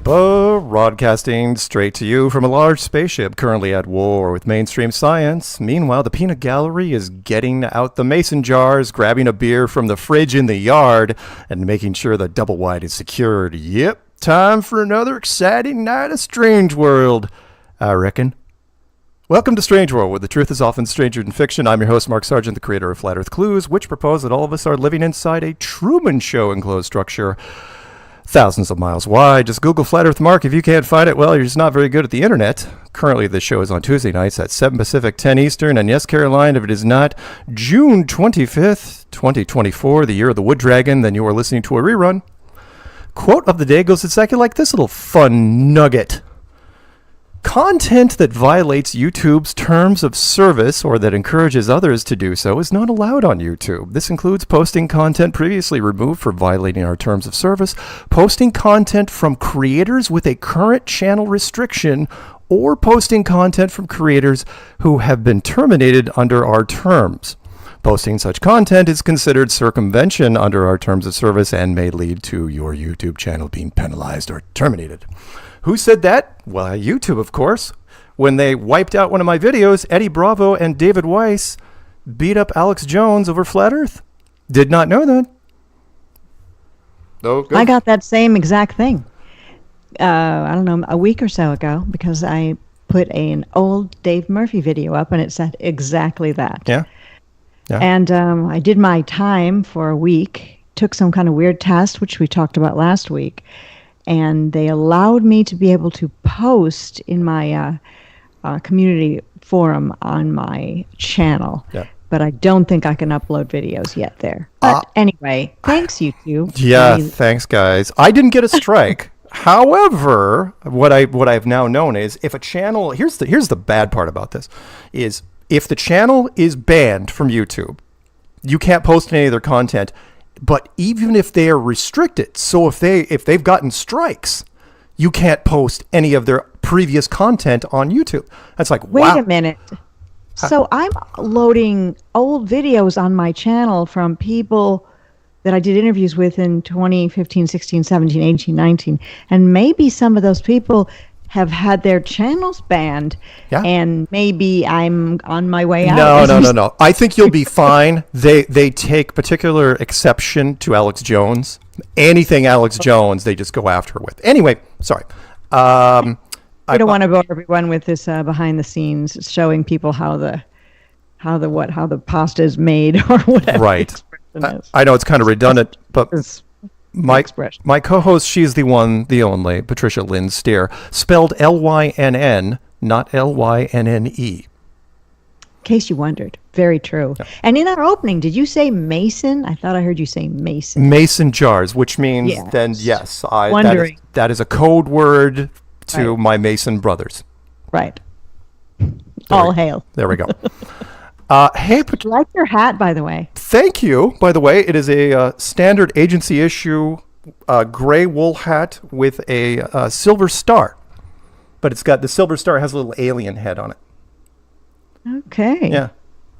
Broadcasting straight to you from a large spaceship currently at war with mainstream science. Meanwhile, the peanut gallery is getting out the mason jars, grabbing a beer from the fridge in the yard, and making sure the double wide is secured. Yep, time for another exciting night of Strange World, I reckon. Welcome to Strange World, where the truth is often stranger than fiction. I'm your host, Mark Sargent, the creator of Flat Earth Clues, which propose that all of us are living inside a Truman Show enclosed structure thousands of miles wide. Just Google Flat Earth Mark. If you can't find it, well, you're just not very good at the internet. Currently, this show is on Tuesday nights at 7 Pacific, 10 Eastern. And yes, Caroline, if it is not June 25th, 2024, the year of the Wood Dragon, then you are listening to a rerun. Quote of the day goes exactly like this little fun nugget. Content that violates YouTube's terms of service or that encourages others to do so is not allowed on YouTube. This includes posting content previously removed for violating our terms of service, posting content from creators with a current channel restriction, or posting content from creators who have been terminated under our terms. Posting such content is considered circumvention under our terms of service and may lead to your YouTube channel being penalized or terminated. Who said that? Well, YouTube, of course. When they wiped out one of my videos, Eddie Bravo and David Weiss beat up Alex Jones over Flat Earth. Did not know that. Oh, I got that same exact thing. I don't know, a week or so ago, because I put an old Dave Murphy video up, and it said exactly that. Yeah. And I did my time for a week, took some kind of weird test, which we talked about last week, and they allowed me to be able to post in my community forum on my channel. Yeah. But I don't think I can upload videos yet there. But anyway, thanks, YouTube. Yeah, thanks, guys. I didn't get a strike. However, what I've now known is if a channel, here's the bad part about this, is if the channel is banned from YouTube, you can't post any of their content. But even if they are restricted, so if they've gotten strikes, you can't post any of their previous content on YouTube. That's like, wow. Wait a minute. So I'm loading old videos on my channel from people that I did interviews with in 2015, 16, 17, 18, 19. And maybe some of those people have had their channels banned, and maybe I'm on my way out. No. I think you'll be fine. They take particular exception to Alex Jones. Anything Alex Jones, they just go after her with. Anyway, sorry. I don't want to bore everyone with this behind the scenes, showing people how the pasta is made or whatever. Right. I know it's kind of redundant, but my co-host, she's the one, the only, Patricia Lynn Steere, spelled Lynn, not Lynnne. In case you wondered. Very true. Yeah. And in our opening, did you say mason? I thought I heard you say mason. Mason jars, which means then, yes, that is a code word to my Mason brothers. Right. All hail. There we go. Hey, I like your hat, by the way. Thank you. By the way, it is a standard agency issue gray wool hat with a silver star, but it's got the silver star has a little alien head on it. Okay. Yeah,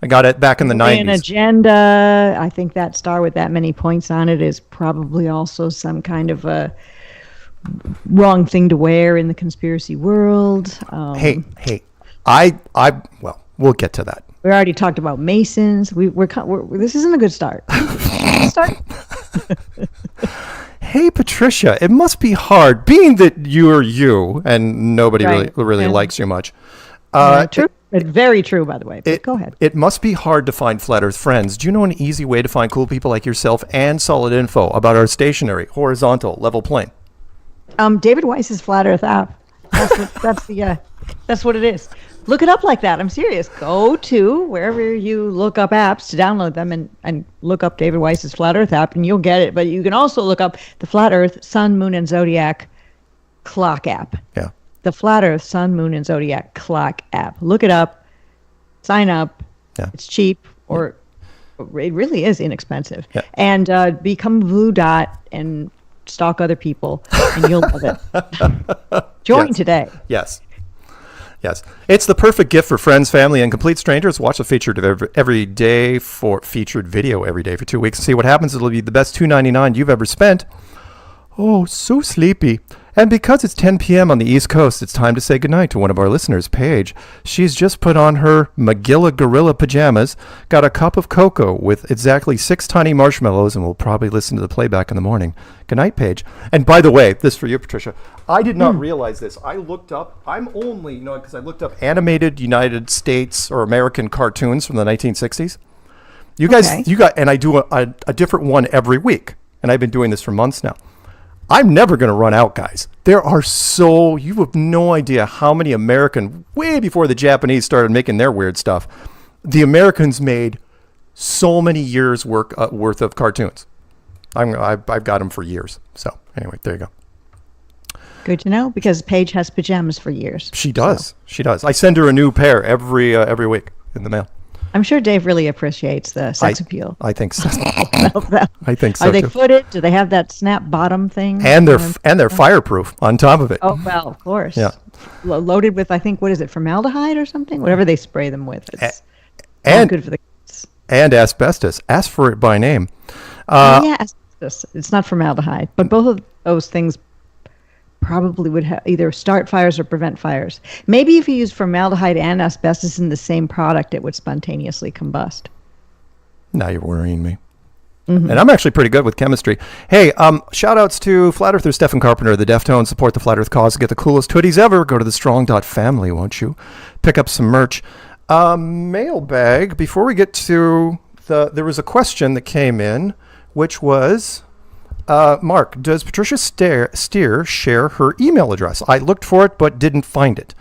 I got it back in the 90s. An agenda. I think that star with that many points on it is probably also some kind of a wrong thing to wear in the conspiracy world. Hey, well, we'll get to that. We already talked about Masons. We're this isn't a good start. Hey, Patricia, it must be hard being that you're you and nobody really likes you much. True, very true, by the way. But go ahead. It must be hard to find Flat Earth friends. Do you know an easy way to find cool people like yourself and solid info about our stationary, horizontal, level plane? David Weiss's Flat Earth app. That's what it is. Look it up like that. I'm serious. Go to wherever you look up apps to download them and look up David Weiss's Flat Earth app, and you'll get it. But you can also look up the Flat Earth, Sun, Moon, and Zodiac clock app. Yeah. The Flat Earth, Sun, Moon, and Zodiac clock app. Look it up. Sign up. Yeah. It's cheap, or it really is inexpensive. Yeah. And become a blue dot and stalk other people, and you'll love it. Join today. Yes. Yes. It's the perfect gift for friends, family, and complete strangers. Watch the featured video every day for 2 weeks and see what happens. It'll be the best $2.99 you've ever spent. Oh, so sleepy. And because it's 10 p.m. on the East Coast, it's time to say goodnight to one of our listeners, Paige. She's just put on her Magilla Gorilla pajamas, got a cup of cocoa with exactly 6 tiny marshmallows, and will probably listen to the playback in the morning. Good night, Paige. And by the way, this for you, Patricia. I did not realize this. I looked up, I'm only, because I looked up animated United States or American cartoons from the 1960s. You guys, and I do a different one every week. And I've been doing this for months now. I'm never going to run out, guys. You have no idea how many way before the Japanese started making their weird stuff, the Americans made so many years worth of cartoons. I've got them for years. So anyway, there you go. Good to know, because Paige has pajamas for years. She does. So. She does. I send her a new pair every week in the mail. I'm sure Dave really appreciates the sex appeal. I think so. I think so. Are they footed? Do they have that snap bottom thing? And they're fireproof on top of it. Oh well, of course. Yeah. Loaded with, I think, what is it, formaldehyde or something? Whatever they spray them with. It's and good for the kids. And asbestos. Ask for it by name. Yeah, asbestos. It's not formaldehyde, but both of those things probably would either start fires or prevent fires. Maybe if you use formaldehyde and asbestos in the same product, it would spontaneously combust. Now you're worrying me. Mm-hmm. And I'm actually pretty good with chemistry. Hey, shout outs to Flat Earther Stephen Carpenter, the Deftones. Support the Flat Earth cause. Get the coolest hoodies ever. Go to thestrong.family, won't you? Pick up some merch. Mailbag. Before we get to there was a question that came in, which was... Mark, does Patricia Steere share her email address? I looked for it, but didn't find it.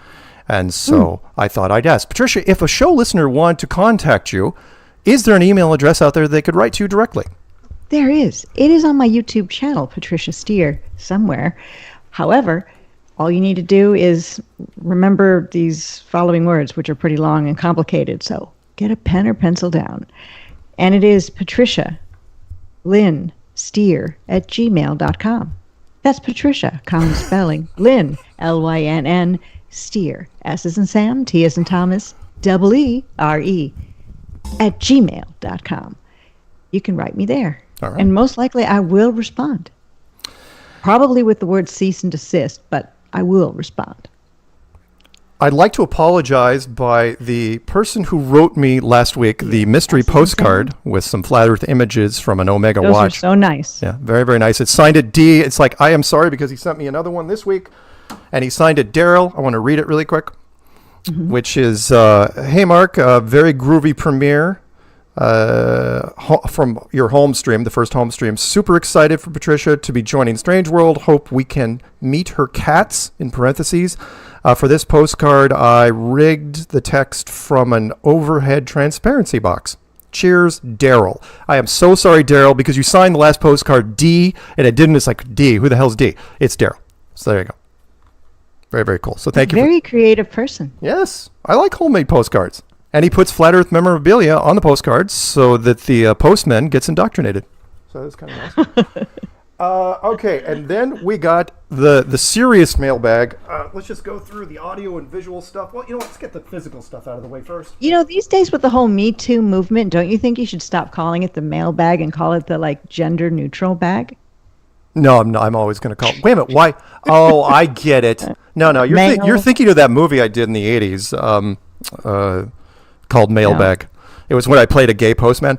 And so I thought I'd ask. Patricia, if a show listener wanted to contact you, is there an email address out there they could write to you directly? There is. It is on my YouTube channel, Patricia Steere, somewhere. However, all you need to do is remember these following words, which are pretty long and complicated. So get a pen or pencil down. And it is Patricia Lynn Steere@gmail.com. That's Patricia, common spelling. Lynn, Lynn, Steere, S as in Sam, T as in Thomas, EERE, @gmail.com. You can write me there. All right. And most likely I will respond. Probably with the word cease and desist, but I will respond. I'd like to apologize by the person who wrote me last week the mystery postcard with some flat earth images from an Omega Those watch. Are so nice. Yeah, very, very nice. It's signed at D. It's like, I am sorry because he sent me another one this week. And he signed it Daryl. I want to read it really quick, which is, hey, Mark, very groovy premiere from your home stream, the first home stream. Super excited for Patricia to be joining Strange World. Hope we can meet her cats, in parentheses. For this postcard, I rigged the text from an overhead transparency box. Cheers, Daryl. I am so sorry, Daryl, because you signed the last postcard D, and it didn't. It's like, D, who the hell's D? It's Daryl. So there you go. Very, very cool. So thank you. Very creative person. Yes, I like homemade postcards. And he puts Flat Earth memorabilia on the postcards so that the postman gets indoctrinated. So that's kind of nice. Okay, and then we got the serious mailbag. Let's just go through the audio and visual stuff. Well, let's get the physical stuff out of the way first. These days with the whole Me Too movement, don't you think you should stop calling it the mailbag and call it the gender neutral bag? No, I'm not. I'm always going to call. Wait a minute. Why? Oh, I get it. No. You're thinking of that movie I did in the '80s called Mailbag. No. It was when I played a gay postman.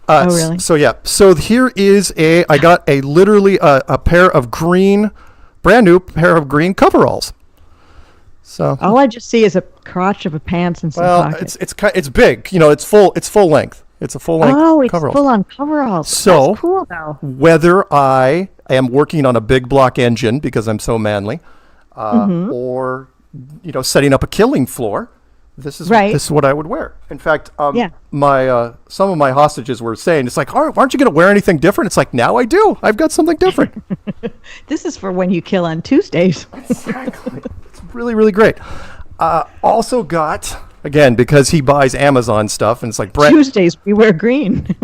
Oh, really? So yeah. So here is I got literally a pair of brand new pair of green coveralls. So all I just see is a crotch of a pants and some pockets. It's big. It's full length. It's a full length. Oh, it's coveralls. full on coveralls. So that's cool though. Whether I am working on a big block engine because I'm so manly, or setting up a killing floor. This is what I would wear. In fact, my some of my hostages were saying, it's like, aren't you going to wear anything different? It's like, now I do. I've got something different. This is for when you kill on Tuesdays. Exactly. It's really, really great. Also got, again, because he buys Amazon stuff, and it's like, Tuesdays we wear green.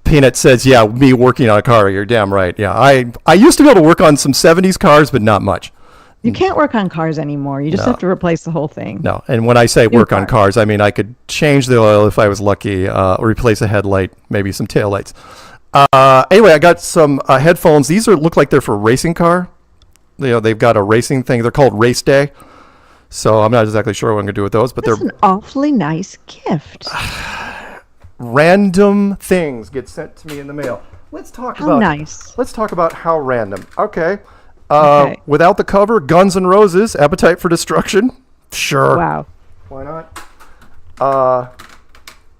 Peanut says, yeah, me working on a car. You're damn right. Yeah, I used to be able to work on some 70s cars, but not much. You can't work on cars anymore. You just have to replace the whole thing. No, and when I say work on cars, I mean I could change the oil if I was lucky, or replace a headlight, maybe some taillights. Anyway, I got some headphones. These look like they're for racing car. They've got a racing thing. They're called Race Day. So I'm not exactly sure what I'm going to do with those, but That's they're an awfully nice gift. random things get sent to me in the mail. Let's talk How about nice. Let's talk about how random. Okay. Okay. Without the cover, Guns N' Roses, Appetite for Destruction. Sure. Wow. Why not?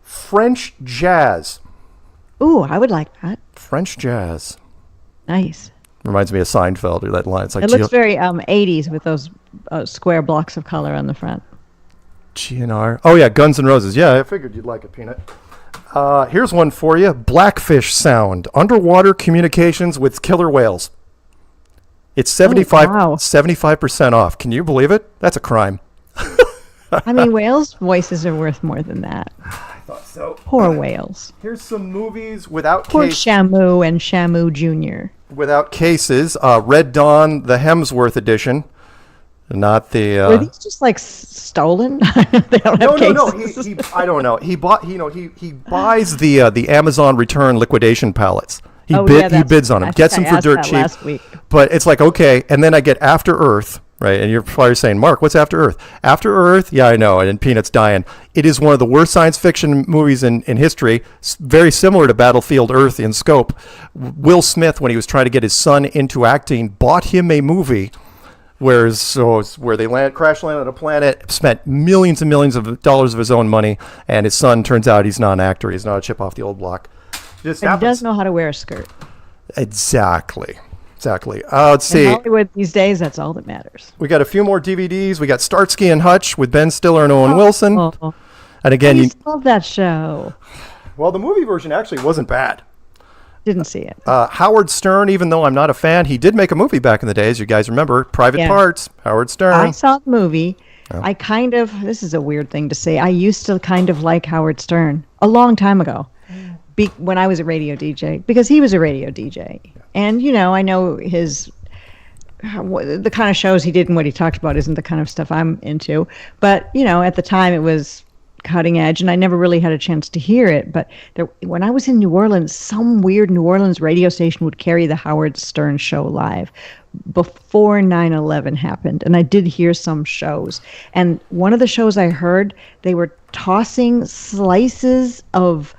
French jazz. Ooh, I would like that. French jazz. Nice. Reminds me of Seinfeld, or that line. It's like It looks very 80s with those square blocks of color on the front. GNR. Oh, yeah, Guns N' Roses. Yeah, I figured you'd like it, Peanut. Here's one for you. Blackfish sound. Underwater communications with killer whales. It's 75% off. Can you believe it? That's a crime. I mean, whales' voices are worth more than that. I thought so. Poor whales. Here's some movies without Poor case. Shamu and Shamu Jr. Without cases. Red Dawn, the Hemsworth edition. Not the. Were these just like stolen? They don't have No. cases. He I don't know. He bought. He buys the Amazon return liquidation pallets. He bids on them. Gets them for dirt cheap. Last week. But it's like, okay, and then I get After Earth, right? And you're probably saying, Mark, what's After Earth? After Earth, yeah, I know, and Peanut's dying. It is one of the worst science fiction movies in history, very similar to Battlefield Earth in scope. Will Smith, when he was trying to get his son into acting, bought him a movie where they crash land on a planet, spent millions and millions of dollars of his own money, and his son turns out he's not an actor. He's not a chip off the old block. He does know how to wear a skirt. Exactly. Let's see. In Hollywood these days, that's all that matters. We got a few more DVDs. We got Starsky and Hutch with Ben Stiller and Owen Wilson. Oh. And again, I love that show. well, the movie version actually wasn't bad. Didn't see it. Howard Stern, even though I'm not a fan, he did make a movie back in the days. You guys remember Private Parts, Howard Stern. I saw the movie. I this is a weird thing to say. I used to kind of like Howard Stern a long time ago. When I was a radio DJ, because he was a radio DJ. And, I know the kind of shows he did and what he talked about isn't the kind of stuff I'm into. But, at the time it was cutting edge, and I never really had a chance to hear it. But when I was in New Orleans, some weird New Orleans radio station would carry the Howard Stern show live before 9/11 happened. And I did hear some shows. And one of the shows I heard, they were tossing slices of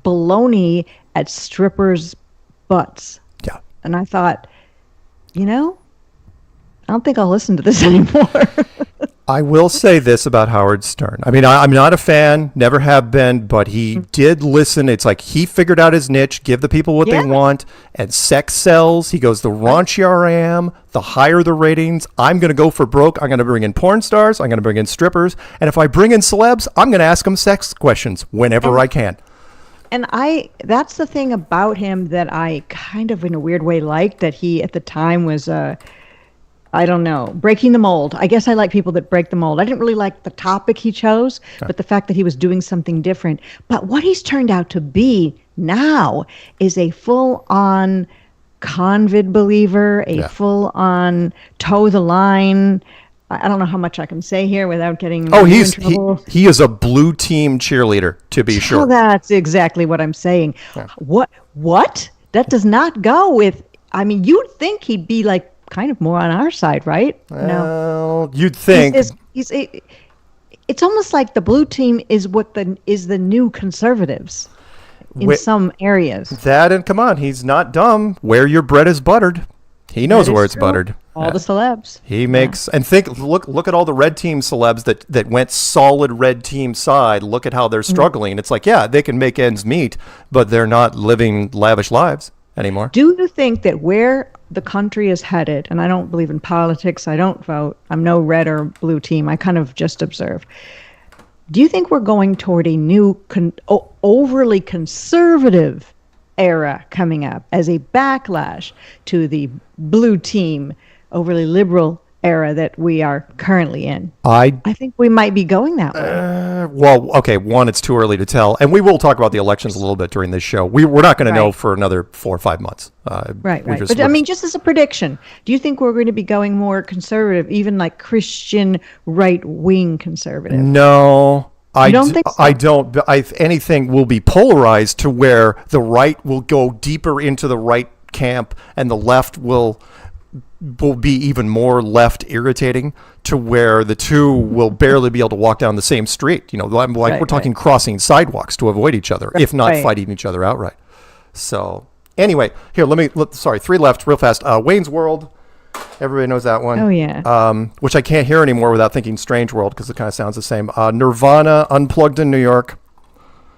bologna at strippers' butts. Yeah. And I thought, I don't think I'll listen to this anymore. I will say this about Howard Stern. I mean, I'm not a fan, never have been, but he did listen. It's like he figured out his niche, give the people what they want, and sex sells. He goes, the raunchier I am, the higher the ratings. I'm going to go for broke. I'm going to bring in porn stars. I'm going to bring in strippers. And if I bring in celebs, I'm going to ask them sex questions whenever I can. And that's the thing about him that I kind of in a weird way liked, that he at the time was I don't know, breaking the mold. I guess I like people that break the mold. I didn't really like the topic he chose, but the fact that he was doing something different. But what he's turned out to be now is a full-on convid believer, a full-on toe the line. I don't know how much I can say here without getting in trouble. He is a blue team cheerleader, to be sure. That's exactly what I'm saying. Yeah. What? That does not go with, I mean, you'd think he'd be like kind of more on our side, right? Well, no. You'd think. It's almost like the blue team is the new conservatives in some areas. That, and come on, he's not dumb. Where your bread is buttered. He knows where it's buttered. All the celebs. He makes, and look at all the red team celebs that went solid red team side. Look at how they're struggling. It's like, they can make ends meet, but they're not living lavish lives anymore. Do you think that where the country is headed, and I don't believe in politics, I don't vote, I'm no red or blue team, I kind of just observe. Do you think we're going toward a new overly conservative era coming up as a backlash to the blue team, overly liberal era that we are currently in? I think we might be going that way. Well, okay, one, it's too early to tell. And we will talk about the elections a little bit during this show. We're not going to know for another 4 or 5 months. Right. But I mean, just as a prediction, do you think we're going to be going more conservative, even like Christian right-wing conservative? No. I don't think so. I don't. If anything, will be polarized to where the right will go deeper into the right camp and the left will be even more left irritating, to where the two will barely be able to walk down the same street. You know, like we're talking crossing sidewalks to avoid each other, if not fighting each other outright. So anyway, here, sorry, three left real fast. Wayne's World. Everybody knows that one. Oh, yeah. Which I can't hear anymore without thinking Strange World, because it kind of sounds the same. Nirvana, Unplugged in New York.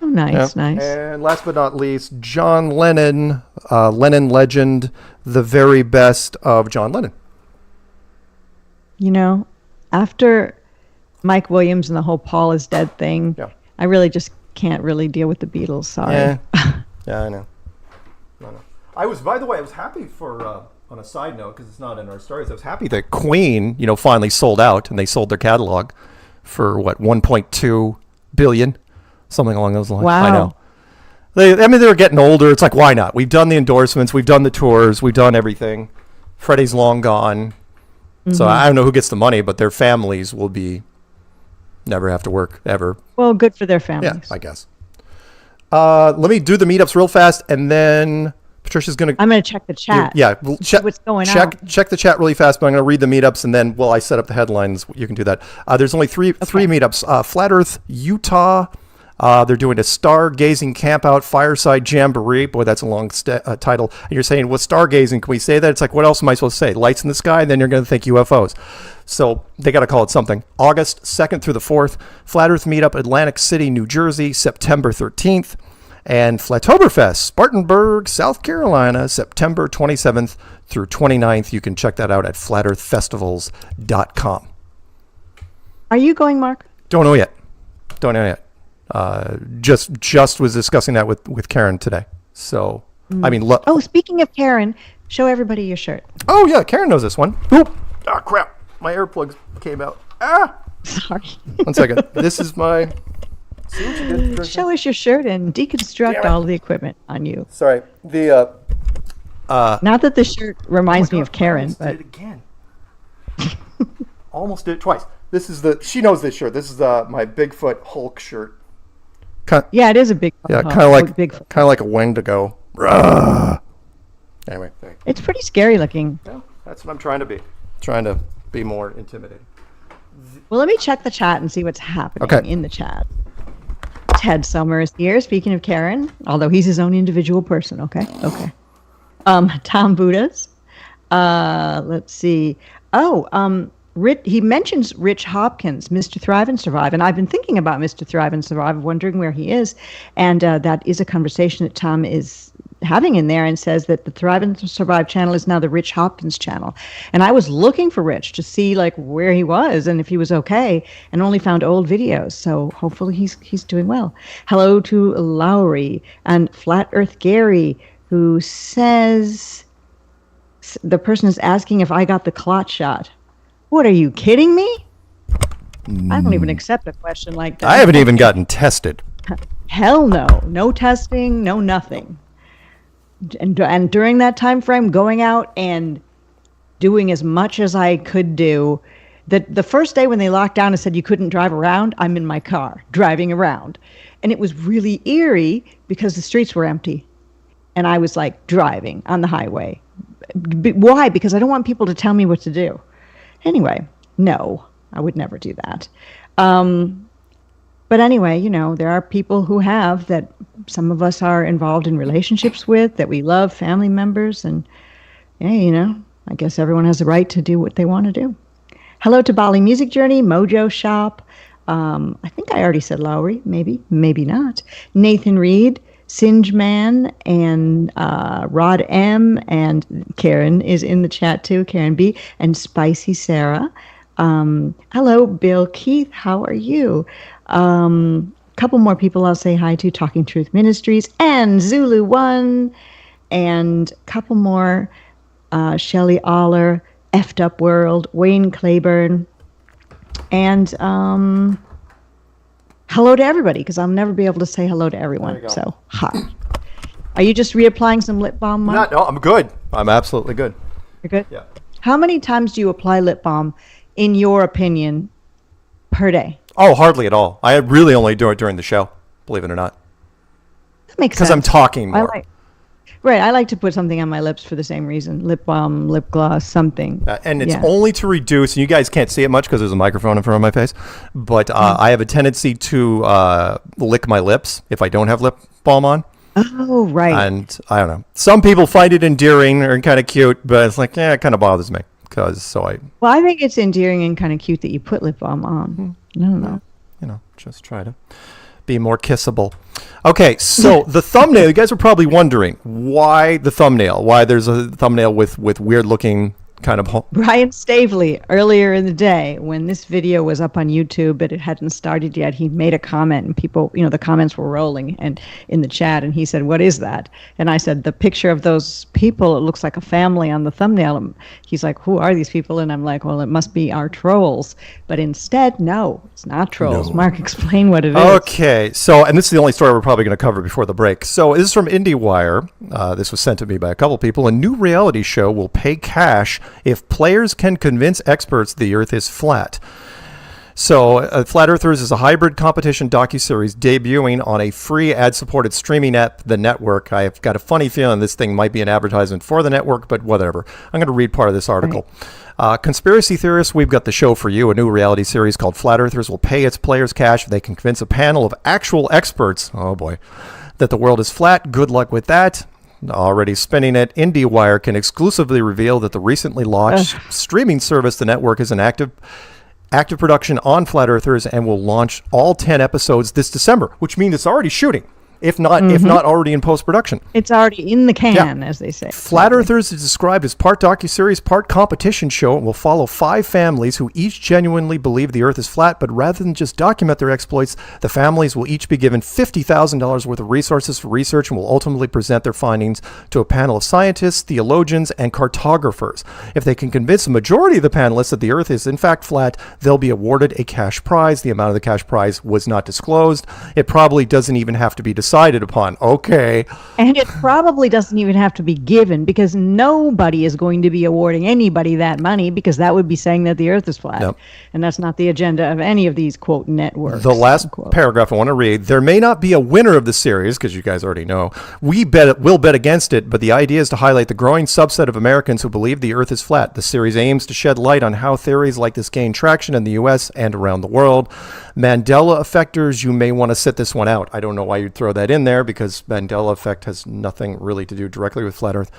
Oh, nice, nice. And last but not least, John Lennon, Lennon Legend, The Very Best of John Lennon. You know, after Mike Williams and the whole Paul is dead thing, I really just can't really deal with the Beatles. Sorry. Yeah, I know. I was, by the way, I was happy for, on a side note, because it's not in our stories, I was happy that Queen, you know, finally sold out, and they sold their catalog for, what, 1.2 billion? Something along those lines. Wow. I know. They were getting older. It's like, why not? We've done the endorsements. We've done the tours. We've done everything. Freddie's long gone. Mm-hmm. So I don't know who gets the money, but their families will never have to work ever. Well, good for their families. Yeah, I guess. Let me do the meetups real fast, and then Patricia's going to... I'm going to check the chat. Check what's going on. Check the chat really fast, but I'm going to read the meetups, and then while I set up the headlines, you can do that. There's only three meetups. Flat Earth, Utah. They're doing a stargazing campout fireside jamboree. Boy, that's a long title. And you're saying, well, stargazing, can we say that? It's like, what else am I supposed to say? Lights in the sky? Then you're going to think UFOs. So they got to call it something. August 2nd through the 4th. Flat Earth Meetup, Atlantic City, New Jersey, September 13th. And Flatoberfest, Spartanburg, South Carolina, September 27th through 29th. You can check that out at flatearthfestivals.com. Are you going, Mark? Don't know yet. Just was discussing that with Karen today. So, I mean... speaking of Karen, show everybody your shirt. Oh, yeah, Karen knows this one. Oop. Ah, crap. My earplugs came out. Ah! Sorry. 1 second. This is my... See what you did, Patricia? Show us your shirt and deconstruct all the equipment on you. Sorry. The... Not that the shirt reminds me of Karen, but... Did it again. Almost did it twice. This is she knows this shirt. This is my Bigfoot Hulk shirt. Yeah, it is a big. Yeah, kind of like a Wendigo. Anyway, it's pretty scary looking. Yeah, that's what I'm trying to be. Trying to be more intimidating. Well, let me check the chat and see what's happening in the chat. Ted Summers here. Speaking of Karen, although he's his own individual person. Okay. Tom Buddhas. Let's see. He mentions Rich Hopkins, Mr. Thrive and Survive, and I've been thinking about Mr. Thrive and Survive, wondering where he is, and that is a conversation that Tom is having in there, and says that the Thrive and Survive channel is now the Rich Hopkins channel. And I was looking for Rich to see like where he was and if he was okay, and only found old videos. So hopefully he's doing well. Hello to Lowry and Flat Earth Gary, who says the person is asking if I got the clot shot. What, are you kidding me? I don't even accept a question like that. I haven't even gotten tested. Hell no. No testing, no nothing. And during that time frame, going out and doing as much as I could do. The first day when they locked down and said you couldn't drive around, I'm in my car driving around. And it was really eerie because the streets were empty. And I was like driving on the highway. Why? Because I don't want people to tell me what to do. Anyway, no, I would never do that. But anyway, you know, there are people who have that some of us are involved in relationships with, that we love, family members. And, yeah, you know, I guess everyone has the right to do what they want to do. Hello to Bali Music Journey, Mojo Shop. I think I already said Lowry, maybe not. Nathan Reed, Singe Man, and Rod M, and Karen is in the chat too, Karen B, and Spicy Sarah. Hello, Bill Keith, how are you? Couple more people I'll say hi to, Talking Truth Ministries, and ZULUONE, and a couple more, Shelley Aller, Effed Up World, Wayne Claiborne, and hello to everybody, because I'll never be able to say hello to everyone. So, hi. Are you just reapplying some lip balm, Mark? No, I'm good. I'm absolutely good. You're good? Yeah. How many times do you apply lip balm, in your opinion, per day? Oh, hardly at all. I really only do it during the show, believe it or not. That makes sense. Because I'm talking more. Right. I like to put something on my lips for the same reason. Lip balm, lip gloss, something. And it's only to reduce, and you guys can't see it much because there's a microphone in front of my face, but I have a tendency to lick my lips if I don't have lip balm on. Oh, right. And I don't know. Some people find it endearing or kind of cute, but it's like, it kind of bothers me. Well, I think it's endearing and kind of cute that you put lip balm on. I don't know. Just try to be more kissable. Okay, so the thumbnail, you guys are probably wondering why the thumbnail, why there's a thumbnail with weird looking kind of... Brian Stavely, earlier in the day, when this video was up on YouTube, but it hadn't started yet, he made a comment, and people, the comments were rolling and in the chat, and he said, "What is that?" And I said, "The picture of those people, it looks like a family on the thumbnail." And he's like, "Who are these people?" And I'm like, "Well, it must be our trolls." But instead, no, it's not trolls. No. Mark, explain what it is. Okay, so, and this is the only story we're probably going to cover before the break. So this is from IndieWire. This was sent to me by a couple people. A new reality show will pay cash if players can convince experts the Earth is flat. So, Flat Earthers is a hybrid competition docuseries debuting on a free ad-supported streaming app, The Network. I've got a funny feeling this thing might be an advertisement for The Network, but whatever. I'm going to read part of this article. Right. Conspiracy theorists, we've got the show for you. A new reality series called Flat Earthers will pay its players cash if they can convince a panel of actual experts, oh boy, that the world is flat. Good luck with that. Already spinning it, IndieWire can exclusively reveal that the recently launched streaming service, The Network, is an active production on Flat Earthers and will launch all 10 episodes this December, which means it's already shooting, if not already in post-production. It's already in the can, as they say. Flat Earthers is described as part docuseries, part competition show, and will follow 5 families who each genuinely believe the Earth is flat, but rather than just document their exploits, the families will each be given $50,000 worth of resources for research and will ultimately present their findings to a panel of scientists, theologians, and cartographers. If they can convince a majority of the panelists that the Earth is in fact flat, they'll be awarded a cash prize. The amount of the cash prize was not disclosed. It probably doesn't even have to be decided upon. Okay. And it probably doesn't even have to be given, because nobody is going to be awarding anybody that money, because that would be saying that the Earth is flat. Yep. And that's not the agenda of any of these, quote, networks. The last paragraph I want to read. There may not be a winner of the series, because you guys already know. We'll bet against it, but the idea is to highlight the growing subset of Americans who believe the Earth is flat. The series aims to shed light on how theories like this gain traction in the U.S. and around the world. Mandela effectors, you may want to sit this one out. I don't know why you'd throw that in there, because Mandela effect has nothing really to do directly with flat Earth.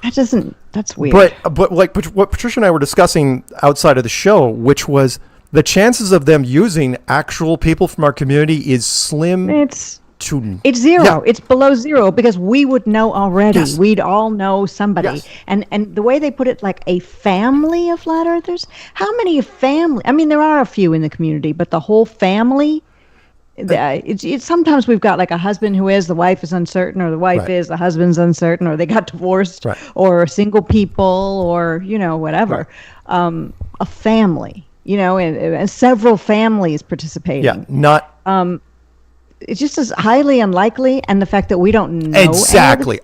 That's weird. But like what Patricia and I were discussing outside of the show, which was the chances of them using actual people from our community is slim. It's zero. Yeah. It's below zero, because we would know already. Yes. We'd all know somebody. Yes. And the way they put it, like a family of flat earthers, how many family? I mean, there are a few in the community, but the whole family. It's sometimes we've got like a husband who is, the wife is uncertain, or the wife is, the husband's uncertain, or they got divorced, or single people, or whatever. A family, and several families participating. Yeah, not. It's just as highly unlikely, and the fact that we don't know exactly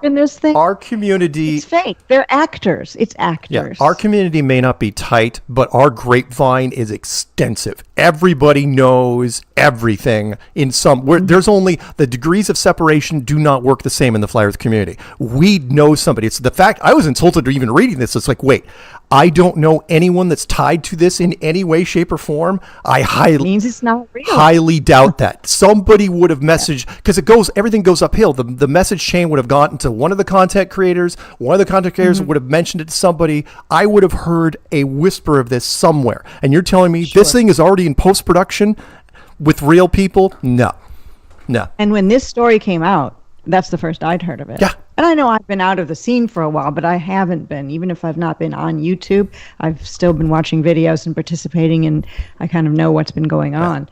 in this thing. Our community, it's fake. They're actors. It's actors. Yeah, our community may not be tight, but our grapevine is extensive. Everybody knows everything in some. There's only the degrees of separation do not work the same in the Flat Earth community. We know somebody. It's the fact I was insulted even reading this. It's like, wait, I don't know anyone that's tied to this in any way, shape, or form. Means it's not real. Highly doubt that. Somebody would have messaged, because everything goes uphill. The message chain would have gotten to one of the content creators. One of the content creators would have mentioned it to somebody. I would have heard a whisper of this somewhere. And you're telling me this thing is already in post-production with real people? No. And when this story came out, that's the first I'd heard of it. Yeah. And I know I've been out of the scene for a while, but I haven't been. Even if I've not been on YouTube, I've still been watching videos and participating, and I kind of know what's been going on.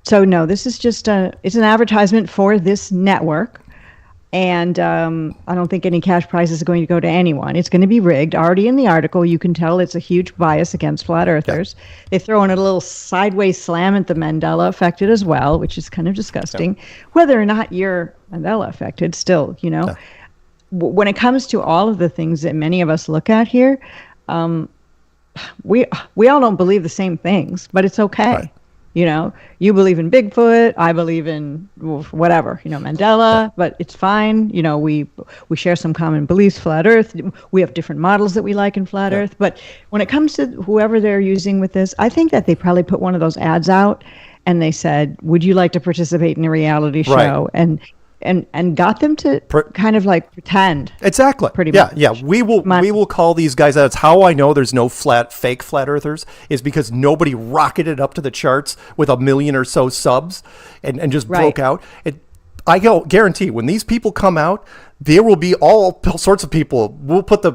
So no, this is just it's an advertisement for this network. And I don't think any cash prize is going to go to anyone. It's going to be rigged. Already in the article, you can tell it's a huge bias against flat earthers. Yeah. They throw in a little sideways slam at the Mandela affected as well, which is kind of disgusting. Yeah. Whether or not you're Mandela affected, still, when it comes to all of the things that many of us look at here, we all don't believe the same things, but it's okay. Right. You believe in Bigfoot, I believe in whatever, Mandela, but it's fine. We share some common beliefs, flat Earth. We have different models that we like in flat Earth. But when it comes to whoever they're using with this, I think that they probably put one of those ads out and they said, would you like to participate in a reality show? Right. And got them to kind of like pretend. Exactly. Pretty much. Yeah. We will call these guys out. It's how I know there's no fake flat earthers is because nobody rocketed up to the charts with 1 million or so subs and just broke out. I guarantee when these people come out, there will be all sorts of people. We'll put the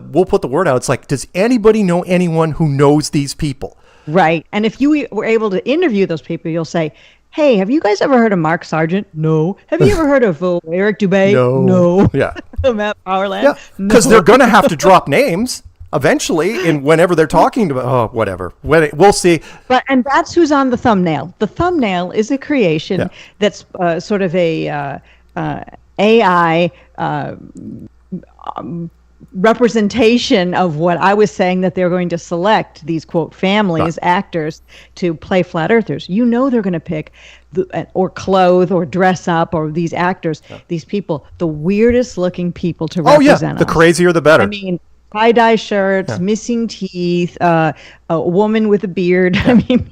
word out. It's like, does anybody know anyone who knows these people? Right. And if you were able to interview those people, you'll say, hey, have you guys ever heard of Mark Sargent? No. Have you ever heard of Eric Dubay? No. Yeah. Matt Powerland? Yeah. Because they're going to have to drop names eventually, and whenever they're talking about, whatever. We'll see. And that's who's on the thumbnail. The thumbnail is a creation that's sort of a AI representation of what I was saying, that they're going to select these quote families, actors, to play flat earthers. They're going to pick or clothe or dress up, or these actors, these people, the weirdest looking people to represent the us. crazier the better. I mean, tie-dye shirts, missing teeth, a woman with a beard. I mean,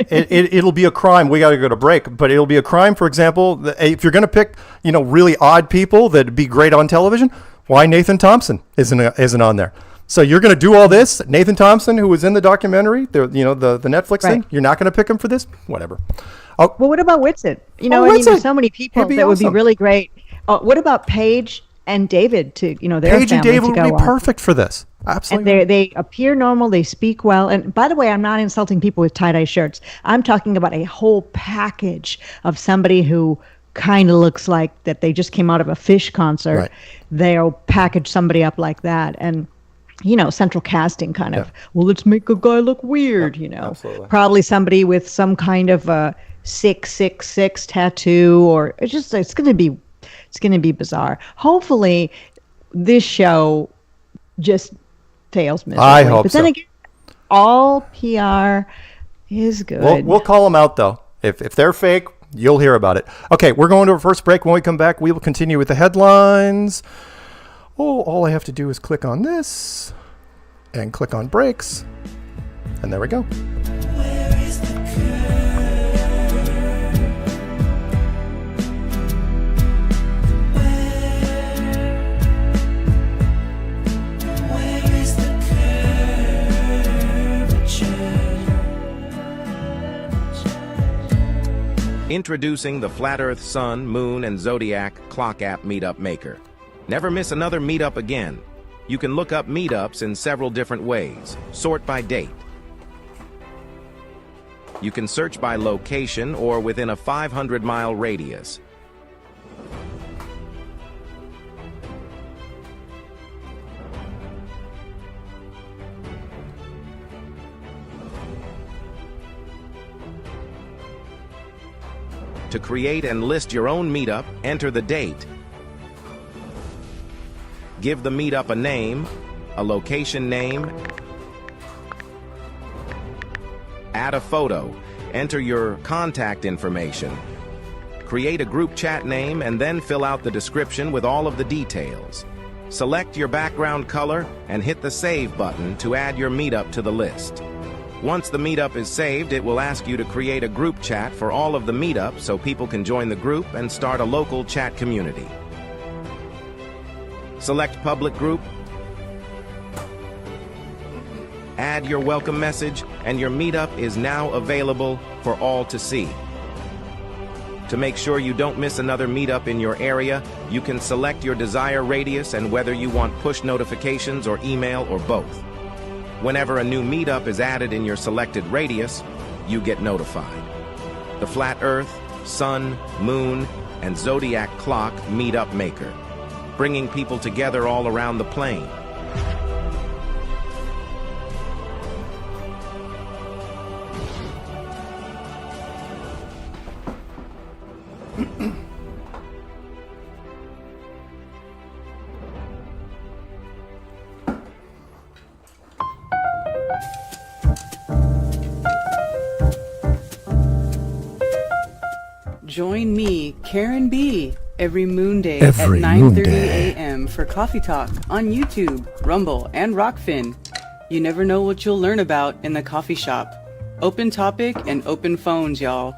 it'll be a crime. We got to go to break, but it'll be a crime. For example, if you're going to pick, really odd people that'd be great on television, why Nathan Thompson isn't on there? So you're going to do all this, Nathan Thompson, who was in the documentary, the Netflix thing. You're not going to pick him for this, whatever. Well, what about Whitsett? There's so many people that would be really great. What about Paige and David? Their Paige and David would be on. perfect for this. Absolutely. And they appear normal. They speak well. And by the way, I'm not insulting people with tie-dye shirts. I'm talking about a whole package of somebody who kind of looks like that they just came out of a Fish concert. Right. They'll package somebody up like that. And central casting kind of, well, let's make a guy look weird, Absolutely. Probably somebody with some kind of a 666 tattoo, or it's going to be bizarre. Hopefully this show just fails miserably. I hope but then again, all PR is good. We'll call them out though. If they're fake, you'll hear about it. Okay, we're going to our first break. When we come back, we will continue with the headlines. Oh, all I have to do is click on this and click on breaks. And there we go. Where is the Where is the curvature? Introducing the Flat Earth Sun, Moon, and Zodiac Clock App Meetup Maker. Never miss another meetup again. You can look up meetups in several different ways. Sort by date. You can search by location or within a 500-mile radius. To create and list your own meetup, enter the date. Give the meetup a name, a location name, add a photo, enter your contact information, create a group chat name, and then fill out the description with all of the details. Select your background color and hit the Save button to add your meetup to the list. Once the meetup is saved, it will ask you to create a group chat for all of the meetups so people can join the group and start a local chat community. Select Public Group, add your welcome message, and your meetup is now available for all to see. To make sure you don't miss another meetup in your area, you can select your desired radius and whether you want push notifications or email or both. Whenever a new meetup is added in your selected radius, you get notified. The Flat Earth, Sun, Moon, and Zodiac Clock Meetup Maker, bringing people together all around the plane. Join me, Karen B, every moon day Every at moon 9:30 day. a.m. for Coffee Talk on YouTube, Rumble, and Rockfin. You never know what you'll learn about in the coffee shop. Open topic and open phones, y'all.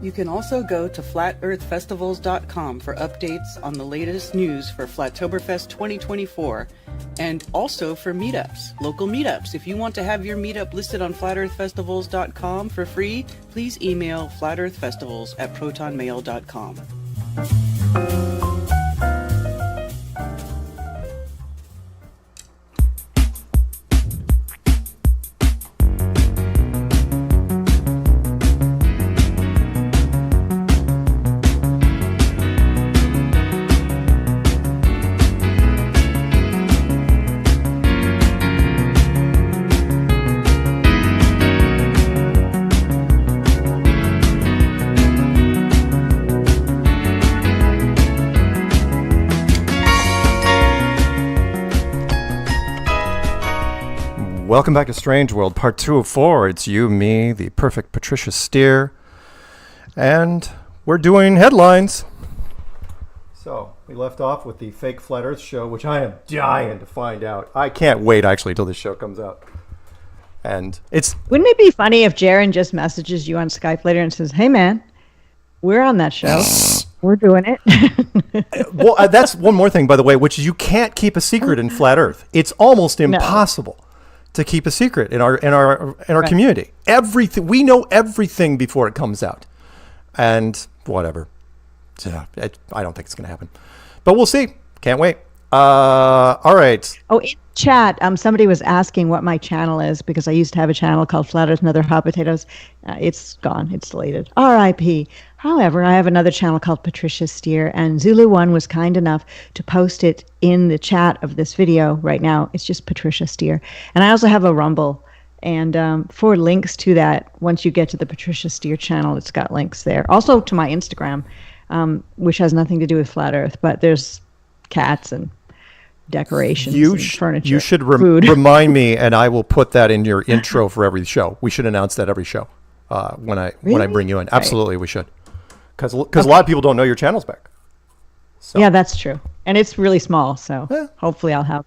You can also go to flatearthfestivals.com for updates on the latest news for Flattoberfest 2024 and also for meetups, local meetups. If you want to have your meetup listed on flatearthfestivals.com for free, please email flatearthfestivals@protonmail.com. Welcome back to Strange World, part 204. It's you, me, the perfect Patricia Steere, and we're doing headlines. So, we left off with the fake Flat Earth show, which I am dying to find out. I can't wait, actually, till this show comes out. And it's... Wouldn't it be funny if Jaron just messages you on Skype later and says, "Hey, man, we're on that show. We're doing it." Well, that's one more thing, by the way, which is you can't keep a secret in Flat Earth. It's almost impossible to keep a secret in our Right. community. Everything, we know everything before it comes out, and whatever. So, I don't think it's going to happen, but we'll see. Can't wait. All right. Oh, in chat, somebody was asking what my channel is because I used to have a channel called Flat Earth and Other Hot Potatoes. It's gone. It's deleted. R.I.P. However, I have another channel called Patricia Steere, and ZULUONE was kind enough to post it in the chat of this video right now. It's just Patricia Steere. And I also have a Rumble. And for links to that, once you get to the Patricia Steere channel, it's got links there. Also to my Instagram, which has nothing to do with Flat Earth, but there's cats and decorations and furniture. You should food. remind me, and I will put that in your intro for every show. We should announce that every show when I bring you in. Absolutely, we should. Because a lot of people don't know your channel's back. So. Yeah, that's true. And it's really small, so hopefully I'll have...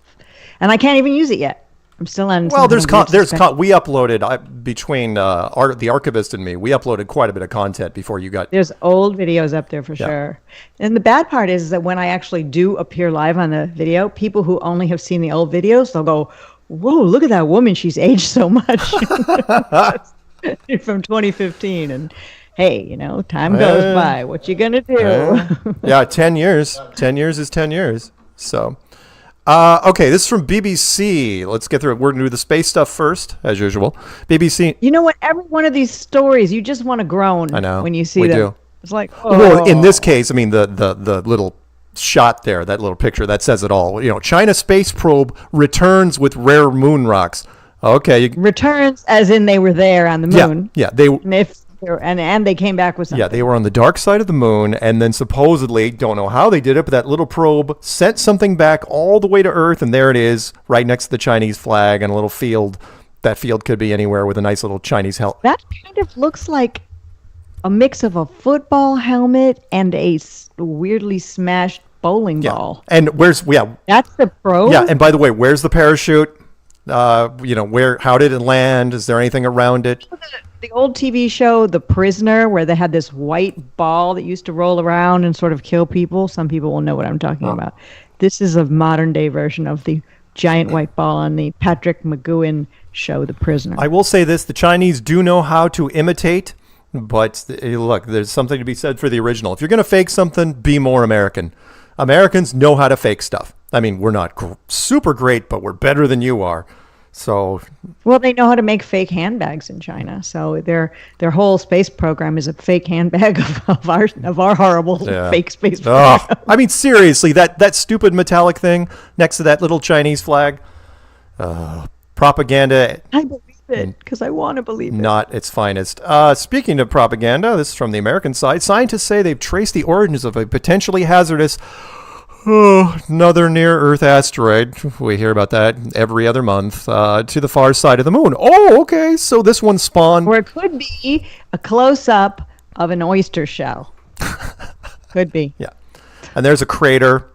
And I can't even use it yet. I'm still on... Well, we uploaded, between the archivist and me, we uploaded quite a bit of content before you got... There's old videos up there for sure. And the bad part is that when I actually do appear live on the video, people who only have seen the old videos, they'll go, "Whoa, look at that woman. She's aged so much." From 2015. And hey, time goes by. What you gonna do? Yeah, 10 years. 10 years is 10 years. So... okay, this is from BBC. Let's get through it. We're going to do the space stuff first, as usual. BBC. You know what? Every one of these stories, you just want to groan when you see them. Do. It's like, Well, in this case, I mean, the little shot there, that little picture, that says it all. China space probe returns with rare moon rocks. Okay. Returns as in they were there on the moon. Yeah. And they came back with something. Yeah, they were on the dark side of the moon, and then supposedly, don't know how they did it, but that little probe sent something back all the way to Earth, and there it is, right next to the Chinese flag and a little field. That field could be anywhere with a nice little Chinese helmet. That kind of looks like a mix of a football helmet and a weirdly smashed bowling ball. And where's That's the probe? Yeah, and by the way, where's the parachute? How did it land? Is there anything around it? The old TV show, The Prisoner, where they had this white ball that used to roll around and sort of kill people. Some people will know what I'm talking about. This is a modern day version of the giant white ball on the Patrick McGowan show, The Prisoner. I will say this, the Chinese do know how to imitate, but look, there's something to be said for the original. If you're going to fake something, be more American. Americans know how to fake stuff. I mean, we're not super great, but we're better than you are. So, well, they know how to make fake handbags in China. So their whole space program is a fake handbag of our horrible fake space program. I mean, seriously, that stupid metallic thing next to that little Chinese flag, propaganda. I believe it because I want to believe it. Not its finest. Speaking of propaganda, this is from the American side. Scientists say they've traced the origins of a potentially hazardous another near-Earth asteroid. We hear about that every other month to the far side of the moon. Oh, okay. So this one spawned... Or it could be a close-up of an oyster shell. Could be. Yeah. And there's a crater.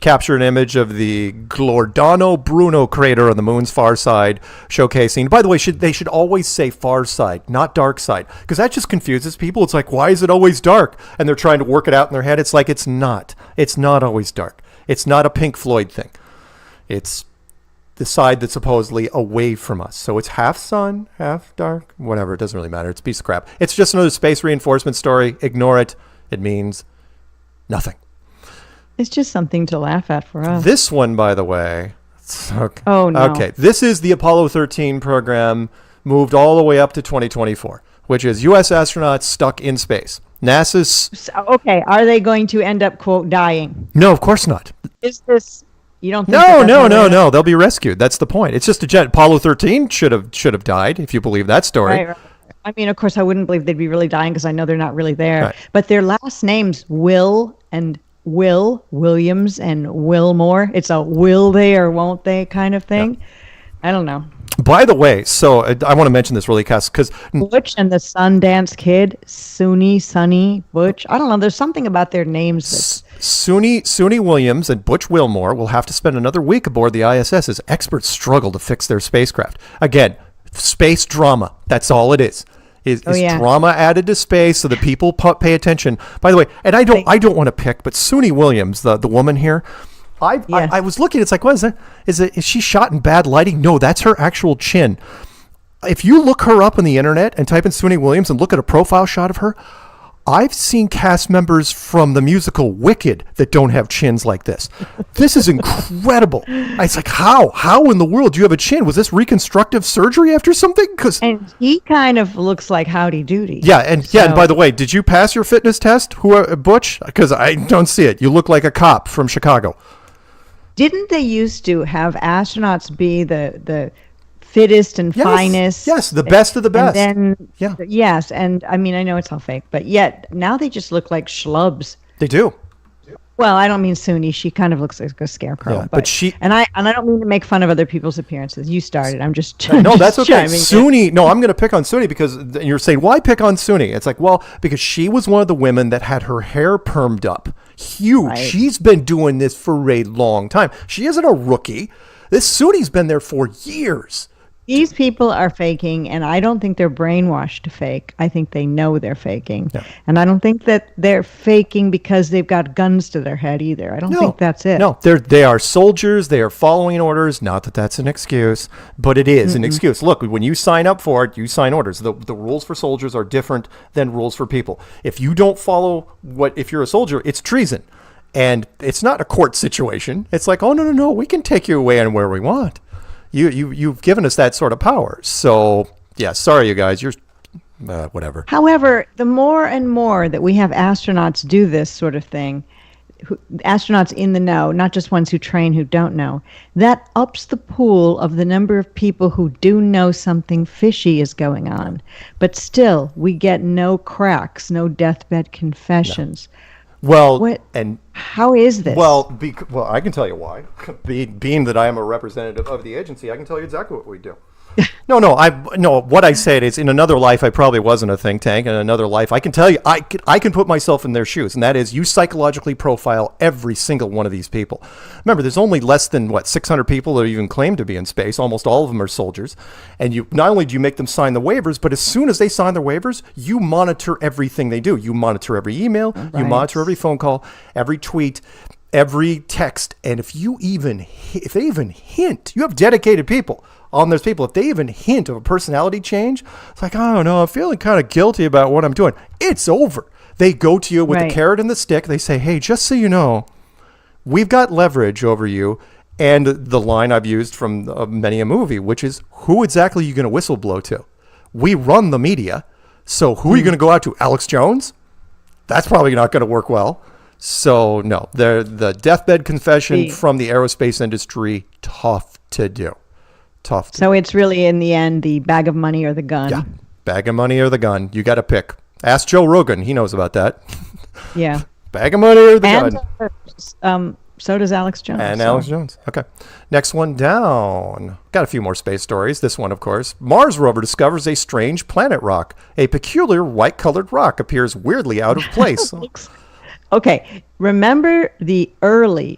Captured an image of the Giordano Bruno crater on the moon's far side, showcasing. By the way, they should always say far side, not dark side, because that just confuses people. It's like, why is it always dark? And they're trying to work it out in their head. It's like, it's not. It's not always dark. It's not a Pink Floyd thing. It's the side that's supposedly away from us. So it's half sun, half dark, whatever. It doesn't really matter. It's a piece of crap. It's just another space reinforcement story. Ignore it. It means nothing. It's just something to laugh at for us. This one, by the way. Okay. Oh, no. Okay. This is the Apollo 13 program moved all the way up to 2024, which is U.S. astronauts stuck in space. NASA's... So, okay. Are they going to end up, quote, dying? No, of course not. Is this... You don't think No. They'll be rescued. That's the point. It's just a jet. Apollo 13 should have died, if you believe that story. Right. I mean, of course, I wouldn't believe they'd be really dying because I know they're not really there. Right. But their last names, Williams and Wilmore. It's a will they or won't they kind of thing. Yeah. I don't know. By the way, so I want to mention this really fast because Butch and the Sundance Kid, Sunny, Butch. I don't know. There's something about their names that's... Suni Williams and Butch Wilmore will have to spend another week aboard the ISS as experts struggle to fix their spacecraft. Again, space drama. That's all it is. Is drama added to space so that people pay attention. By the way, and I don't want to pick, but Suni Williams, the woman here, I was looking. It's like, what is that? Is she shot in bad lighting? No, that's her actual chin. If you look her up on the internet and type in Suni Williams and look at a profile shot of her, I've seen cast members from the musical Wicked that don't have chins like this. This is incredible. It's like, how in the world do you have a chin? Was this reconstructive surgery after something? And he kind of looks like Howdy Doody. Yeah, and by the way, did you pass your fitness test, Butch? Because I don't see it. You look like a cop from Chicago. Didn't they used to have astronauts be the fittest and finest? Yes, the best of the best. And then, yes, and I mean, I know it's all fake, but yet now they just look like schlubs. They do. Well, I don't mean Suni. She kind of looks like a scarecrow. Yeah, but she and I don't mean to make fun of other people's appearances. You started. I'm just no, that's okay. Suni. No, I'm going to pick on Suni because you're saying why pick on Suni? It's like, well, because she was one of the women that had her hair permed up, huge. Right. She's been doing this for a long time. She isn't a rookie. This Suni's been there for years. These people are faking, and I don't think they're brainwashed to fake. I think they know they're faking. Yeah. And I don't think that they're faking because they've got guns to their head either. I don't think that's it. No, they are soldiers. They are following orders. Not that that's an excuse, but it is an excuse. Look, when you sign up for it, you sign orders. The rules for soldiers are different than rules for people. If you don't follow if you're a soldier, it's treason. And it's not a court situation. It's like, oh, no, we can take you away and where we want. You've given us that sort of power. So, yeah, sorry, you guys. You're whatever. However, the more and more that we have astronauts do this sort of thing, astronauts in the know, not just ones who train who don't know, that ups the pool of the number of people who do know something fishy is going on. But still, we get no cracks, no deathbed confessions. No. Well, and how is this? Well, I can tell you why. Being that I am a representative of the agency, I can tell you exactly what we do. No. What I said is, in another life, I probably wasn't a think tank. In another life, I can tell you, I can put myself in their shoes, and that is, you psychologically profile every single one of these people. Remember, there's only less than 600 people that even claim to be in space. Almost all of them are soldiers, and you not only do you make them sign the waivers, but as soon as they sign their waivers, you monitor everything they do. You monitor every email, you monitor every phone call, every tweet, every text, and if they even hint, you have dedicated people on those people. If they even hint of a personality change, it's like, I don't know, I'm feeling kind of guilty about what I'm doing. It's over. They go to you with the carrot and the stick. They say, hey, just so you know, we've got leverage over you. And the line I've used from many a movie, which is, who exactly are you going to whistleblow to? We run the media. So who are you going to go out to? Alex Jones? That's probably not going to work well. So no, the deathbed confession from the aerospace industry, tough to do. So it's really, in the end, the bag of money or the gun. Yeah, bag of money or the gun. You got to pick. Ask Joe Rogan. He knows about that. Yeah. Bag of money or the gun. So does Alex Jones. And so. Alex Jones. Okay. Next one down. Got a few more space stories. This one, of course. Mars rover discovers a strange planet rock. A peculiar white-colored rock appears weirdly out of place. Okay. Remember the early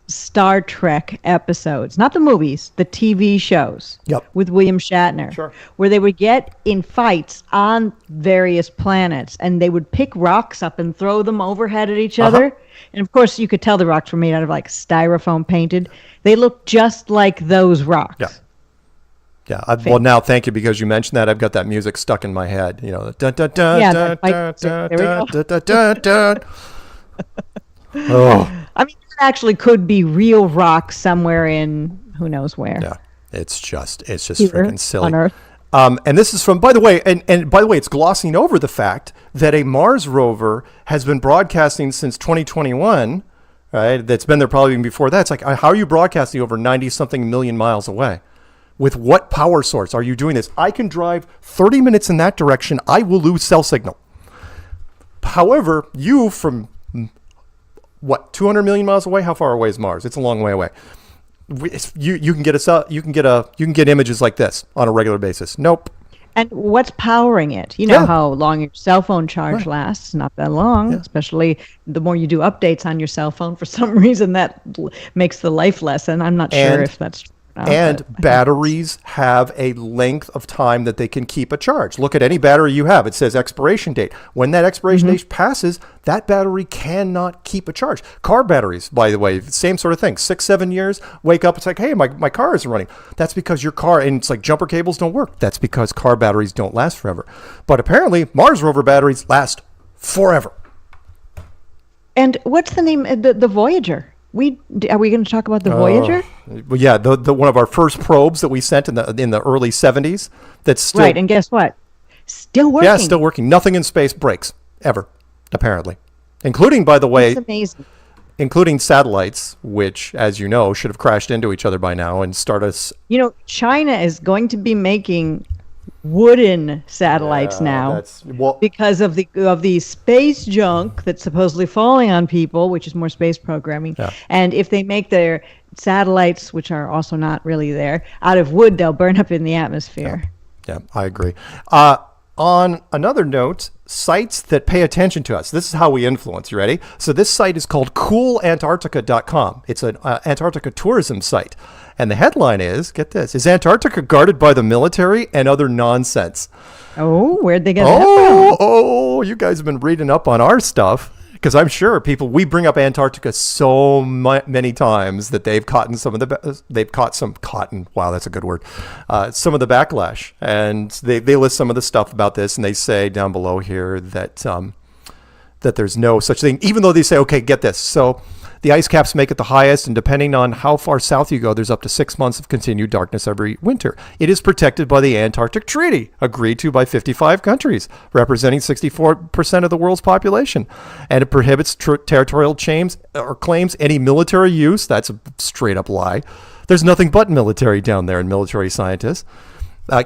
Star Trek episodes, not the movies, the TV shows with William Shatner, where they would get in fights on various planets and they would pick rocks up and throw them overhead at each other. And of course, you could tell the rocks were made out of like styrofoam painted. They look just like those rocks. Yeah. Yeah. Well, now thank you because you mentioned that. I've got that music stuck in my head. You know, dun dun dun dun dun dun dun dun dun. Oh. I mean, it actually could be real rocks somewhere in who knows where. Yeah. It's just freaking silly. On Earth. And this is from, by the way, and by the way, it's glossing over the fact that a Mars rover has been broadcasting since 2021, right? That's been there probably even before that. It's like, how are you broadcasting over 90-something million miles away? With what power source are you doing this? I can drive 30 minutes in that direction. I will lose cell signal. However, you from, 200 million miles away? How far away is Mars? It's a long way away. You can get images like this on a regular basis. Nope. And what's powering it? You know how long your cell phone charge lasts? Not that long, especially the more you do updates on your cell phone. For some reason, that makes the life lesson. I'm not sure if that's true. And batteries have a length of time that they can keep a charge. Look at any battery you have. It says expiration date. When that expiration date passes, that battery cannot keep a charge. Car batteries, by the way, same sort of thing. 6-7 years, wake up, it's like, hey, my car isn't running. That's because your car, and it's like jumper cables don't work. That's because car batteries don't last forever. But apparently, Mars rover batteries last forever. And what's the name? The Voyager. Are we going to talk about the Voyager? Well, yeah, the one of our first probes that we sent in the early 70s. That's still right. And guess what? Still working. Yeah, still working. Nothing in space breaks ever, apparently, including, by the way, that's amazing. Including satellites, which, as you know, should have crashed into each other by now and start us. You know, China is going to be making wooden satellites now because of the space junk that's supposedly falling on people, which is more space programming. And if they make their satellites, which are also not really there, out of wood, they'll burn up in the atmosphere. Yeah, I agree. On another note, sites that pay attention to us. This is how we influence. You ready? So this site is called coolantarctica.com. It's an Antarctica tourism site. And the headline is, get this, is Antarctica guarded by the military and other nonsense? Oh, where'd they get that from? Oh, you guys have been reading up on our stuff. Because I'm sure we bring up Antarctica so many times that they've caught some cotton. Wow, that's a good word. Some of the backlash, and they list some of the stuff about this, and they say down below here that that there's no such thing. Even though they say, okay, get this. So the ice caps make it the highest, and depending on how far south you go, there's up to 6 months of continued darkness every winter. It is protected by the Antarctic Treaty, agreed to by 55 countries, representing 64% of the world's population. And it prohibits territorial claims, any military use. That's a straight up lie. There's nothing but military down there and military scientists.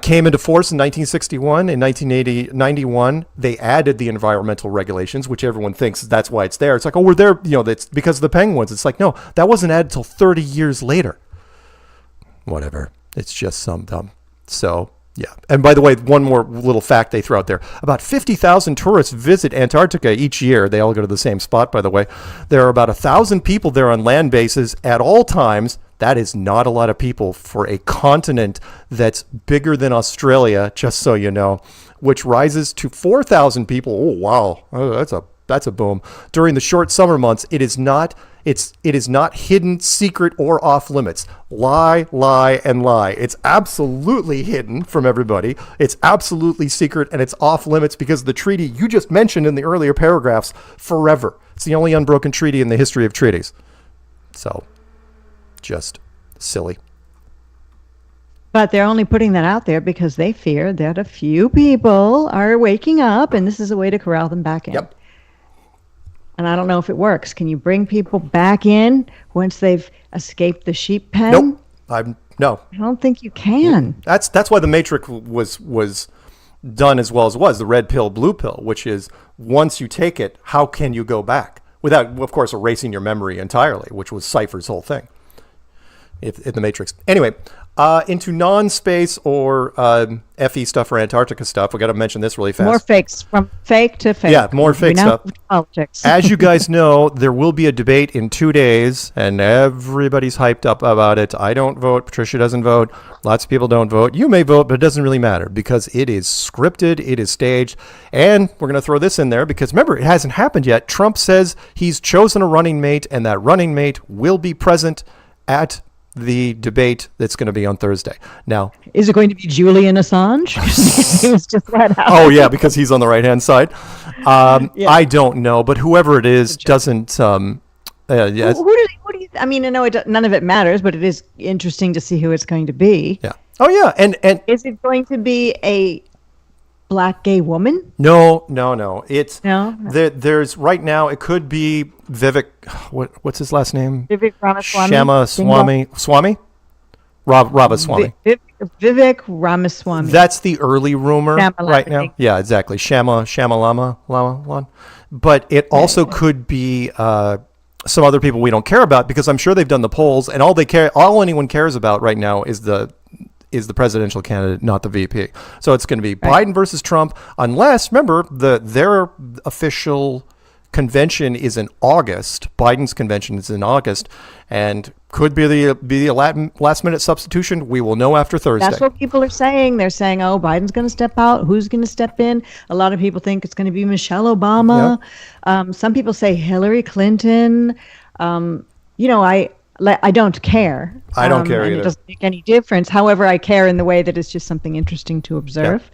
Came into force in 1961. In 1991, they added the environmental regulations, which everyone thinks that's why it's there. It's like, oh, we're there, that's because of the penguins. It's like, no, that wasn't added until 30 years later. Whatever. It's just some dumb. So, yeah. And by the way, one more little fact they throw out there. About 50,000 tourists visit Antarctica each year. They all go to the same spot, by the way. There are about 1,000 people there on land bases at all times. That is not a lot of people for a continent that's bigger than Australia, just so you know, which rises to 4,000 people. Oh, wow. Oh, that's a boom. During the short summer months, it is not hidden, secret, or off limits. Lie, and lie. It's absolutely hidden from everybody. It's absolutely secret, and it's off limits because of the treaty you just mentioned in the earlier paragraphs forever. It's the only unbroken treaty in the history of treaties. So, just silly. But they're only putting that out there because they fear that a few people are waking up, and this is a way to corral them back in. Yep. And I don't know if it works. Can you bring people back in once they've escaped the sheep pen? Nope. No. I don't think you can. That's why the Matrix was done as well as it was. The red pill, blue pill, which is once you take it, how can you go back? without, of course, erasing your memory entirely, which was Cypher's whole thing in the Matrix. Anyway, into non-space or FE stuff or Antarctica stuff, we got to mention this really fast. More fakes, from fake to fake. Yeah, more fake stuff. Politics. As you guys know, there will be a debate in 2 days, and everybody's hyped up about it. I don't vote. Patricia doesn't vote. Lots of people don't vote. You may vote, but it doesn't really matter because it is scripted, it is staged, and we're going to throw this in there because, remember, it hasn't happened yet. Trump says he's chosen a running mate, and that running mate will be present at the debate that's going to be on Thursday. Now, is it going to be Julian Assange? He was just let out. oh yeah, because he's on the right-hand side. I don't know, but whoever it is doesn't. Yes. Who do you? I mean, I know none of it matters, but it is interesting to see who it's going to be. Yeah. Oh yeah, and is it going to be a black gay woman? No. It's no. There's right now. It could be Vivek. What's his last name? Vivek Ramaswamy. Swamy. Ramaswamy. Vivek Ramaswamy. That's the early rumor right now. I think. Yeah, exactly. Shamalama. But it also could be some other people we don't care about because I'm sure they've done the polls and all anyone cares about right now is the presidential candidate, not the VP. So it's going to be Biden versus Trump, unless, remember, their official convention is in August. Biden's convention is in August, and could be the last minute substitution. We will know after Thursday. That's what people are saying. They're saying, "Oh, Biden's going to step out. Who's going to step in?" A lot of people think it's going to be Michelle Obama. Yeah. Some people say Hillary Clinton. I don't care. I don't care and either. It doesn't make any difference. However, I care in the way that it's just something interesting to observe.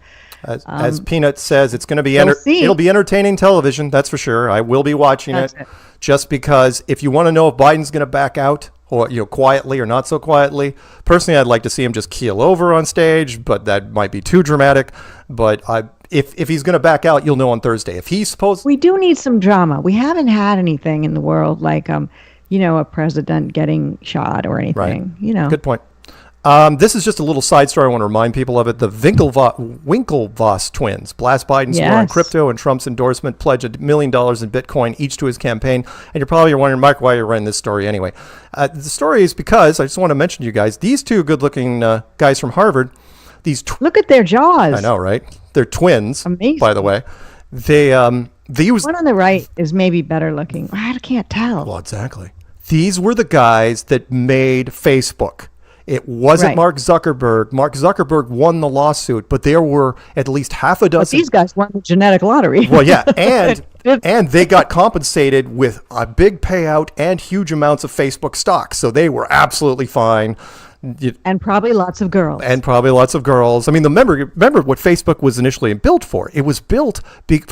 Yeah. As Peanut says, it's going to be it'll be entertaining television. That's for sure. I will be watching it just because if you want to know if Biden's going to back out or quietly or not so quietly, personally, I'd like to see him just keel over on stage, but that might be too dramatic. But if he's going to back out, you'll know on Thursday. If he's supposed, we do need some drama. We haven't had anything in the world like a president getting shot or anything. Right. Good point. This is just a little side story. I want to remind people of it. The Winklevoss twins blast Biden's war on crypto and Trump's endorsement, pledge $1 million in Bitcoin each to his campaign. And you're probably wondering, Mark, why you're writing this story anyway. The story is because I just want to mention to you guys, these two good-looking guys from Harvard, look at their jaws. I know, right? They're twins, amazing. By the way. They use one on the right is maybe better looking. I can't tell. Well, exactly. These were the guys that made Facebook. It wasn't Mark Zuckerberg. Mark Zuckerberg won the lawsuit, but there were at least half a dozen. But these guys won the genetic lottery. Well, yeah, and they got compensated with a big payout and huge amounts of Facebook stock, so they were absolutely fine. And probably lots of girls. I mean, remember what Facebook was initially built for. It was built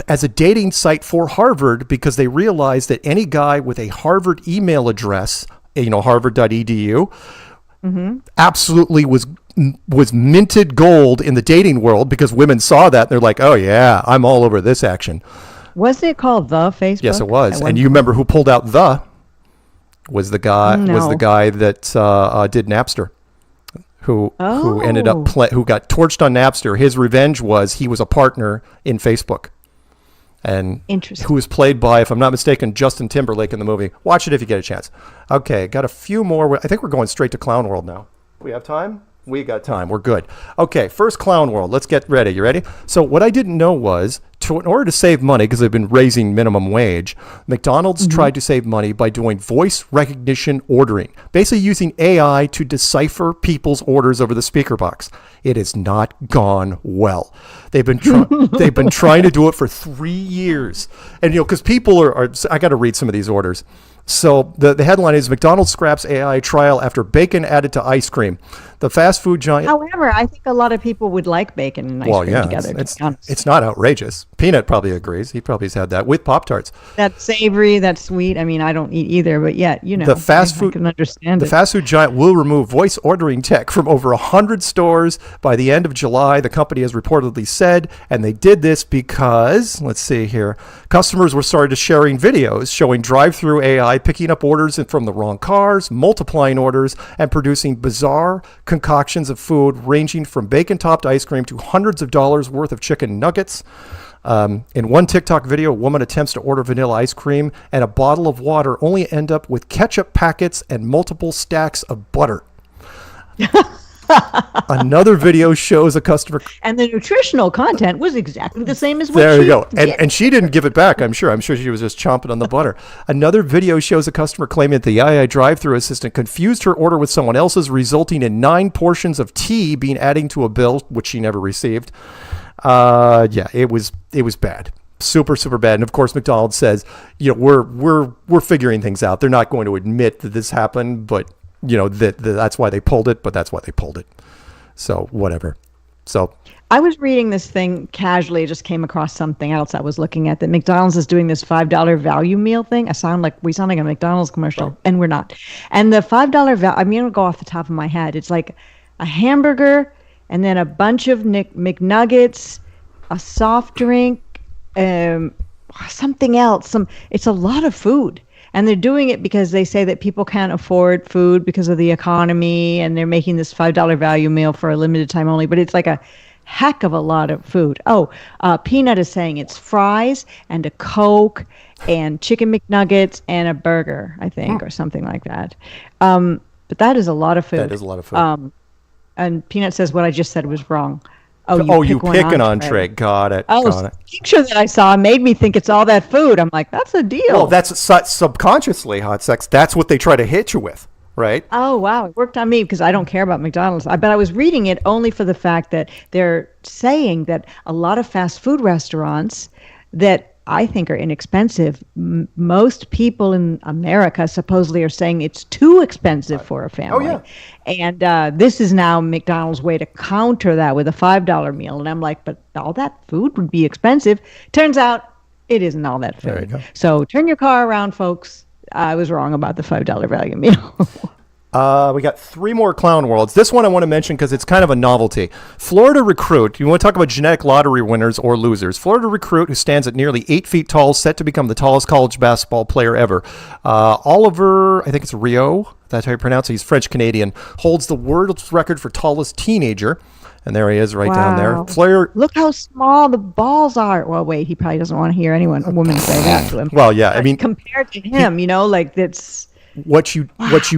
as a dating site for Harvard because they realized that any guy with a Harvard email address, harvard.edu, absolutely was minted gold in the dating world because women saw that and they're like, oh yeah, I'm all over this action. Wasn't it called the Facebook? Yes, it was. And you remember who pulled out was the guy that did Napster. Who ended up who got torched on Napster. His revenge was he was a partner in Facebook. And who was played by, if I'm not mistaken, Justin Timberlake in the movie. Watch it if you get a chance. Okay, got a few more. I think we're going straight to Clown World now. We have time? We got time. We're good. Okay, first Clown World. Let's get ready. You ready? So what I didn't know was, in order to save money, because they've been raising minimum wage, McDonald's tried to save money by doing voice recognition ordering, basically using AI to decipher people's orders over the speaker box. It has not gone well. They've been trying to do it for 3 years, and because people are. I got to read some of these orders. So the headline is McDonald's scraps AI trial after bacon added to ice cream. The fast food giant. However, I think a lot of people would like bacon and ice cream together. It's not outrageous. Peanut probably agrees. He probably has had that with Pop-Tarts. That's savory, that's sweet. I mean, I don't eat either, but yet, the fast food, I can understand the fast food giant will remove voice ordering tech from over 100 stores by the end of July, the company has reportedly said, and they did this because, let's see here, customers were started sharing videos showing drive-through AI picking up orders from the wrong cars, multiplying orders, and producing bizarre concoctions of food ranging from bacon-topped ice cream to hundreds of dollars worth of chicken nuggets. In one TikTok video, a woman attempts to order vanilla ice cream and a bottle of water, only end up with ketchup packets and multiple stacks of butter. Another video shows a customer. And the nutritional content was exactly the same as what There you she go. did. And she didn't give it back, I'm sure. I'm sure she was just chomping on the butter. Another video shows a customer claiming that the II drive-thru assistant confused her order with someone else's, resulting in 9 portions of tea being added to a bill, which she never received. Yeah, it was bad. Super, super bad. And of course, McDonald's says, we're figuring things out. They're not going to admit that this happened, but that's why they pulled it, but that's why they pulled it. So whatever. So I was reading this thing casually, just came across something else I was looking at, that McDonald's is doing this $5 value meal thing. We sound like a McDonald's commercial, and we're not. And the $5 value, I'm going to go off the top of my head. It's like a hamburger and then a bunch of McNuggets, a soft drink, something else. It's a lot of food. And they're doing it because they say that people can't afford food because of the economy, and they're making this $5 value meal for a limited time only. But it's like a heck of a lot of food. Peanut is saying it's fries and a Coke and chicken McNuggets and a burger, I think, or something like that. But that is a lot of food. that is a lot of food. And Peanut says what I just said was wrong. You pick an entree. Got it. The picture that I saw made me think it's all that food. I'm like, that's a deal. Well, that's subconsciously, Hot Sex. That's what they try to hit you with, right? Oh, wow. It worked on me because I don't care about McDonald's. But I was reading it only for the fact that they're saying that a lot of fast food restaurants that I think are inexpensive. Most people in America supposedly are saying it's too expensive for a family. Oh, yeah. And this is now McDonald's way to counter that with a $5 meal. And I'm like, but all that food would be expensive. Turns out it isn't all that food. There you go. So turn your car around, folks. I was wrong about the $5 value meal. We got 3 more clown worlds. This one I want to mention because it's kind of a novelty. Florida recruit. You want to talk about genetic lottery winners or losers. Florida recruit who stands at nearly 8 feet tall, set to become the tallest college basketball player ever. Oliver, I think it's Rio. That's how you pronounce it. He's French-Canadian. Holds the world's record for tallest teenager. And there he is right down there. Fleur. Look how small the balls are. Well, wait, he probably doesn't want to hear a woman say that to him. Well, yeah, I mean, compared to him, that's what you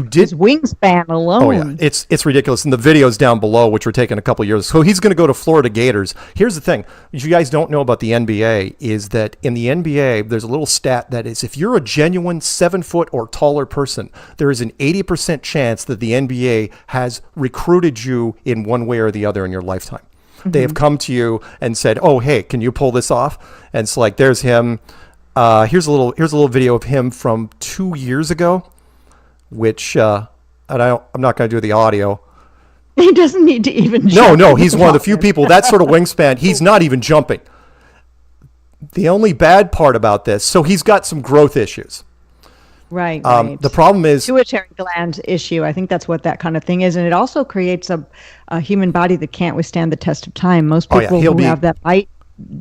did. His wingspan alone. Oh yeah, it's ridiculous. And the videos down below, which were taken a couple years. So he's going to go to Florida Gators. Here's the thing: what you guys don't know about the NBA is that in the NBA, there's a little stat that is if you're a genuine 7-foot or taller person, there is an 80% chance that the NBA has recruited you in one way or the other in your lifetime. Mm-hmm. They have come to you and said, "Oh, hey, can you pull this off?" And it's like, there's him. Here's a little video of him from 2 years ago. Which and I'm not going to do the audio. He doesn't need to even jump. No, he's one of the few people, that sort of wingspan, he's not even jumping. The only bad part about this, so he's got some growth issues. Right. The problem is pituitary gland issue. I think that's what that kind of thing is. And it also creates a human body that can't withstand the test of time. Most people who have that might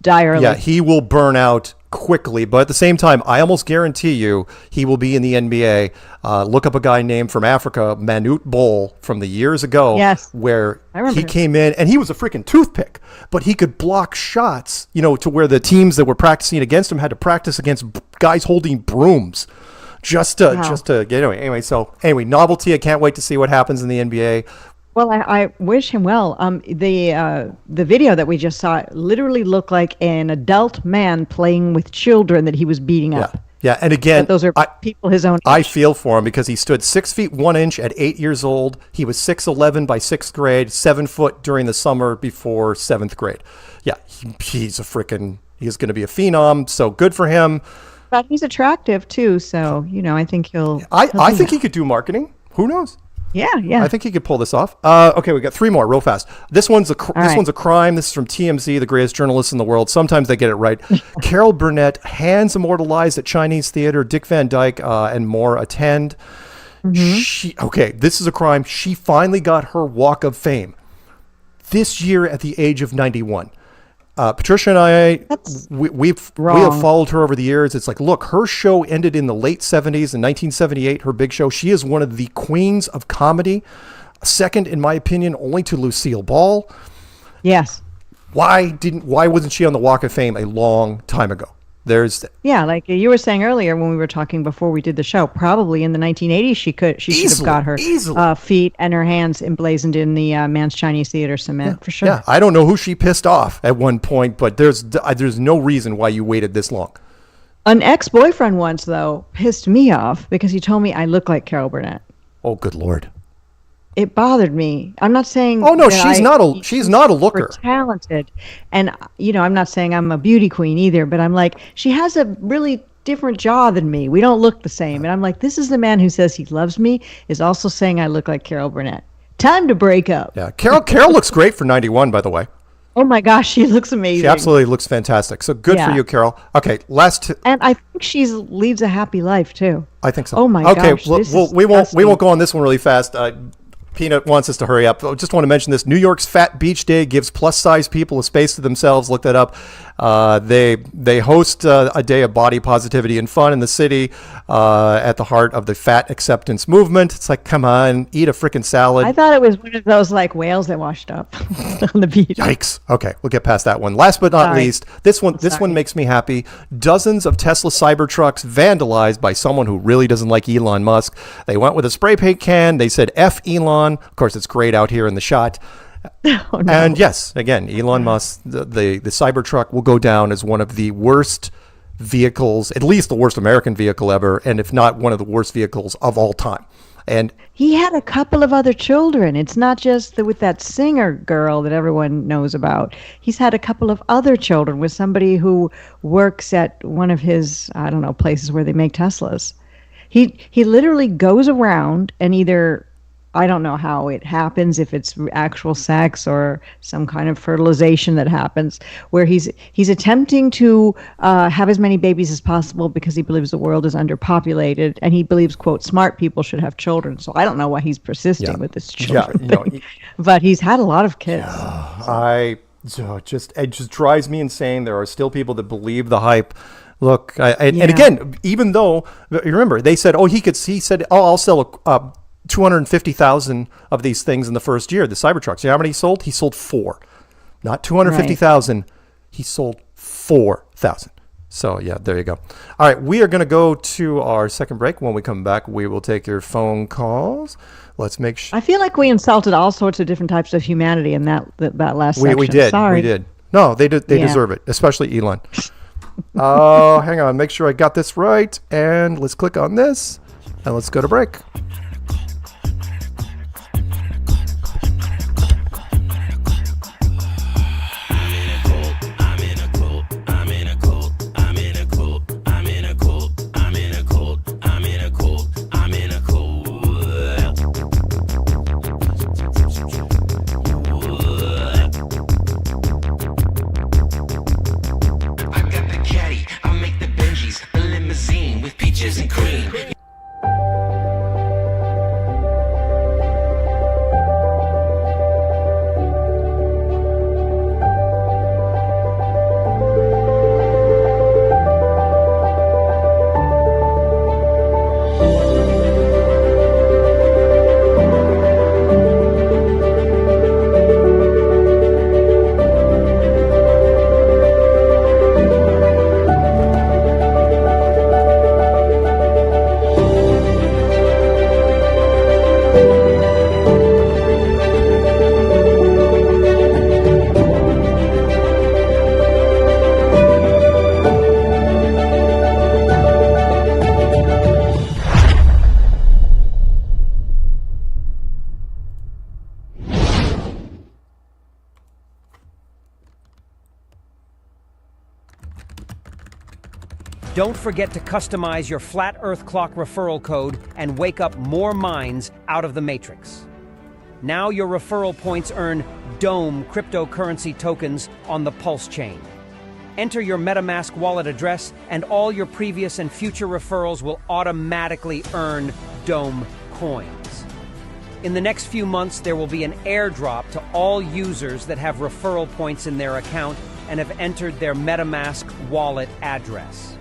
die early. Yeah, he will burn out quickly, but at the same time, I almost guarantee you he will be in the NBA. Look up a guy named from Africa, Manute Bol, from the years ago, where he came in and he was a freaking toothpick, but he could block shots, to where the teams that were practicing against him had to practice against guys holding brooms just to get away. Anyway, novelty. I can't wait to see what happens in the NBA. Well, I wish him well. The video that we just saw literally looked like an adult man playing with children that he was beating up. Yeah, and again, but those are people his own age. I feel for him because he stood 6 feet 1 inch at 8 years old. He was 6'11" by 6th grade, 7 foot during the summer before 7th grade. Yeah, he's he's going to be a phenom. So good for him. But he's attractive too. So I think he'll. I think he could do marketing. Who knows? Yeah. I think he could pull this off. Okay, we got 3 more real fast. This one's a crime. This is from TMZ, the greatest journalists in the world. Sometimes they get it right. Carol Burnett, hands immortalized at Chinese theater. Dick Van Dyke and more attend. Mm-hmm. This is a crime. She finally got her Walk of Fame this year at the age of 91. Patricia and I, we have followed her over the years. It's like, look, her show ended in the late 70s in 1978, her big show. She is one of the queens of comedy, second, in my opinion, only to Lucille Ball. Yes. Why wasn't she on the Walk of Fame a long time ago? Yeah, like you were saying earlier when we were talking before we did the show, probably in the 1980s she should have got her feet and her hands emblazoned in the Man's Chinese Theater cement for sure. Yeah, I don't know who she pissed off at one point, but there's no reason why you waited this long. An ex-boyfriend once, though, pissed me off because he told me I look like Carol Burnett. Oh, good Lord. It bothered me. I'm not saying oh no, she's not a looker. Talented, and I'm not saying I'm a beauty queen either. But I'm like, she has a really different jaw than me. We don't look the same, and I'm like, this is the man who says he loves me is also saying I look like Carol Burnett. Time to break up. Yeah, Carol looks great for 91, by the way. Oh my gosh, she looks amazing. She absolutely looks fantastic. So good for you, Carol. Okay, and I think she leads a happy life too. I think so. Oh my gosh. Okay, we won't go on this one really fast. Peanut wants us to hurry up. I just want to mention this. New York's Fat Beach Day gives plus-size people a space to themselves. Look that up. They host a day of body positivity and fun in the city at the heart of the fat acceptance movement. It's like, come on, eat a freaking salad. I thought it was one of those like whales that washed up on the beach. Yikes. Okay, we'll get past that one. Last but not least, this one makes me happy. Dozens of Tesla Cybertrucks vandalized by someone who really doesn't like Elon Musk. They went with a spray paint can. They said, F Elon. Of course, it's grayed out here in the shot. Oh, no. And yes, again, Elon Musk, the Cybertruck will go down as one of the worst vehicles, at least the worst American vehicle ever, and if not one of the worst vehicles of all time. And he had a couple of other children. It's not just with that singer girl that everyone knows about. He's had a couple of other children with somebody who works at one of his, I don't know, places where they make Teslas. He literally goes around and either, I don't know how it happens, if it's actual sex or some kind of fertilization that happens, where he's attempting to have as many babies as possible because he believes the world is underpopulated, and he believes, quote, smart people should have children. So I don't know why he's persisting with this children thing. But he's had a lot of kids. It just drives me insane. There are still people that believe the hype. Look, and again, even though, you remember, they said, he said, I'll sell 250,000 of these things in the first year, the Cybertrucks. You know how many he sold? He sold 4. Not 250,000. Right. He sold 4,000. So, yeah, there you go. All right, we are going to go to our second break. When we come back, we will take your phone calls. Let's make sure. I feel like we insulted all sorts of different types of humanity in that last section. We did. Sorry. We did. No, they deserve it, especially Elon. Oh, hang on. Make sure I got this right. And let's click on this. And let's go to break. And cream. Don't forget to customize your Flat Earth Clock referral code and wake up more minds out of the Matrix. Now your referral points earn DOME cryptocurrency tokens on the Pulse chain. Enter your MetaMask wallet address and all your previous and future referrals will automatically earn DOME coins. In the next few months, there will be an airdrop to all users that have referral points in their account and have entered their MetaMask wallet address.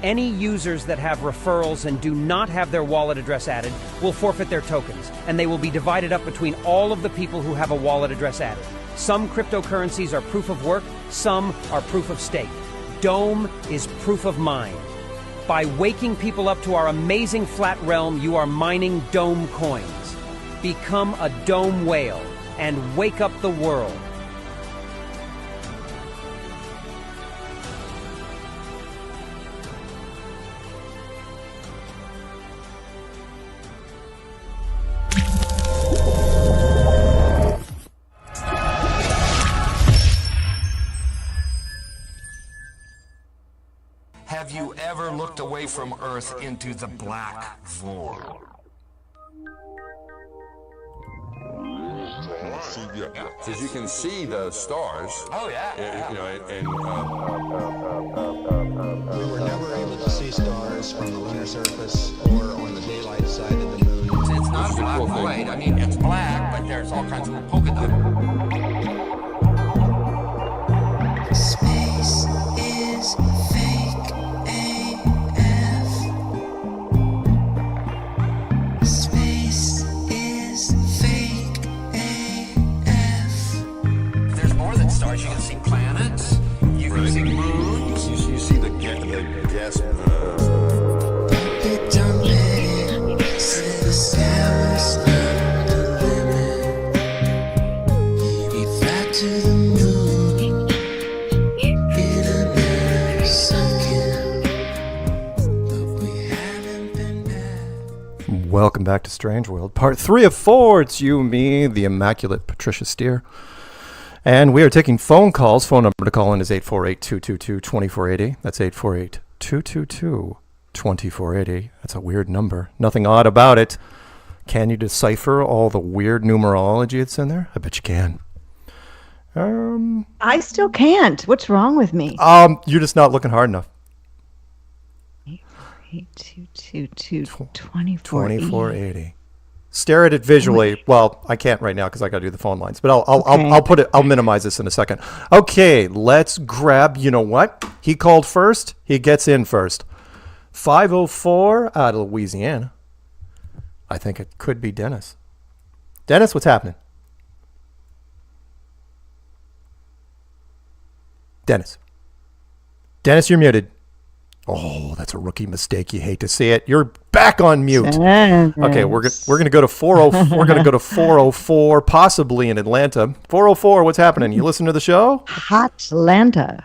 Any users that have referrals and do not have their wallet address added will forfeit their tokens, and they will be divided up between all of the people who have a wallet address added. Some cryptocurrencies are proof of work, some are proof of stake. Dome is proof of mine. By waking people up to our amazing flat realm, you are mining Dome coins. Become a Dome whale and wake up the world. Have you ever looked away from Earth into the black void? Because you can see the stars. Oh yeah. You know, and We were never able to see stars from the lunar surface or on the daylight side of the moon. it's not a black void. I mean, it's black, but there's all kinds of little polka dots. Space is fake AF. Space is fake AF. There's more than stars. You can see planets. You can see moons. you see the gas. It don't matter. Say the sky was not the limit. We fly to the moon in another second, but we haven't been back. Welcome back to Strange World, part 3 of 4. It's you, me, the immaculate Patricia Steere. And we are taking phone calls. Phone number to call in is 848-222-2480. That's 848-222-2480. That's a weird number. Nothing odd about it. Can you decipher all the weird numerology that's in there? I bet you can. I still can't. What's wrong with me? You're just not looking hard enough. 2480. Stare at it visually. Well, I can't right now because I got to do the phone lines. But I'll put it. I'll minimize this in a second. Okay, let's grab. You know what? He called first. He gets in first. 504 out of Louisiana. I think it could be Dennis. Dennis, what's happening? Dennis, you're muted. Oh, that's a rookie mistake. You hate to see it. You're back on mute. Okay, we're gonna go to 40. We're gonna go to 404, possibly in Atlanta. 404. What's happening? You listen to the show? Hotlanta.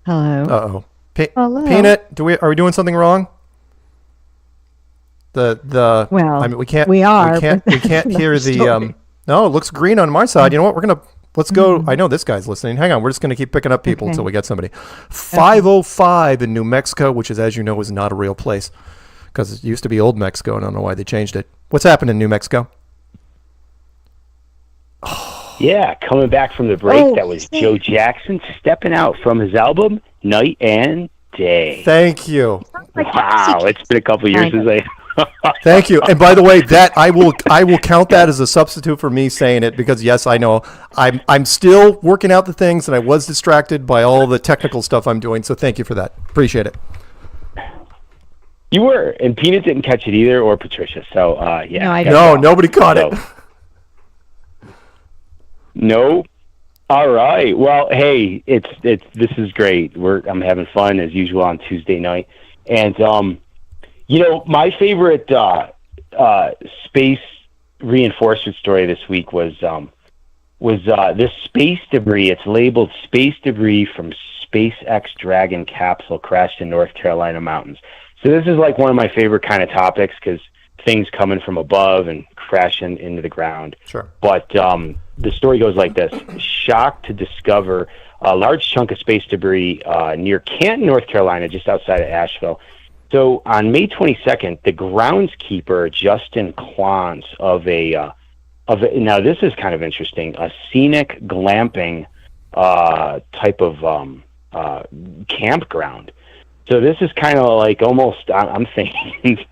Hello. Uh-oh. Hello. Peanut, are we doing something wrong? Well, I mean, we can't we can't but hear the story. No, it looks green on my side. You know what? Let's go. I know this guy's listening. Hang on. We're just going to keep picking up people until we get somebody. 505 in New Mexico, which is, as you know, is not a real place because it used to be Old Mexico. I don't know why they changed it. What's happening in New Mexico? Yeah, coming back from the break, that was Joe Jackson stepping out from his album, Night and Day. Thank you. Wow, it's been a couple of years since I... Thank you. And by the way, that I will count that as a substitute for me saying it because yes, I know I'm still working out the things and I was distracted by all the technical stuff I'm doing. So thank you for that. Appreciate it. You were, and Peanut didn't catch it either, or Patricia. So yeah. No, I No, nobody caught it. No. All right. Well, hey, this is great. I'm having fun as usual on Tuesday night, and you know, my favorite space reinforcement story this week was this space debris. It's labeled space debris from SpaceX Dragon capsule crashed in North Carolina mountains. So this is like one of my favorite kind of topics because things coming from above and crashing into the ground. Sure. But the story goes like this. Shocked to discover a large chunk of space debris near Canton, North Carolina, just outside of Asheville. So on May 22nd, the groundskeeper, Justin Clance, now this is kind of interesting, a scenic glamping type of campground. So this is kind of like almost, I'm thinking,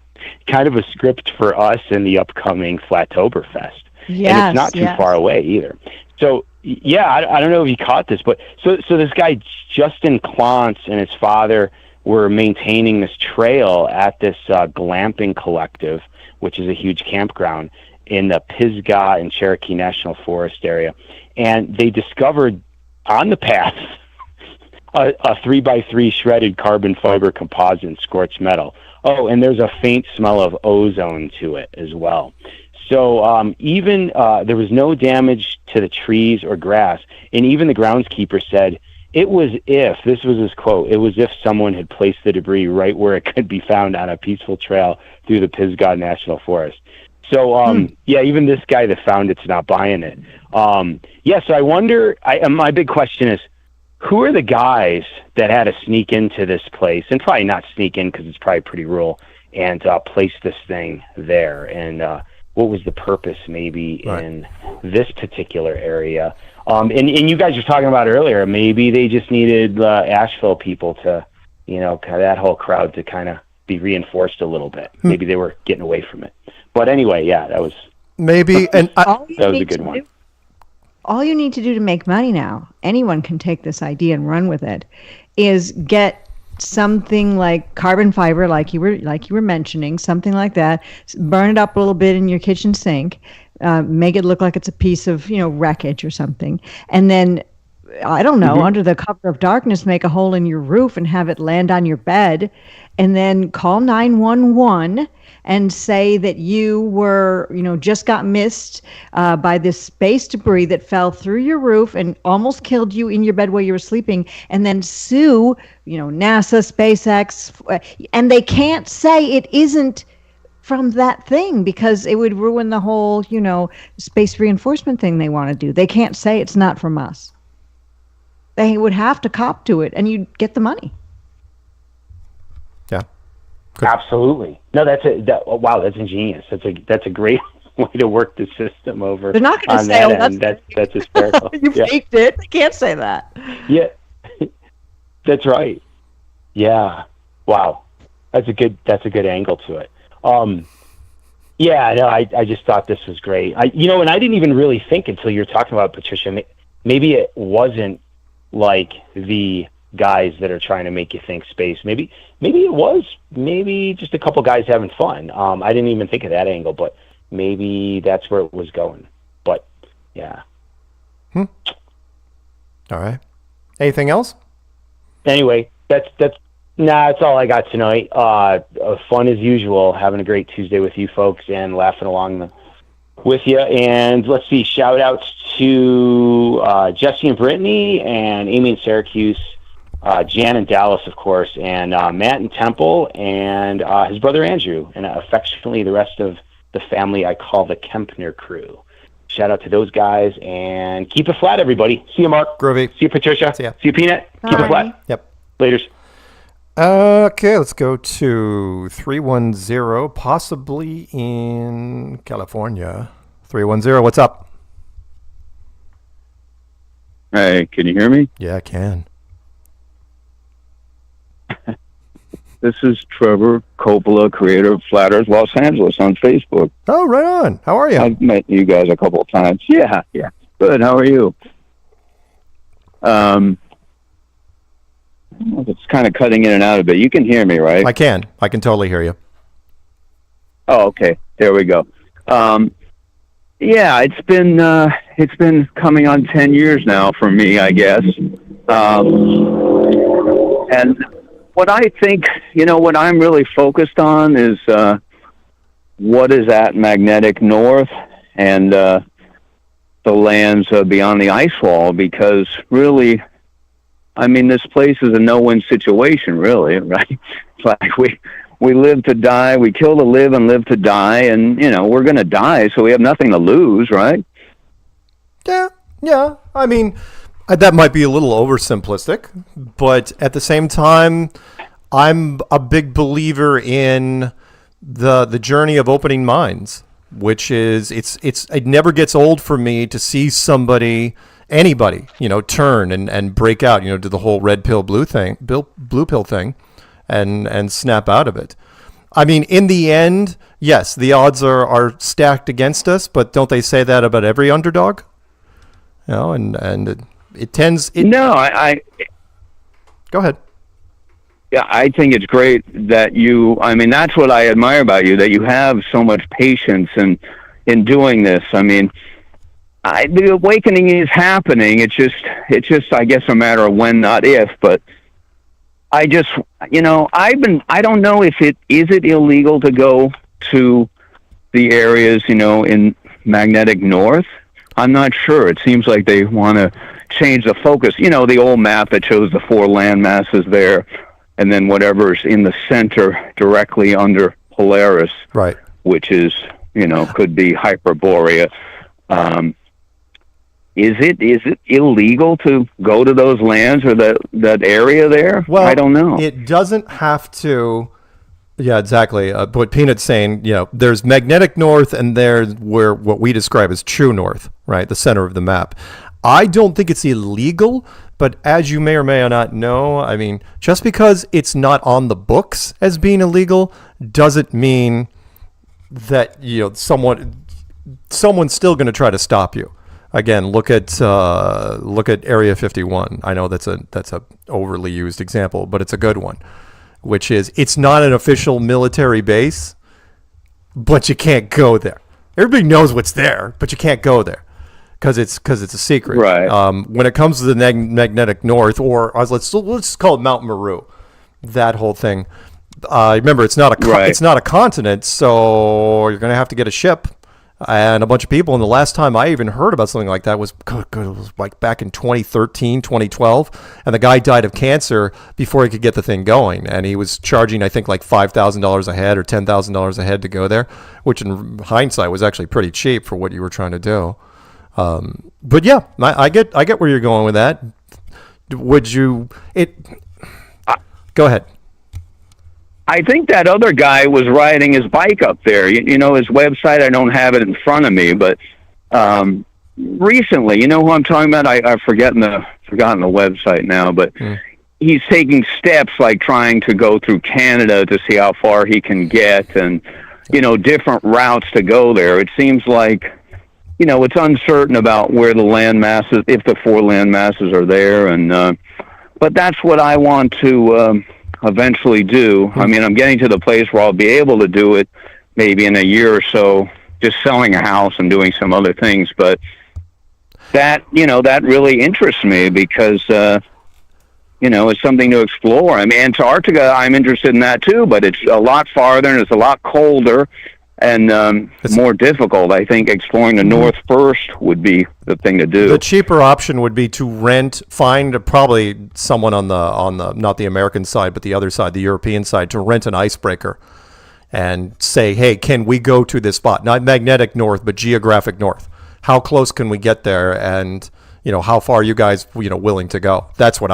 kind of a script for us in the upcoming Flattoberfest. Yes, and it's not too far away either. So, yeah, I don't know if you caught this, but so this guy, Justin Clance, and his father were maintaining this trail at this glamping collective, which is a huge campground. in the Pisgah and Cherokee National Forest area, and they discovered on the path a 3x3 shredded carbon fiber composite and scorched metal. Oh, and there's a faint smell of ozone to it as well. So even there was no damage to the trees or grass, and even the groundskeeper said it was this was his quote, it was if someone had placed the debris right where it could be found on a peaceful trail through the Pisgah National Forest. So, yeah, even this guy that found it's not buying it. Yeah, so I wonder, my big question is, who are the guys that had to sneak into this place, and probably not sneak in because it's probably pretty rural, and place this thing there? And what was the purpose maybe in this particular area? And you guys were talking about earlier, maybe they just needed Asheville people to, kind of that whole crowd to kind of be reinforced a little bit. Maybe they were getting away from it. But anyway, yeah, that was maybe, and that was a good one. All you need to do to make money now, anyone can take this idea and run with it, is get something like carbon fiber, like you were mentioning, something like that. Burn it up a little bit in your kitchen sink, make it look like it's a piece of wreckage or something, and then I don't know, under the cover of darkness, make a hole in your roof and have it land on your bed, and then call 911 and say that you were, just got missed by this space debris that fell through your roof and almost killed you in your bed while you were sleeping, and then sue, NASA, SpaceX, and they can't say it isn't from that thing because it would ruin the whole, space reinforcement thing they want to do. They can't say it's not from us. They would have to cop to it, and you'd get the money. Yeah, absolutely. No, wow, that's ingenious. That's a great way to work the system over. They're not going to say, that's hysterical. You faked it. They can't say that. Yeah, that's right. Yeah, wow, that's a good angle to it. Yeah, no, I just thought this was great. And I didn't even really think until you were talking about Patricia. Maybe it wasn't like the guys that are trying to make you think space. Maybe it was just a couple guys having fun. I didn't even think of that angle, but maybe that's where it was going. But yeah. All right. Anything else? Anyway, that's all I got tonight. Fun as usual, having a great Tuesday with you folks and laughing along with you. And let's see, shout outs to Jesse and Brittany and Amy in Syracuse, Jan in Dallas, of course, and Matt in Temple, and his brother Andrew, and affectionately the rest of the family I call the Kempner crew. Shout out to those guys, and keep it flat, everybody. See you, Mark. Groovy. See you, Patricia. See ya. See you, Peanut. Bye. Keep it flat. Yep. Laters. Okay, let's go to 310, possibly in California. 310, what's up? Hey, can you hear me? Yeah, I can. This is Trevor Coppola, creator of Flat Earth Los Angeles on Facebook. Oh, right on. How are you? I've met you guys a couple of times. Yeah. Good. How are you? It's kind of cutting in and out a bit. You can hear me, right? I can totally hear you. Oh, okay. There we go. Yeah, it's been coming on 10 years now for me, I guess. And what I think, what I'm really focused on is what is at magnetic north and the lands beyond the ice wall, because really, this place is a no-win situation, really, right? It's like we live to die, we kill to live and live to die, and, we're going to die, so we have nothing to lose, right? Yeah. That might be a little oversimplistic, but at the same time, I'm a big believer in the journey of opening minds, which is it never gets old for me to see anybody, turn and break out, do the whole red pill, blue pill thing, and snap out of it. In the end, yes, the odds are stacked against us, but don't they say that about every underdog? And it tends. No, I go ahead. Yeah, I think it's great that that's what I admire about you, that you have so much patience and, in doing this. I mean, the awakening is happening. It's just, I guess, a matter of when, not if. But I just, I don't know if is it illegal to go to the areas, in magnetic north. I'm not sure. It seems like they want to change the focus. The old map that shows the 4 land masses there, and then whatever's in the center directly under Polaris, right? Which is, could be Hyperborea. Is it illegal to go to those lands or that area there? Well, I don't know. It doesn't have to. Yeah, exactly. What Peanut's saying, there's magnetic north, and there's where what we describe as true north, right? The center of the map. I don't think it's illegal, but as you may or may not know, I mean, just because it's not on the books as being illegal doesn't mean that someone's still going to try to stop you. Again, look at Area 51. I know that's a overly used example, but it's a good one, which is it's not an official military base, but you can't go there. Everybody knows what's there, but you can't go there because it's a secret. Right. When it comes to the magnetic north, or let's call it Mount Meru, that whole thing. Remember, it's not a continent, so you're going to have to get a ship and a bunch of people. And the last time I even heard about something like that was like back in 2013, 2012. And the guy died of cancer before he could get the thing going. And he was charging, I think, like $5,000 a head or $10,000 a head to go there, which in hindsight was actually pretty cheap for what you were trying to do. But yeah, I get where you're going with that. Go ahead. I think that other guy was riding his bike up there. His website, I don't have it in front of me, but recently, who I'm talking about? I've forgotten the website now, but he's taking steps like trying to go through Canada to see how far he can get and, different routes to go there. It seems like, it's uncertain about where the land masses, if the 4 land masses are there. And but that's what I want to eventually do. I mean, I'm getting to the place where I'll be able to do it maybe in a year or so, just selling a house and doing some other things. But that really interests me because, it's something to explore. I mean, Antarctica, I'm interested in that too, but it's a lot farther and it's a lot colder and more difficult. I think exploring the north first would be the thing to do. The cheaper option would be to find probably someone on the not the American side, but the other side, the European side, to rent an icebreaker and say, hey, can we go to this spot? Not magnetic north, but geographic north. How close can we get there? And how far are you guys willing to go? That's what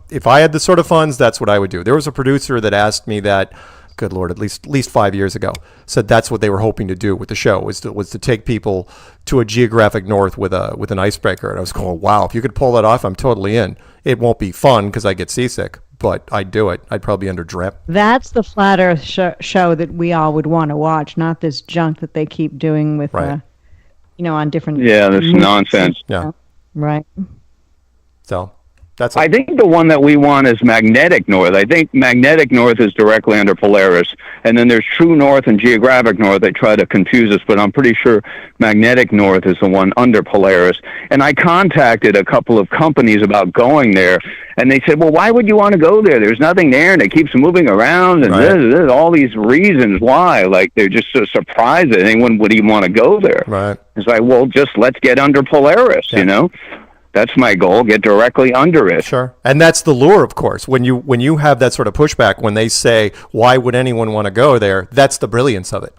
if I had the sort of funds, that's what I would do. There was a producer that asked me that, good Lord, at least 5 years ago, said that's what they were hoping to do with the show, was to take people to a geographic north with an icebreaker. And I was going, wow, if you could pull that off, I'm totally in. It won't be fun because I get seasick, but I'd do it. I'd probably under drip. That's the flat Earth show that we all would want to watch, not this junk that they keep doing with, on different. Yeah, this nonsense. Yeah. Right. So. I think the one that we want is magnetic north. I think magnetic north is directly under Polaris. And then there's true north and geographic north. They try to confuse us, but I'm pretty sure magnetic north is the one under Polaris. And I contacted a couple of companies about going there, and they said, well, why would you want to go there? There's nothing there, and it keeps moving around, and there's all these reasons why. Like, they're just so surprised that anyone would even want to go there. Right. It's like, well, just let's get under Polaris, That's my goal, get directly under it. Sure. And that's the lure, of course. When you have that sort of pushback, when they say, why would anyone want to go there? That's the brilliance of it.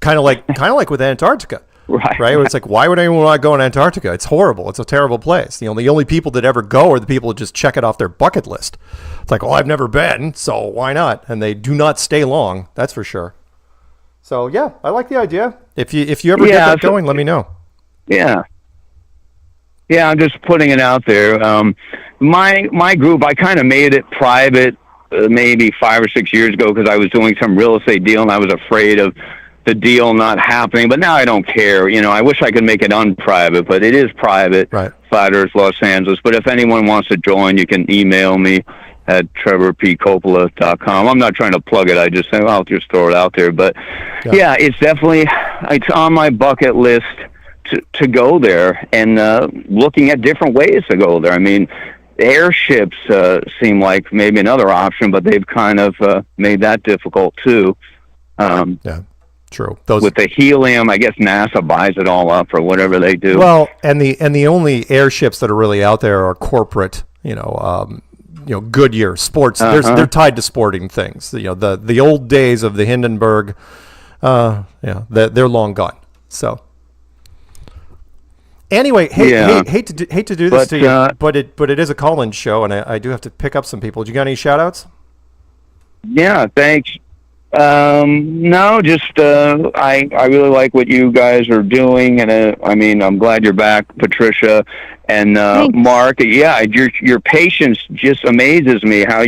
Kind of like with Antarctica. Right. Where it's like, why would anyone want to go in Antarctica? It's horrible. It's a terrible place. The only people that ever go are the people that just check it off their bucket list. It's like, I've never been, so why not? And they do not stay long, that's for sure. So yeah, I like the idea. If you ever get that going, let me know. Yeah. Yeah, I'm just putting it out there. My group, I kind of made it private maybe 5 or 6 years ago because I was doing some real estate deal and I was afraid of the deal not happening. But now I don't care. I wish I could make it unprivate, but it is private. Right. Flat Earth Los Angeles. But if anyone wants to join, you can email me. at trevorpcoppola.com. I'm not trying to plug it. I just say, I'll just throw it out there. But yeah, it's on my bucket list to go there, and looking at different ways to go there. I mean, airships seem like maybe another option, but they've kind of made that difficult too. Yeah, true. Those with the helium, I guess NASA buys it all up or whatever they do. Well, and the only airships that are really out there are corporate. Goodyear sports. They're tied to sporting things. The old days of the Hindenburg. They're long gone. So. Anyway, hate to do this to you, but it is a call-in show, and I do have to pick up some people. Do you got any shout-outs? Yeah, thanks. No, just I really like what you guys are doing, and I'm glad you're back, Patricia and Mark. Yeah, your patience just amazes me. How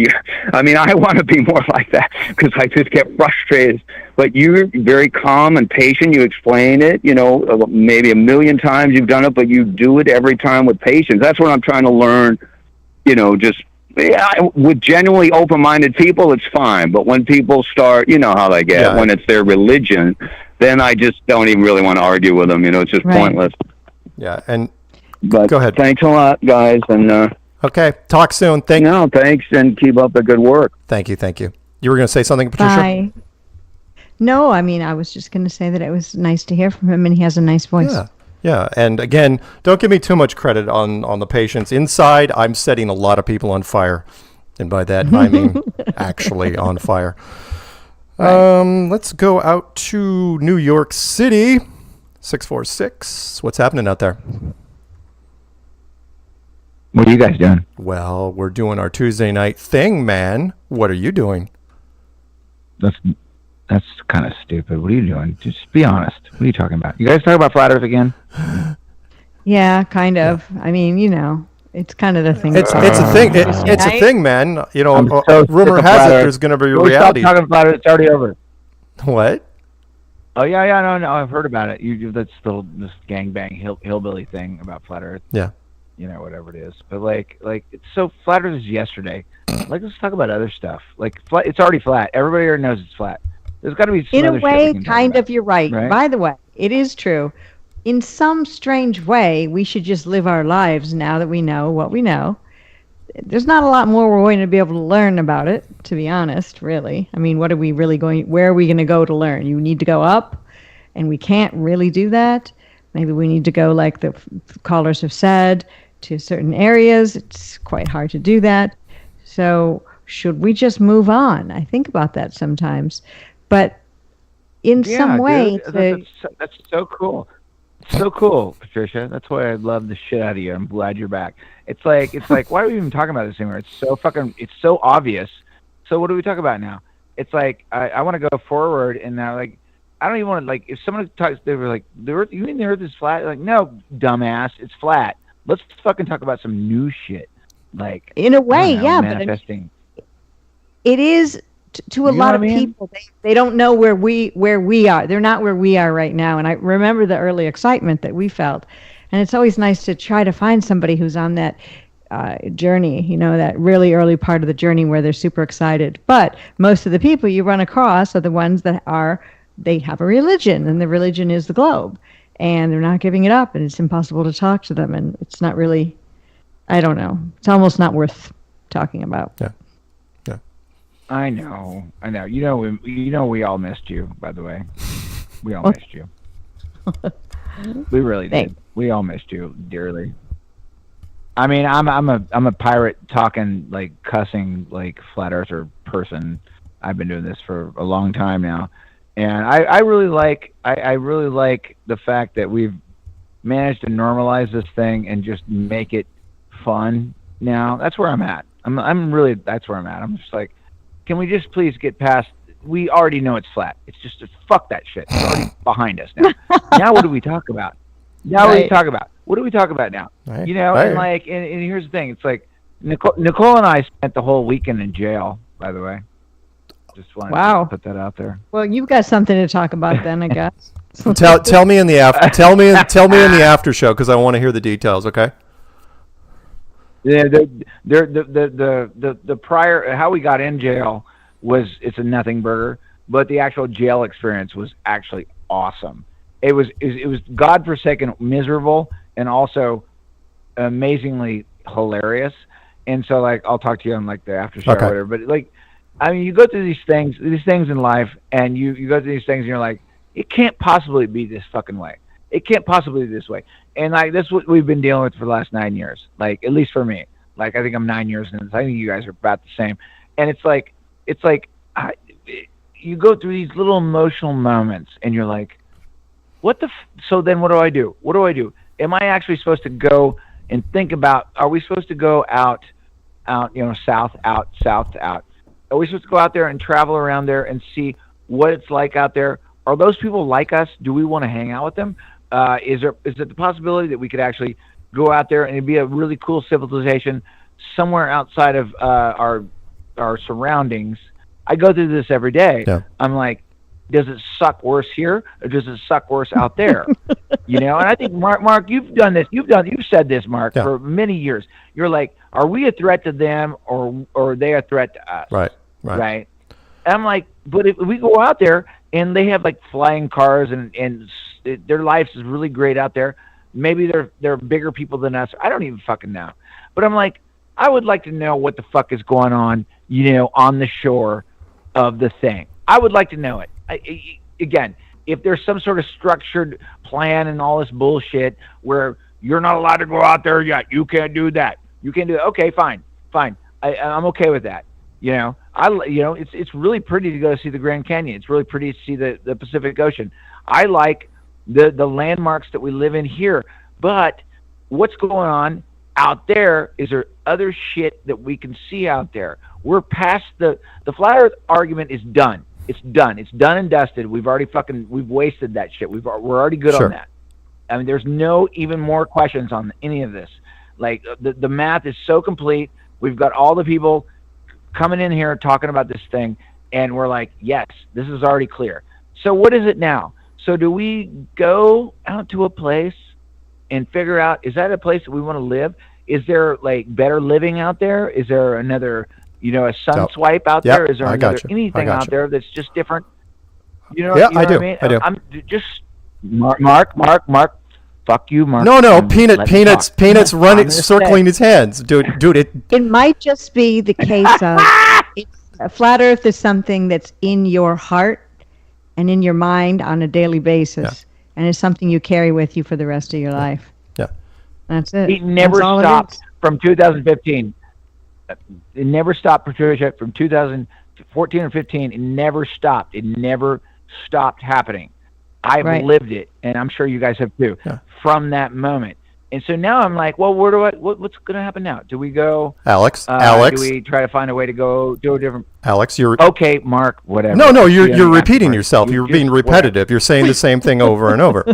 I want to be more like that because I just get frustrated. But you're very calm and patient. You explain it, maybe a million times you've done it, but you do it every time with patience. That's what I'm trying to learn. With genuinely open-minded people, it's fine. But when people start, you know how they get, when it's their religion, then I just don't even really want to argue with them. It's just pointless. Yeah, but go ahead. Thanks a lot, guys. And okay, talk soon. Thanks, and keep up the good work. Thank you. You were going to say something, Patricia? Bye. No, I was just going to say that it was nice to hear from him, and he has a nice voice. Yeah, and again, don't give me too much credit on the patients. Inside, I'm setting a lot of people on fire, and by that I mean actually on fire. Right. Let's go out to New York City. 646. What's happening out there? What are you guys doing? Well, we're doing our Tuesday night thing, man. What are you doing? That's kind of stupid. What are you doing? Just be honest. What are you talking about? You guys talking about flat Earth again? Yeah, kind of. It's kind of the thing. It's a thing. It's a thing, man. Rumor has it there's going to be a reality. Stop talking about it. It's already over. What? Oh yeah. No. I've heard about it. That's still this gangbang hillbilly thing about flat Earth. Yeah. Whatever it is. But like it's so flat Earth is yesterday. Let's talk about other stuff. It's already flat. Everybody already knows it's flat. There's got to be some in a other way, shit kind of. You're right. By the way, it is true. In some strange way, we should just live our lives now that we know what we know. There's not a lot more we're going to be able to learn about it, to be honest, really. What are we really where are we going to go to learn? You need to go up, and we can't really do that. Maybe we need to go, like the callers have said, to certain areas. It's quite hard to do that. So should we just move on? I think about that sometimes. But in some way... That's so cool. So cool, Patricia. That's why I love the shit out of you. I'm glad you're back. It's like, why are we even talking about this anymore? It's so obvious. So what do we talk about now? It's like, I want to go forward, and now, I don't even want to, if someone talks, they were like, you mean the Earth is flat? Like, no, dumbass, it's flat. Let's fucking talk about some new shit. In a way, manifesting. But it is... To a lot of people, they don't know where we are. They're not where we are right now. And I remember the early excitement that we felt. And it's always nice to try to find somebody who's on that journey, that really early part of the journey where they're super excited. But most of the people you run across are the ones that they have a religion, and the religion is the globe. And they're not giving it up, and it's impossible to talk to them. And it's not really, I don't know. It's almost not worth talking about. Yeah. I know. We all missed you, by the way. We all missed you. We really did. We all missed you dearly. I'm a pirate talking, cussing, flat earther person. I've been doing this for a long time now. And I really like the fact that we've managed to normalize this thing and just make it fun now. That's where I'm at. That's where I'm at. I'm just like, can we just please get past? We already know it's flat. It's just fuck that shit. It's already behind us now. Now what do we talk about? What do we talk about now? Right. And here's the thing. It's like Nicole and I spent the whole weekend in jail. By the way, just wanted to put that out there. Well, you've got something to talk about then, I guess. tell me in the after show because I want to hear the details. Okay. The prior how we got in jail it's a nothing burger, but the actual jail experience was actually awesome. It was godforsaken miserable and also amazingly hilarious. And so like I'll talk to you on like the after show or whatever. But like I mean you go through these things in life and you go through these things and you're like, it can't possibly be this fucking way. It can't possibly be this way. And like that's what we've been dealing with for the last 9 years. Like at least for me. Like I think I'm 9 years in. I think you guys are about the same. And it's like you go through these little emotional moments and you're like, so then what do I do? What do I do? Am I actually supposed to go and think about, are we supposed to go out, south, out? Are we supposed to go out there and travel around there and see what it's like out there? Are those people like us? Do we want to hang out with them? Is it the possibility that we could actually go out there and it'd be a really cool civilization somewhere outside of our surroundings? I go through this every day. Yeah. I'm like, does it suck worse here or does it suck worse out there? And I think Mark, you've done this. You've said this, Mark, for many years. You're like, are we a threat to them or are they a threat to us? Right. And I'm like, but if we go out there and they have like flying cars and their life is really great out there, maybe they're bigger people than us. I don't even fucking know. But I'm like, I would like to know what the fuck is going on, on the shore of the thing. I would like to know it. Again, if there's some sort of structured plan and all this bullshit where you're not allowed to go out there yet, you can't do that. You can't do that. Okay, fine. I'm okay with that. It's really pretty to go see the Grand Canyon. It's really pretty to see the Pacific Ocean. I like the landmarks that we live in here, but what's going on out there? Is there other shit that we can see out there? We're past the flat Earth argument is done. It's done. It's done and dusted. We've wasted that shit. We're already good on that. I mean, there's no even more questions on any of this. Like the math is so complete. We've got all the people coming in here talking about this thing, and we're like, yes, this is already clear. So what is it now? So do we go out to a place and figure out, is that a place that we want to live? Is there like better living out there? Is there another, a sun swipe out there? Is there anything out there that's just different? I do. I'm just Mark. Fuck you, Mark. No, Peanuts running, circling his hands, dude. It might just be the case of a flat Earth is something that's in your heart and in your mind on a daily basis, and it's something you carry with you for the rest of your life. Yeah, that's it. It never stopped from 2015. It never stopped, Patricia, from 2014 or 15. It never stopped. It never stopped happening. I've lived it, and I'm sure you guys have too, from that moment. And so now I'm like, well, what's going to happen now? Do we go... Alex? Do we try to find a way to go do a different... Alex, you're... Okay, Mark, whatever. No, you're repeating yourself. You're being repetitive. Whatever. You're saying the same thing over and over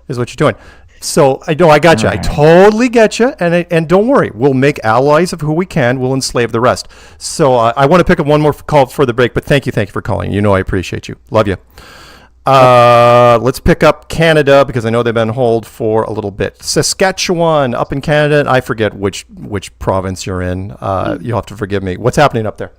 is what you're doing. So I got you. I totally get you. And don't worry. We'll make allies of who we can. We'll enslave the rest. So I want to pick up one more call for the break, but thank you for calling. I appreciate you. Love you. Let's pick up Canada because I know they've been on hold for a little bit. Saskatchewan up in Canada. I forget which province you're in. You'll have to forgive me. What's happening up there?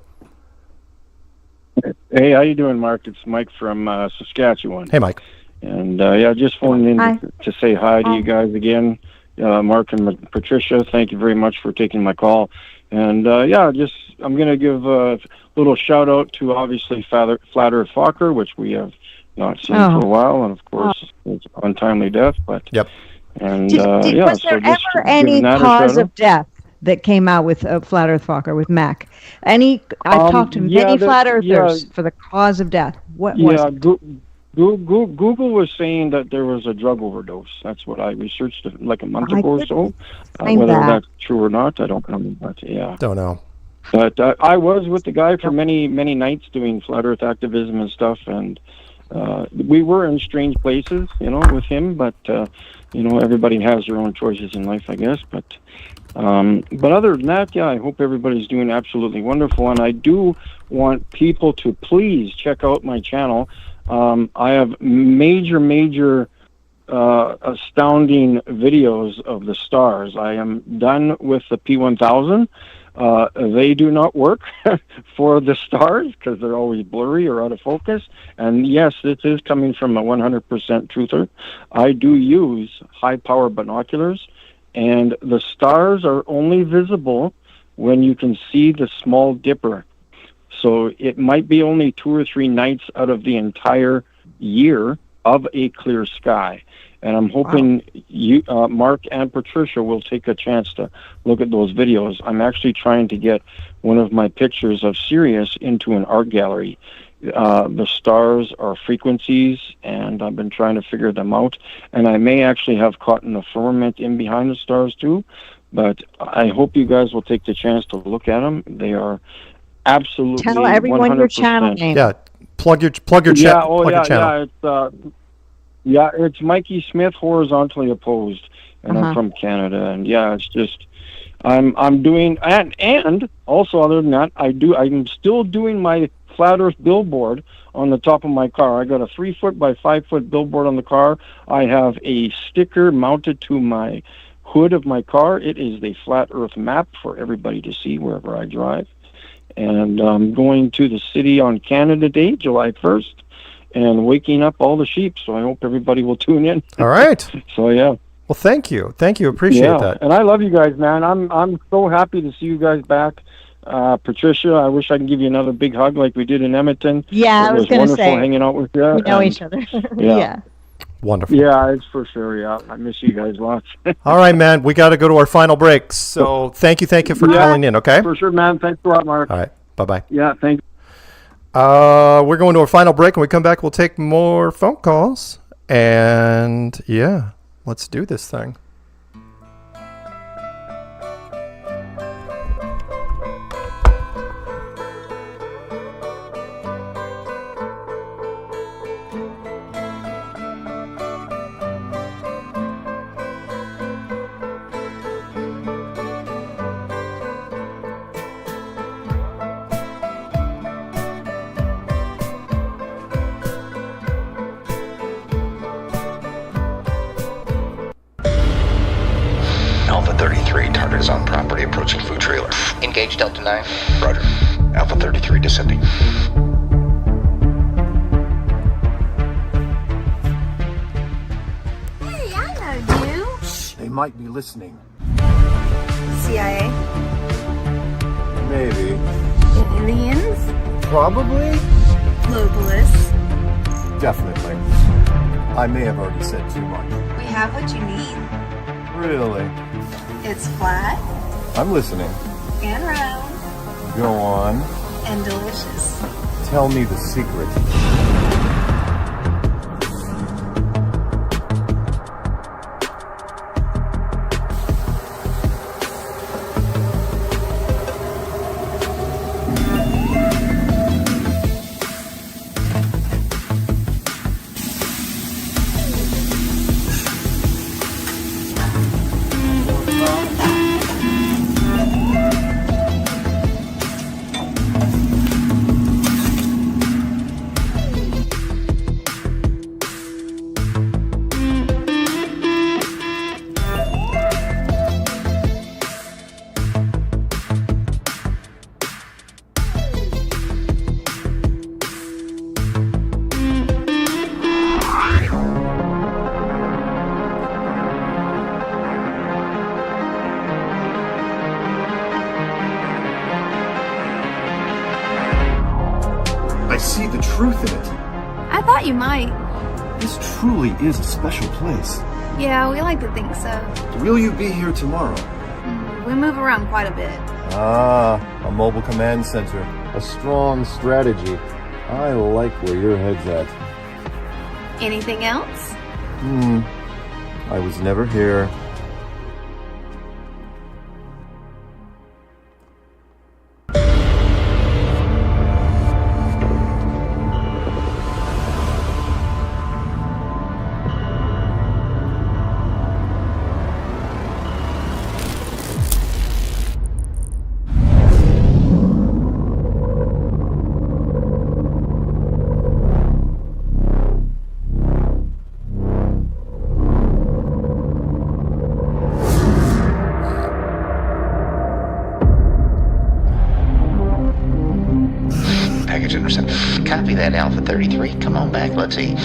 Hey, how you doing, Mark? It's Mike from Saskatchewan. Hey, Mike. And just phoning in to say hi to you guys again. Mark and Patricia, thank you very much for taking my call. And I'm going to give a little shout out to obviously Flat Earth Fokker, which we have not seen for a while, and of course it's untimely death. But and was there ever any cause of death that came out with Flat Earth Fokker with Mac? I've talked to many flat earthers for the cause of death. What was it? Google was saying that there was a drug overdose. That's what I researched like a month ago or so. Whether that's true or not, I don't know. But don't know. But I was with the guy for many nights doing flat Earth activism and stuff, and we were in strange places, with him. But everybody has their own choices in life, I guess. But other than that, I hope everybody's doing absolutely wonderful. And I do want people to please check out my channel. I have major astounding videos of the stars. I am done with the P1000. They do not work for the stars because they're always blurry or out of focus. And yes, this is coming from a 100% truther. I do use high power binoculars, and the stars are only visible when you can see the small dipper. So it might be only 2 or 3 nights out of the entire year of a clear sky. And I'm hoping you, Mark and Patricia, will take a chance to look at those videos. I'm actually trying to get one of my pictures of Sirius into an art gallery. The stars are frequencies, and I've been trying to figure them out. And I may actually have caught in the firmament in behind the stars too. But I hope you guys will take the chance to look at them. They are absolutely Tell everyone 100%. your channel name. Yeah, plug your channel. Yeah, it's Mikey Smith, horizontally opposed, and I'm from Canada. And yeah, it's just I'm doing, and also other than that, I'm still doing my flat Earth billboard on the top of my car. I got a 3-foot by 5-foot billboard on the car. I have a sticker mounted to my hood of my car. It is the flat Earth map for everybody to see wherever I drive. And I'm going to the city on Canada Day, July 1st. And waking up all the sheep, so I hope everybody will tune in. All right. So yeah. Well, thank you, appreciate that. And I love you guys, man. I'm so happy to see you guys back. Patricia, I wish I could give you another big hug like we did in Edmonton. Yeah, I was going to say. It was wonderful hanging out with you. We know each other. Yeah. Wonderful. Yeah, it's for sure. Yeah, I miss you guys lots. All right, man. We got to go to our final break. So thank you for calling in. Okay. For sure, man. Thanks a lot, Mark. All right. Bye-bye. Yeah. Thank you. We're going to our final break. When we come back, we'll take more phone calls. And yeah, let's do this thing. Alpha 33, target is on property, approaching food trailer. Engage Delta 9. Roger. Alpha 33 descending. Hey, I know you. They might be listening. CIA? Maybe. Aliens? Probably? Globalists? Definitely. I may have already said too much. We have what you need. Really? It's flat I'm listening. and round Go on. and delicious. Tell me the secret. I see the truth in it. I thought you might. This truly is a special place. Yeah, we like to think so. Will you be here tomorrow? We move around quite a bit. Ah, a mobile command center. A strong strategy. I like where your head's at. Anything else? I was never here. Copy that, Alpha 33. Come on back, let's eat.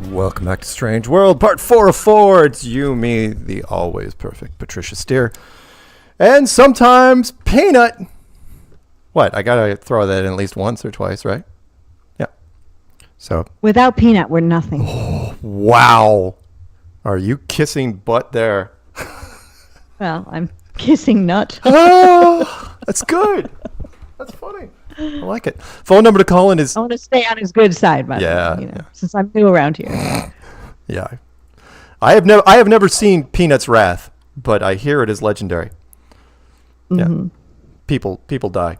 Welcome back to Strange World, part 404. It's you, me, the always perfect Patricia Steere. And sometimes Peanut. What? I gotta throw that in at least once or twice, right? Yeah. So. Without Peanut, we're nothing. Wow. Are you kissing butt there? Well, I'm kissing nut. Oh, that's good. That's funny. I like it. Phone number to call in is. I want to stay on his good side, by the way, you know, since I'm new around here. Yeah, I have never seen Peanut's Wrath, but I hear it is legendary. Mm-hmm. Yeah, people die.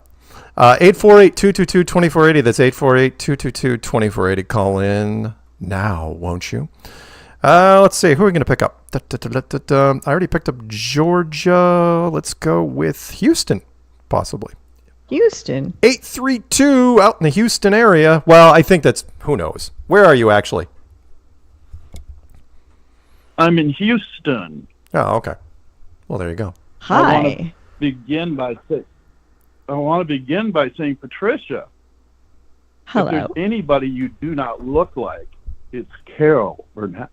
848-222-2480. That's 848-222-2480. Call in now, won't you? Let's see. Who are we going to pick up? I already picked up Georgia. Let's go with Houston, possibly. Houston. 832 out in the Houston area. Well, I think that's, who knows. Where are you actually? I'm in Houston. Oh, okay. Well, there you go. Hi. I want to begin by saying, Patricia. Hello. If there's anybody you do not look like, it's Carol Burnett.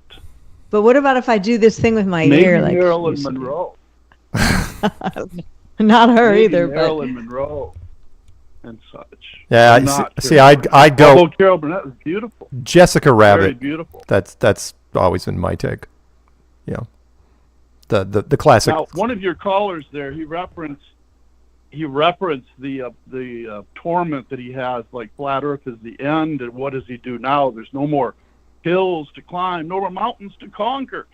But what about if I do this thing with my Maybe ear, like Marilyn Monroe? Not her Maybe either, Marilyn Monroe and such. Yeah, see, I'd go. Although Carol Burnett was beautiful. Jessica Rabbit. Very beautiful. That's always been my take. You know, the classic. Now, one of your callers there, he referenced the torment that he has, like flat Earth is the end, and what does he do now? There's no more hills to climb, no more mountains to conquer.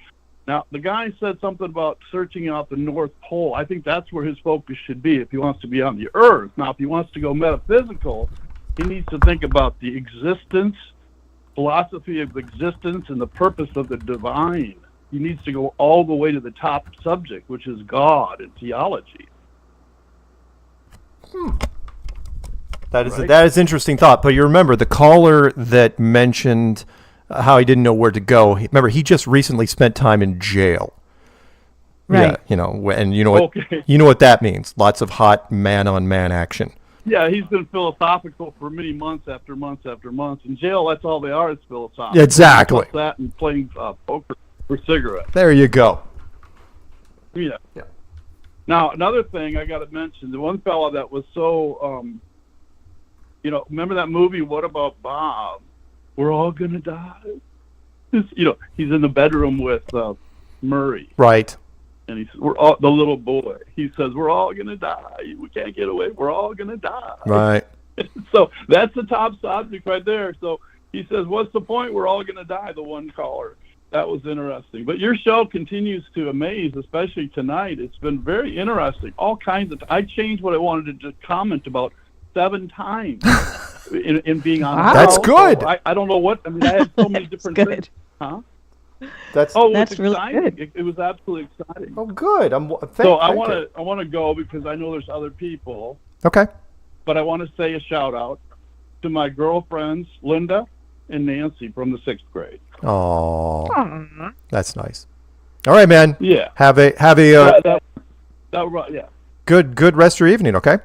Now, the guy said something about searching out the North Pole. I think that's where his focus should be if he wants to be on the Earth. Now, if he wants to go metaphysical, he needs to think about the existence, philosophy of existence, and the purpose of the divine. He needs to go all the way to the top subject, which is God and theology. That is interesting thought. But you remember the caller that mentioned how he didn't know where to go. Remember, he just recently spent time in jail. Right. Yeah, you know, and you know what Okay. you know what that means. Lots of hot man-on-man action. Yeah, he's been philosophical for many months after months after months. In jail, that's all they are, is philosophical. Exactly. Plus that and playing poker for cigarettes. There you go. Yeah. Now, another thing I got to mention, the one fellow that was so, remember that movie, What About Bob? We're all going to die. He's in the bedroom with Murray. Right. And he says, the little boy. He says, we're all going to die. We can't get away. We're all going to die. Right. So that's the top subject right there. So he says, what's the point? We're all going to die, the one caller. That was interesting. But your show continues to amaze, especially tonight. It's been very interesting. All kinds of... I changed what I wanted to just comment about 7 times in being on the That's show. good. So I don't know what... I mean, I had so many different things. Huh? That's really exciting. good. It was absolutely exciting. Oh, good. So I want to go because I know there's other people. Okay. But I want to say a shout out to my girlfriends, Linda and Nancy from the 6th grade. Oh, that's nice. All right, man. Yeah. Have a yeah. good rest of your evening. Okay.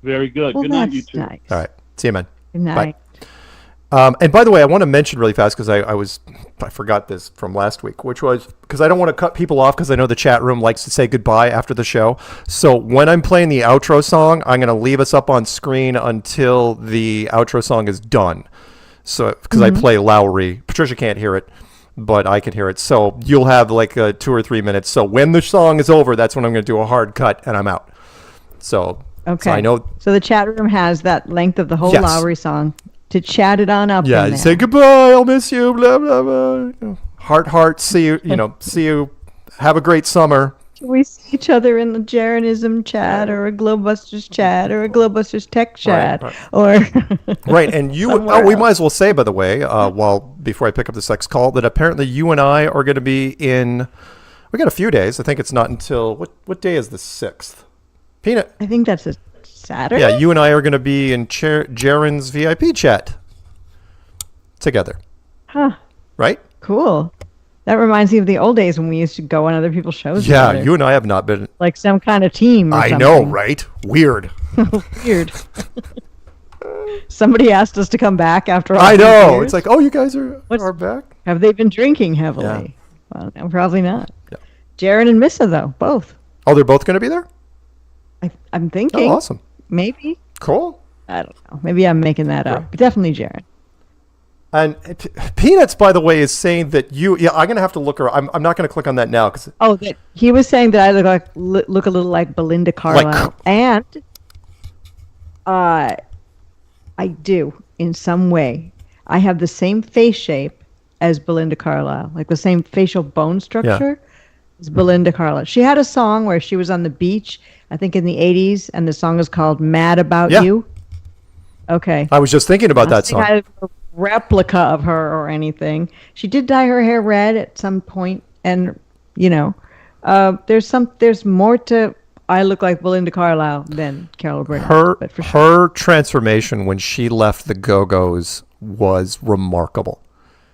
Very good. Well, Good night, that's you two. nice. All right. See you, man. Good night. Bye. And by the way, I want to mention really fast because I forgot this from last week, which was because I don't want to cut people off because I know the chat room likes to say goodbye after the show. So when I'm playing the outro song, I'm going to leave us up on screen until the outro song is done. So because I play Lowry, Patricia can't hear it, but I can hear it. So you'll have like 2 or 3 minutes. So when the song is over, that's when I'm going to do a hard cut and I'm out. So Okay. So I know. So the chat room has that length of the whole Yes. Lowry song to chat it on up. Yeah, in there. say goodbye. I'll miss you. Blah blah blah. Heart. See you. See you. Have a great summer. Can we see each other in the Jaronism chat or a Globebusters chat or a Globebusters tech chat or Right, and you. We might as well say, by the way, before I pick up this next call, that apparently you and I are going to be in. We got a few days. I think it's not until what day is the 6th? Peanut. I think that's a Saturday. Yeah, you and I are going to be in Jaren's VIP chat together. Huh. Right? Cool. That reminds me of the old days when we used to go on other people's shows. Yeah, together. you and I have not been. Like some kind of team. Or I something. know, right? Weird. Weird. Somebody asked us to come back after all I these know. years. It's like, oh, you guys are back? Have they been drinking heavily? Yeah. Well, no, probably not. Jaren and Missa, though, both. Oh, they're both going to be there? I'm thinking. Oh, awesome. Maybe. Cool. I don't know. Maybe I'm making that up. But definitely Jaren. And Peanuts, by the way, is saying that you. Yeah, I'm gonna have to look her. I'm not gonna click on that now because. Oh, that he was saying that I look a little like Belinda Carlisle, and I do in some way. I have the same face shape as Belinda Carlisle, like the same facial bone structure as Belinda Carlisle. She had a song where she was on the beach, I think in the '80s, and the song is called "Mad About You." Okay. I was just thinking about that song. I had a replica of her or anything. She did dye her hair red at some point, and there's more to I look like Belinda Carlisle than Carol Burnett. Her transformation when she left the Go-Go's was remarkable.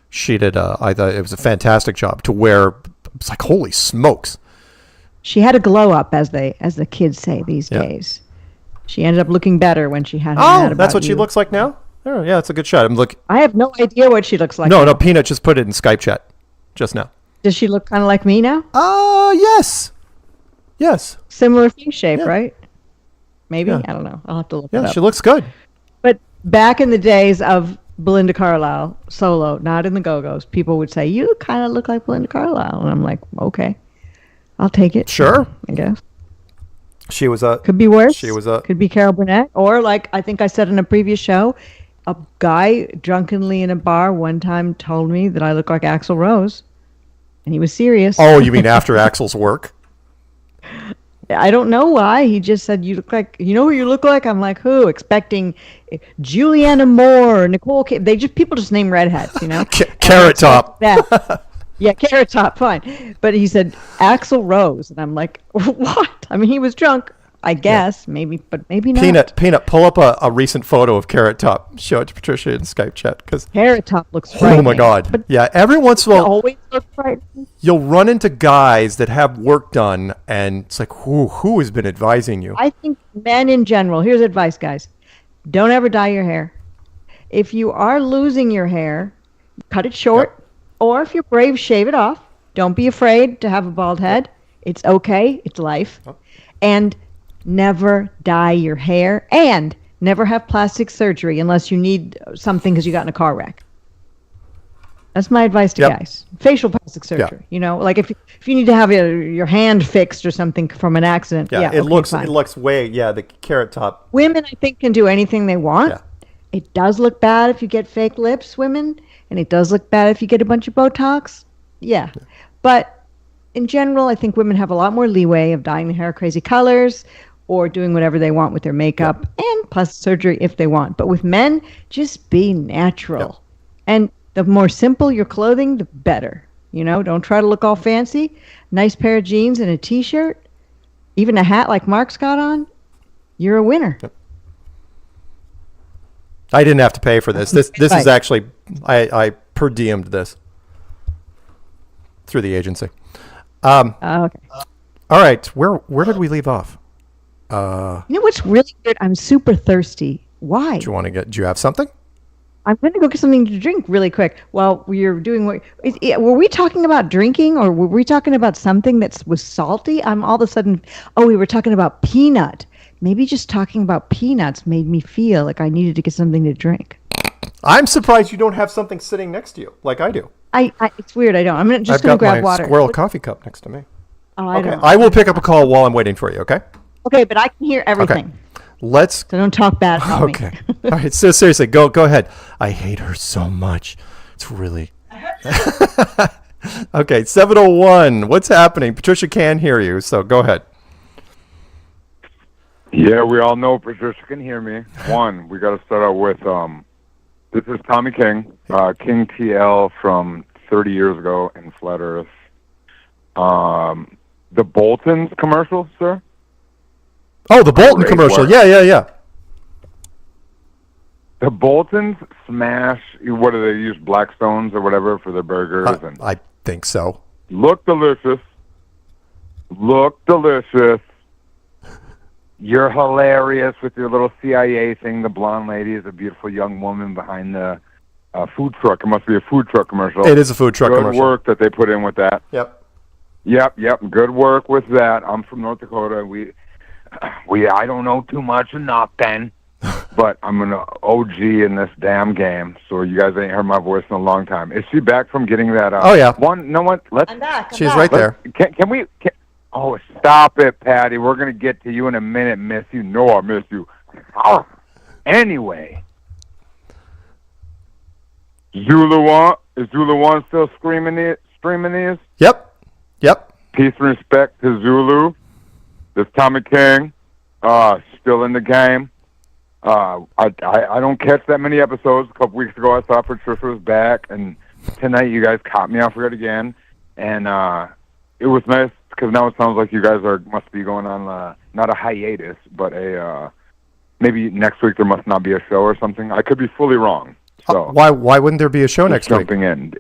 She did. I thought it was a fantastic job to wear. It's like, holy smokes. She had a glow up, as the kids say these days. She ended up looking better when she had her Mad About that's what she You. looks like now? Oh, yeah, it's a good shot. I have no idea what she looks like. No, Peanut just put it in Skype chat just now. Does she look kind of like me now? Yes. Yes. Similar face shape, right? Maybe? I don't know. I'll have to look it up. Yeah, she looks good. But back in the days of Belinda Carlisle, solo, not in the Go-Go's, people would say, you kind of look like Belinda Carlisle. And I'm like, okay, I'll take it. Sure. I guess. She was Could be worse. She was Could be Carol Burnett. Or like I think I said in a previous show, a guy drunkenly in a bar one time told me that I look like Axl Rose. And he was serious. Oh, you mean after Axl's work? I don't know why. He just said, you look like, you know who you look like? I'm like, who? Expecting Juliana Moore, Nicole people just name redheads, you know? Carrot Top. Yeah, Carrot Top, fine. But he said Axl Rose. And I'm like, what? I mean, he was drunk, I guess, maybe, but maybe not. Peanut, pull up a recent photo of Carrot Top. Show it to Patricia in Skype chat. Carrot Top looks frightening. Oh my God. But yeah, every once in a while, always look frightening. You'll run into guys that have work done, and it's like, who has been advising you? I think men in general, here's advice, guys. Don't ever dye your hair. If you are losing your hair, cut it short. Or if you're brave, shave it off. Don't be afraid to have a bald head. It's okay. It's life. And never dye your hair. And never have plastic surgery unless you need something because you got in a car wreck. That's my advice to guys. Facial plastic surgery. You know, like if you need to have your hand fixed or something from an accident. It looks way, the Carrot Top. Women, I think, can do anything they want. Yeah. It does look bad if you get fake lips, women. And it does look bad if you get a bunch of Botox. Yeah. But in general, I think women have a lot more leeway of dyeing their hair crazy colors or doing whatever they want with their makeup and plastic surgery if they want. But with men, just be natural. And the more simple your clothing, the better. You know, don't try to look all fancy. Nice pair of jeans and a T-shirt, even a hat like Mark's got on, you're a winner. I didn't have to pay for this. This is actually, I per diemed this through the agency. Okay. All right. Where did we leave off? You know what's really weird? I'm super thirsty. Why? Do you have something? I'm going to go get something to drink really quick while we're doing were we talking about drinking or were we talking about something that was salty? I'm all of a sudden, we were talking about peanut. Maybe just talking about peanuts made me feel like I needed to get something to drink. I'm surprised you don't have something sitting next to you like I do. It's weird. I don't. I'm just going to grab water. I've got my squirrel coffee cup next to me. Oh, I don't. I will pick up a call while I'm waiting for you, okay? Okay, but I can hear everything. Okay. let's. So don't talk bad about me. Okay. All right. So seriously, go ahead. I hate her so much. It's really. Okay. 701. What's happening? Patricia can hear you, so go ahead. Yeah, we all know Patricia can hear me. One, we got to start out with this is Tommy King, King TL from 30 years ago in Flat Earth. The Bolton's commercial, sir? Oh, the Bolton Great commercial. work. Yeah. The Boltons smash, what do they use, Blackstones or whatever for their burgers? And I think so. Look delicious. You're hilarious with your little CIA thing. The blonde lady is a beautiful young woman behind the food truck. It must be a food truck commercial. It is a food truck Good commercial. work that they put in with that. Yep. Good work with that. I'm from North Dakota. We I don't know too much of nothing, but I'm an OG in this damn game. So you guys ain't heard my voice in a long time. Is she back from getting that? Oh, yeah. I'm back. She's right there. Can we? Oh, stop it, Patty. We're going to get to you in a minute, miss you. No, I miss you. Oh. Anyway. ZULUONE. Is ZULUONE still streaming these? Yep. Peace and respect to Zulu. This Tommy King. Still in the game. I don't catch that many episodes. A couple weeks ago, I saw Patricia was back, and tonight you guys caught me off guard again. And it was nice, because now it sounds like you guys must be going on not a hiatus, but maybe next week there must not be a show or something. I could be fully wrong. So Why wouldn't there be a show next week? jumping in.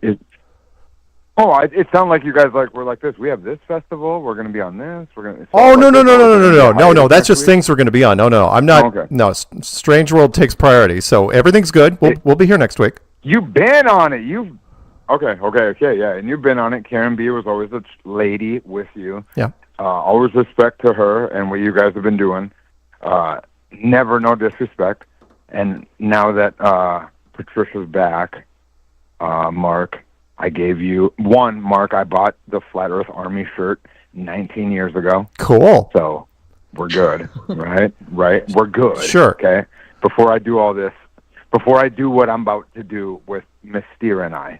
It sounded like you guys were like this. We have this festival. We're going to be on this. We're going. No. That's just things we're going to be on. No. I'm not. Okay. No. Strange World takes priority, so everything's good. We'll be here next week. You've been on it. Okay, yeah. And you've been on it. Karen B was always a lady with you. Yeah. Always respect to her and what you guys have been doing. Never no disrespect. And now that Patricia's back, Mark, I gave you one. Mark, I bought the Flat Earth Army shirt 19 years ago. Cool. So we're good, right? We're good. Sure. Okay. Before I do all this, before I do what I'm about to do with Miss Steere and I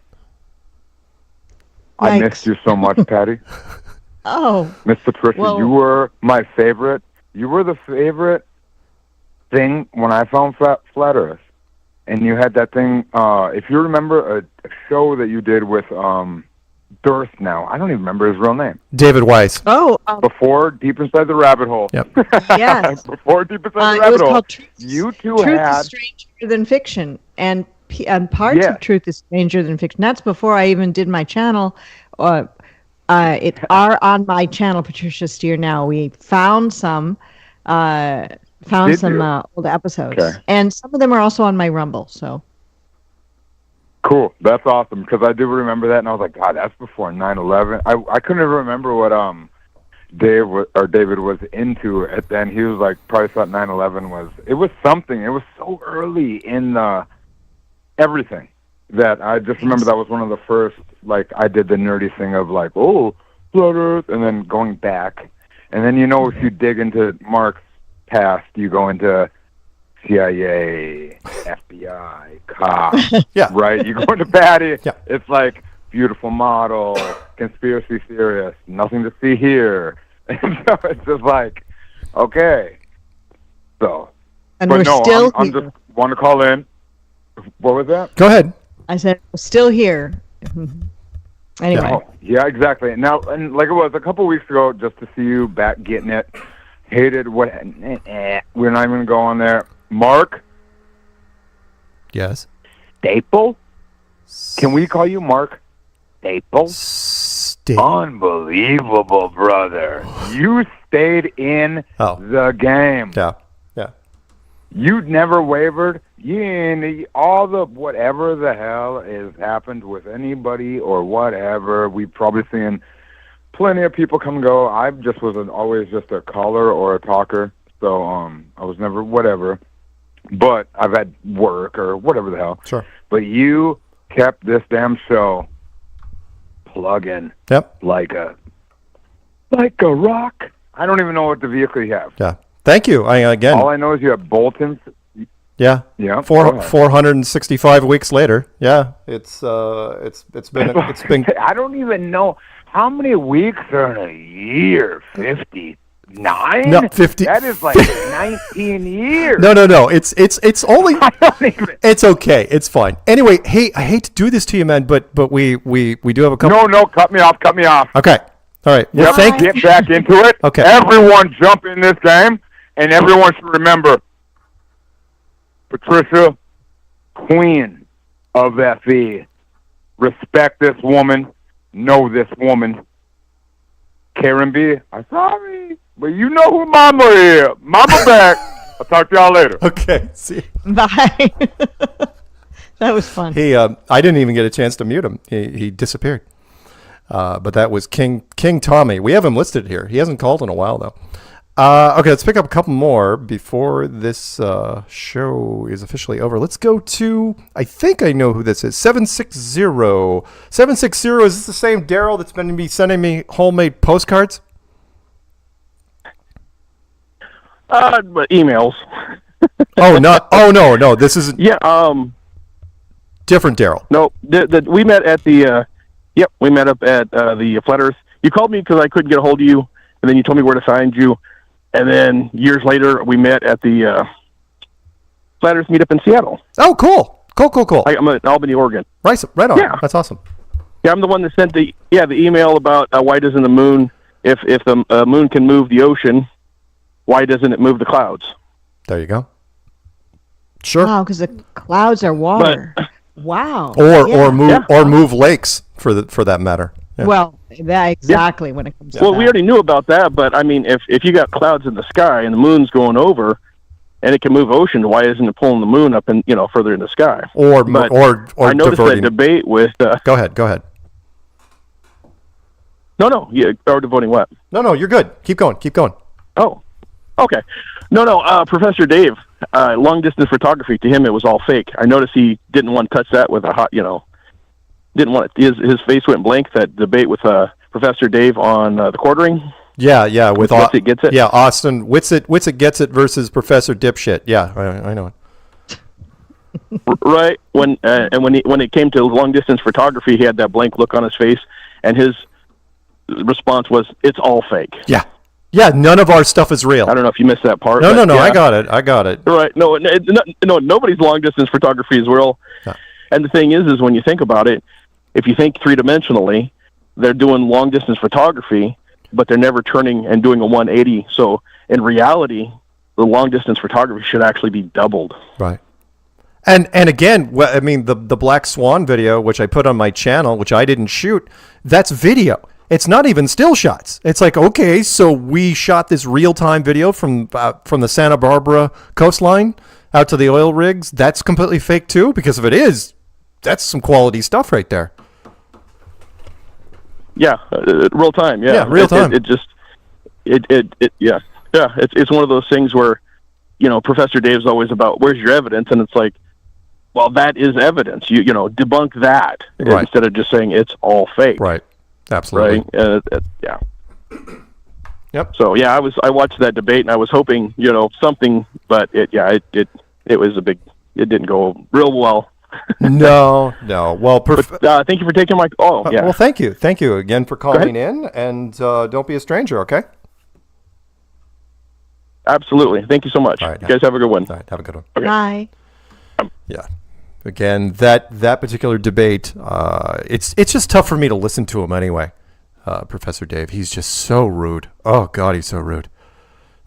missed you so much, Patty. Oh. Miss Patricia, you were my favorite. You were the favorite thing when I found Flat Earth. And you had that thing, if you remember a show that you did with Durst now. I don't even remember his real name. David Weiss. Oh. Before Deep Inside the Rabbit Hole. Yep. Yes. Before Deep Inside the It Rabbit was Hole. called You two Truth had... is Stranger Than Fiction. And parts of Truth is Stranger Than Fiction. That's before I even did my channel. It are on my channel, Patricia Steere now. We found some... old episodes, and some of them are also on my Rumble. So cool, that's awesome, because I do remember that, and I was like, God, that's before 9/11. I couldn't even remember what David was into at then. He was like, probably thought 9/11 was. It was something. It was so early in everything that I just remember that was one of the first. Like I did the nerdy thing of like, oh, Flat Earth, and then going back, and then if you dig into Mark's past, you go into CIA, FBI, cops, right? You go into Patty, it's like beautiful model, conspiracy theorist, nothing to see here. And so it's just like, okay. So, and but we're no, still I'm just want to call in. What was that? Go ahead. I said, we're still here. Anyway. Yeah, exactly. Now, and like it was a couple weeks ago, just to see you back getting it. Hated what... we're not even going to go on there. Mark? Yes? Staple? Can we call you Mark Staple? Unbelievable, brother. You stayed in the game. Yeah. You never wavered. All the whatever the hell has happened with anybody or whatever, we've probably seen... plenty of people come and go. I just wasn't always just a caller or a talker, so I was never whatever. But I've had work or whatever the hell. Sure. But you kept this damn show plugging. Yep. Like a rock. I don't even know what the vehicle you have. Yeah. Thank you. All I know is you have Bolton's. Yeah. Yeah. 465 weeks later. Yeah. It's been. I don't even know how many weeks are in a year. 59. No, 50. That is like 19 years. No. It's only. I don't even. It's okay. It's fine. Anyway, hey, I hate to do this to you, man, but we do have a couple. No, cut me off. Okay. All right. Well, Get back into it. Okay. Everyone jump in this game, and everyone should remember Patricia, Queen of FE. Respect this woman. Know this woman. Karen B, I'm sorry, but you know who Mama is. Mama back. I'll talk to y'all later. Okay. See. Bye. That was fun. I didn't even get a chance to mute him. He disappeared. But that was King Tommy. We have him listed here. He hasn't called in a while though. Okay, let's pick up a couple more before this show is officially over. Let's go to, I think I know who this is, 760. 760, is this the same Daryl that's been sending me homemade postcards? But emails. No, this isn't. Yeah, different Daryl. No, we met at the, we met up at the Flat Earth. You called me because I couldn't get a hold of you, and then you told me where to find you. And then years later, we met at the Flat Earth meetup in Seattle. Oh, cool. I'm in Albany, Oregon. Right on. Yeah. That's awesome. Yeah, I'm the one that sent the email about why doesn't the moon, if the moon can move the ocean, why doesn't it move the clouds? There you go. Sure. Wow, because the clouds are water. Wow. Or move lakes for that matter. Yeah. Well, that exactly when it comes to Well, that. we already knew about that, but I mean, if you got clouds in the sky and the moon's going over, and it can move ocean, why isn't it pulling the moon up and further in the sky? Or I noticed diverting. that debate with. Go ahead. No, yeah, or devoting what? No, you're good. Keep going. Oh, okay. No, Professor Dave, long distance photography. To him, it was all fake. I noticed he didn't want to touch that with a hot, didn't want it. His face went blank. That debate with Professor Dave on the quartering. Yeah, with Witsit Gets It. Yeah, Austin Witsit Gets It versus Professor Dipshit. Yeah, I know it. Right when it came to long distance photography, he had that blank look on his face, and his response was, "It's all fake." Yeah, none of our stuff is real. I don't know if you missed that part. No, yeah. I got it. Right? No, nobody's long distance photography is real. No. And the thing is when you think about it, if you think three-dimensionally, they're doing long distance photography, but they're never turning and doing a 180. So in reality, the long distance photography should actually be doubled. Right. And again, I mean, the Black Swan video, which I put on my channel, which I didn't shoot, that's video. It's not even still shots. It's like, okay, so we shot this real-time video from the Santa Barbara coastline out to the oil rigs. That's completely fake too, because if it is, that's some quality stuff right there. Yeah, real time. Yeah, real time. It's one of those things where, Professor Dave's always about, where's your evidence? And it's like, well, that is evidence. You debunk that instead of just saying it's all fake. Right. Absolutely. Right. Yeah. Yep. So yeah, I watched that debate and I was hoping something, but it was it didn't go real well. No. Well, thank you for taking my call. Yeah. Well, thank you again for calling in, and don't be a stranger. Okay. Absolutely. Thank you so much. All right, you guys have a good one. All right. Have a good one. Okay. Bye. Yeah. Again, that particular debate, it's just tough for me to listen to him anyway. Professor Dave, he's just so rude. Oh God, he's so rude.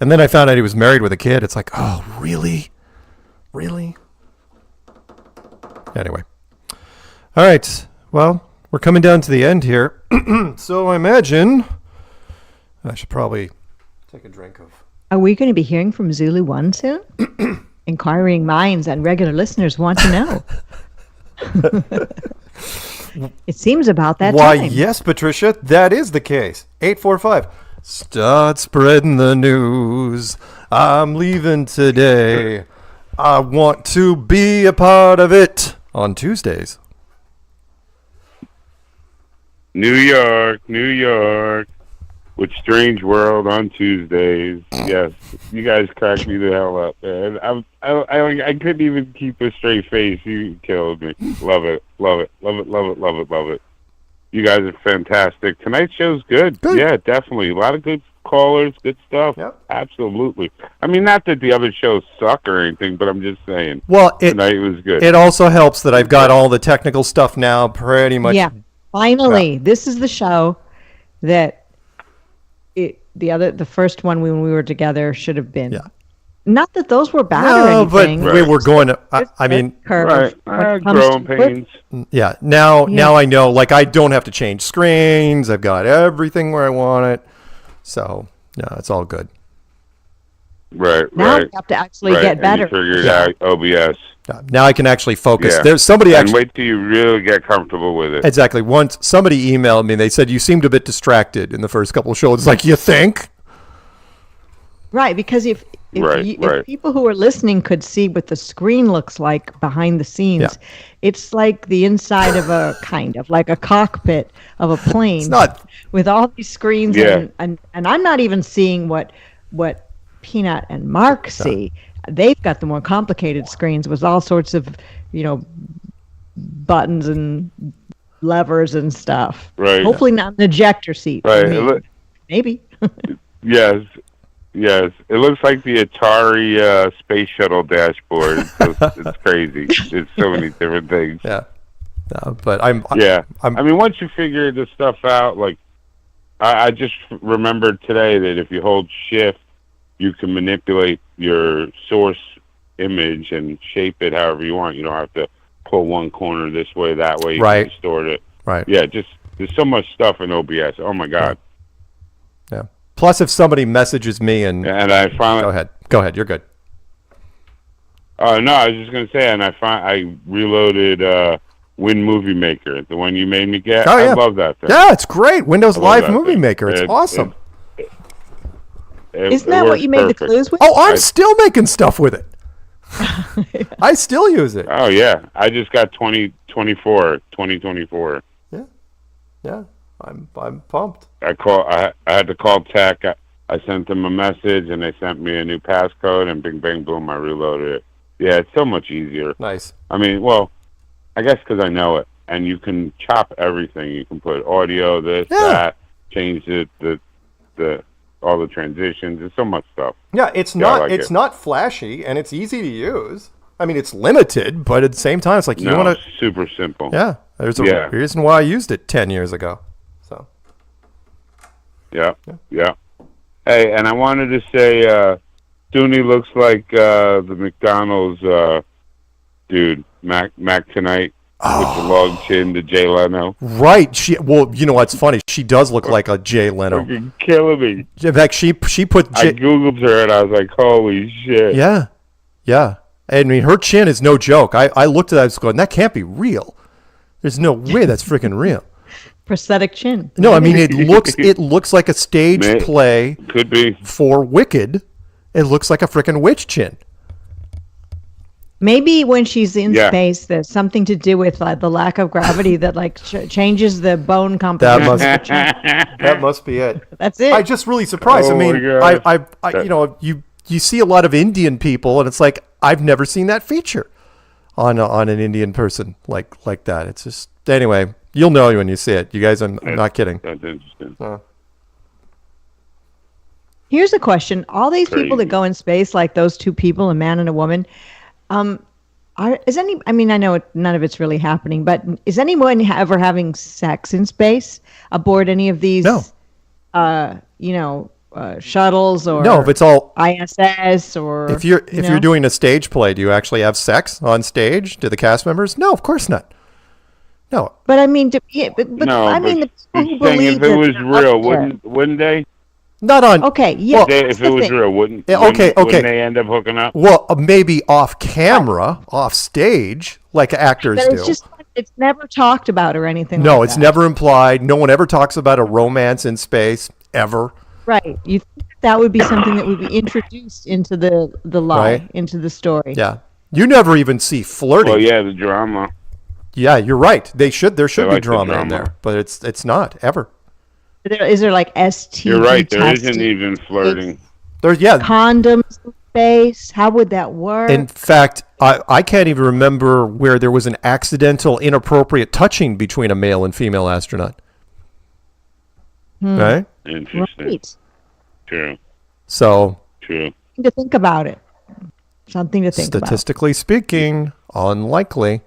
And then I found out he was married with a kid. It's like, oh, really? Anyway. All right. Well, we're coming down to the end here. So I imagine I should probably take a drink of. Are we going to be hearing from ZULUONE soon? Inquiring minds and regular listeners want to know. It seems about that Why, time. yes, Patricia, that is the case. 845. Start spreading the news. I'm leaving today. I want to be a part of it on Tuesdays. New York. with Strange World on Tuesdays. Yes, you guys cracked me the hell up, man. I couldn't even keep a straight face. You killed me. Love it, love it, love it, love it, love it, love it. You guys are fantastic. Tonight's show's good. Yeah, definitely. A lot of good callers, good stuff. Yep. Absolutely. I mean, not that the other shows suck or anything, but I'm just saying. Well, tonight was good. It also helps that I've got all the technical stuff now pretty much. Yeah, finally, this is the show that the first one when we were together should have been. Yeah. Not that those were bad or anything. But we were going to. I mean, growing pains. Yeah. Now I know. Like, I don't have to change screens. I've got everything where I want it. So no, it's all good. Right. Now we have to actually get better. And you figured out OBS. Now I can actually focus. Yeah. There's somebody and actually. Wait till you really get comfortable with it. Exactly. Once somebody emailed me, they said you seemed a bit distracted in the first couple of shows. It's like, you think? Right, because if people who are listening could see what the screen looks like behind the scenes, it's like the inside of a like a cockpit of a plane. It's not with all these screens, and I'm not even seeing what Peanut and Mark see. They've got the more complicated screens with all sorts of, buttons and levers and stuff. Right. Hopefully not an ejector seat. Right. Maybe. Yes. It looks like the Atari space shuttle dashboard. It's crazy. It's so many different things. Yeah. No, but I mean, once you figure this stuff out, like, I just remembered today that if you hold shift, you can manipulate your source image and shape it however you want. You don't have to pull one corner this way, that way. You can distort it. Right. Yeah, just there's so much stuff in OBS. Oh my God. Yeah. Plus, if somebody messages me and I finally go ahead. You're good. Oh no, I was just gonna say, and I reloaded Win Movie Maker, the one you made me get. I love that thing. Yeah, it's great. Windows Live Movie Maker. It's awesome. Isn't that what you made the clues with? Oh, I'm still making stuff with it. I still use it. Oh yeah, I just got 2024. Yeah, I'm pumped. I had to call tech. I sent them a message, and they sent me a new passcode, and bing, bang, boom, I reloaded it. Yeah, it's so much easier. Nice. I mean, well, I guess because I know it, and you can chop everything. You can put audio, that, change it, the all the transitions. There's so much stuff. Yeah, it's not flashy, and it's easy to use. I mean, it's limited, but at the same time, it's like you want to super simple. Yeah, there's a reason why I used it 10 years ago. So. Yeah. Hey, and I wanted to say, Dooney looks like the McDonald's dude, Mac tonight. With the long chin to Jay Leno. Right. Well, you know what's funny? She does look like a Jay Leno. Fucking killing me. In fact, she put. I googled her and I was like, "Holy shit!" Yeah. I mean, her chin is no joke. I looked at that. I was going, "That can't be real. There's no way that's freaking real." Prosthetic chin. No, I mean it looks like a stage play. Could be for Wicked. It looks like a freaking witch chin. Maybe when she's in space, there's something to do with the lack of gravity that changes the bone composition. That must be it. That's it. I'm just really surprised. You see a lot of Indian people, and it's like I've never seen that feature on an Indian person like that. It's just anyway. You'll know when you see it. You guys, I'm not kidding. That's interesting. Here's a question: all these people that go in space, like those two people, a man and a woman. I know none of it's really happening, but is anyone ever having sex in space aboard any of these, shuttles or if it's all ISS or if you're doing a stage play, do you actually have sex on stage? Do the cast members? No, of course not. No. But I mean, the people who believe if it was real, wouldn't they? Not on. Okay, yeah. If it was real, wouldn't they end up hooking up? Well, maybe off camera, off stage, like actors but do. It's never talked about or anything. No, like it's that. never implied. No one ever talks about a romance in space ever. Right. You think that would be something that would be introduced into the lie, into the story. Yeah. You never even see flirting. Well, yeah, the drama. Yeah, you're right. There should be drama in there, but it's not ever. Is there like STD You're right. There testing? isn't even flirting. There's yeah. Condoms in space. How would that work? In fact, I can't even remember where there was an accidental, inappropriate touching between a male and female astronaut. Right? Interesting. Right. True. So. True. To think about it. Something to think about. Statistically speaking, unlikely.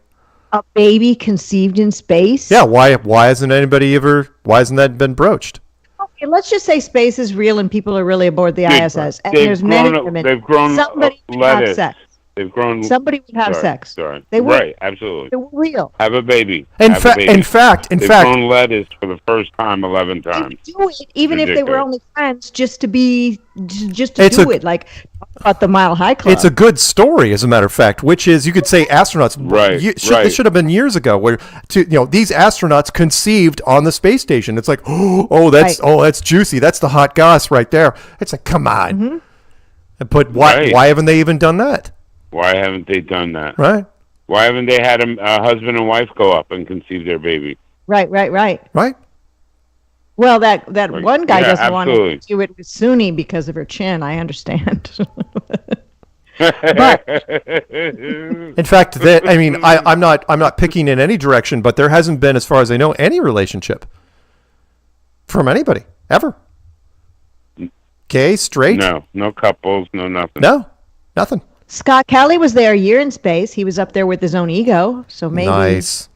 A baby conceived in space? Yeah, why hasn't that been broached? Okay, let's just say space is real and people are really aboard the ISS. And there's many women. They've grown somebody would have sex. They've grown. Somebody would have sex. Sorry. They would. Right, absolutely. They're real. Have a baby. In fact, they've grown lettuce for the first time 11 times. Do it, even if they were only friends, just to do it. Like about the Mile High Club. It's a good story, as a matter of fact, which is you could say astronauts. Right. This should have been years ago. Where these astronauts conceived on the space station. It's like, that's juicy. That's the hot goss right there. It's like, come on. Mm-hmm. But why haven't they even done that? Why haven't they done that? Right. Why haven't they had a husband and wife go up and conceive their baby? Right. Right. Well, that one guy doesn't want to do it with Suni because of her chin. I understand. But in fact, I'm not picking in any direction, but there hasn't been, as far as I know, any relationship from anybody ever. Gay, straight? No couples, no nothing. No, nothing. Scott Kelly was there a year in space. He was up there with his own ego, so maybe. Nice.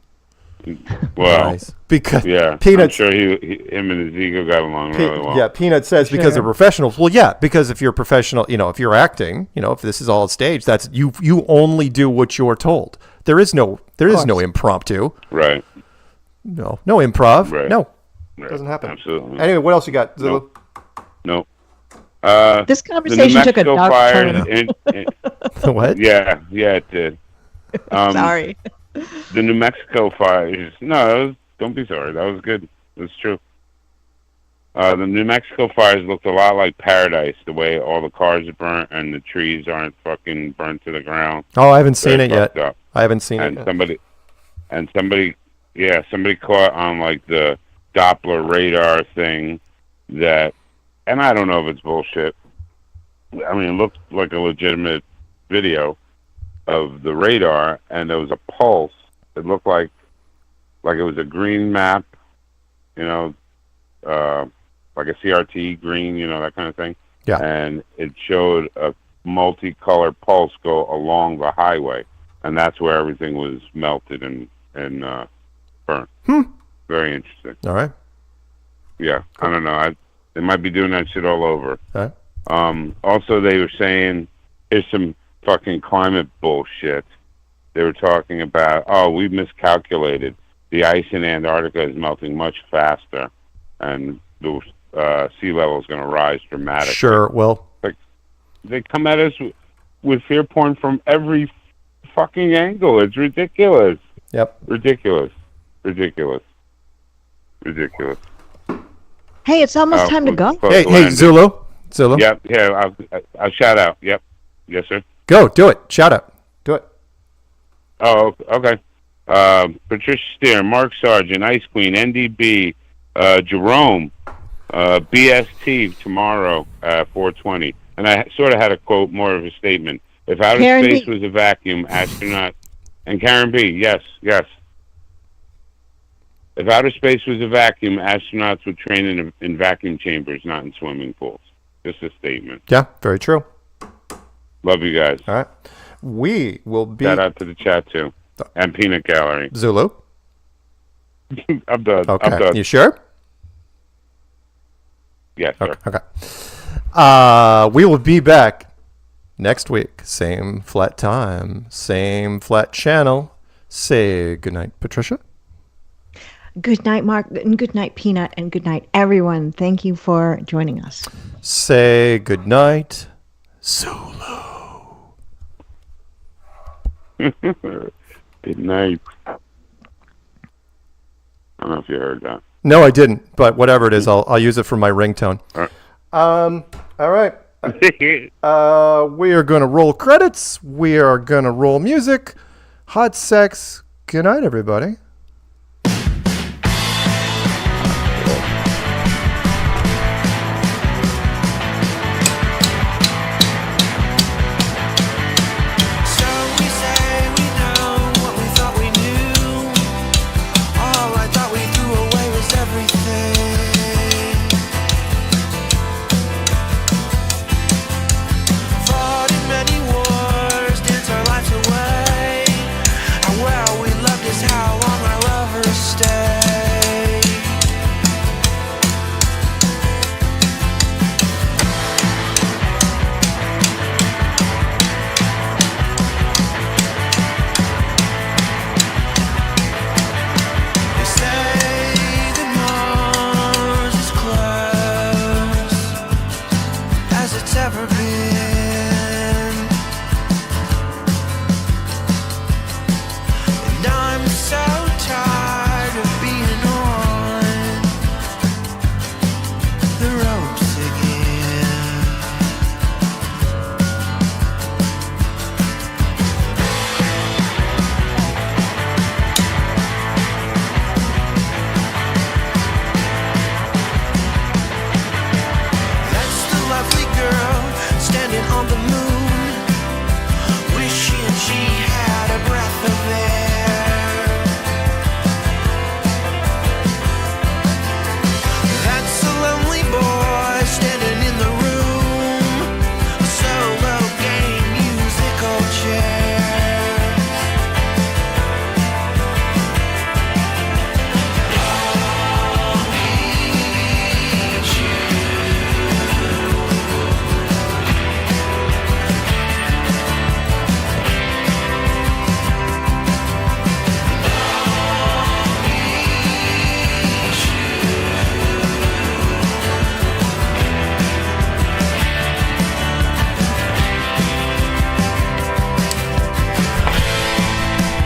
Well, nice. Because Peanut, I'm sure him and his ego got along really well. Yeah, Peanut says because they're professionals. Well, yeah, because if you're professional, if you're acting, if this is all staged, that's you only do what you're told. There is no impromptu. Right. No improv. Right. No. Right. Doesn't happen. Absolutely. Anyway, what else you got, Zulu? Nope. This conversation took a dark turn. What? Yeah, it did. Sorry. The New Mexico fires. No, don't be sorry. That was good. That's true. The New Mexico fires looked a lot like paradise, the way all the cars are burnt and the trees aren't fucking burnt to the ground. Oh, I haven't seen it yet. I haven't seen it yet. Somebody caught on like the Doppler radar thing that, and I don't know if it's bullshit. I mean, it looked like a legitimate video of the radar, and there was a pulse. It looked like it was a green map, like a CRT green, that kind of thing. Yeah. And it showed a multicolored pulse go along the highway, and that's where everything was melted and burnt. Very interesting. All right. Yeah, I don't know. They might be doing that shit all over. All right. Also, they were saying here's some fucking climate bullshit. They were talking about, we miscalculated. The ice in Antarctica is melting much faster, and the sea level is going to rise dramatically. Sure, well. They come at us with fear porn from every fucking angle. It's ridiculous. Yep. Ridiculous. Hey, it's almost time to go. Hey, Zulu. Yep, yeah, I'll shout out. Yep. Yes, sir. Go, do it. Shout out. Do it. Oh, okay. Patricia Steere, Mark Sargent, Ice Queen, NDB, Jerome, BST tomorrow at 4:20. And I sort of had a quote, more of a statement. If outer space was a vacuum, astronauts... And Karen B., yes. If outer space was a vacuum, astronauts would train in vacuum chambers, not in swimming pools. Just a statement. Yeah, very true. Love you guys. All right. We will be... Shout out to the chat, too. And Peanut Gallery. Zulu? I'm done. Okay. I'm done. You sure? Yes, sir. Okay. We will be back next week. Same flat time. Same flat channel. Say goodnight, Patricia. Good night, Mark, and good night, Peanut, and good night, everyone. Thank you for joining us. Say good night, Zulu. Good night. I don't know if you heard that. No, I didn't, but whatever it is, I'll use it for my ringtone. All right. We are going to roll credits. We are going to roll music. Hot sex. Good night, everybody.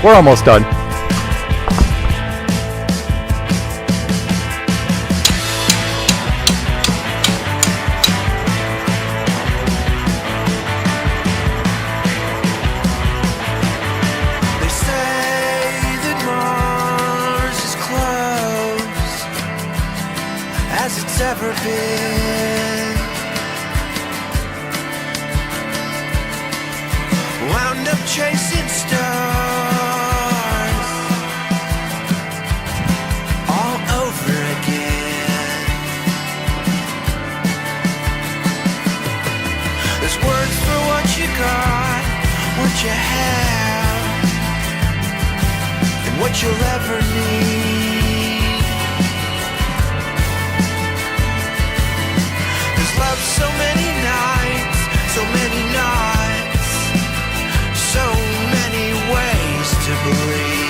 We're almost done. They say that Mars is close as it's ever been. Wound up chasing stars all over again. There's words for what you got, what you have, and what you'll ever need. There's love so many nights, so many nights, so many ways to believe.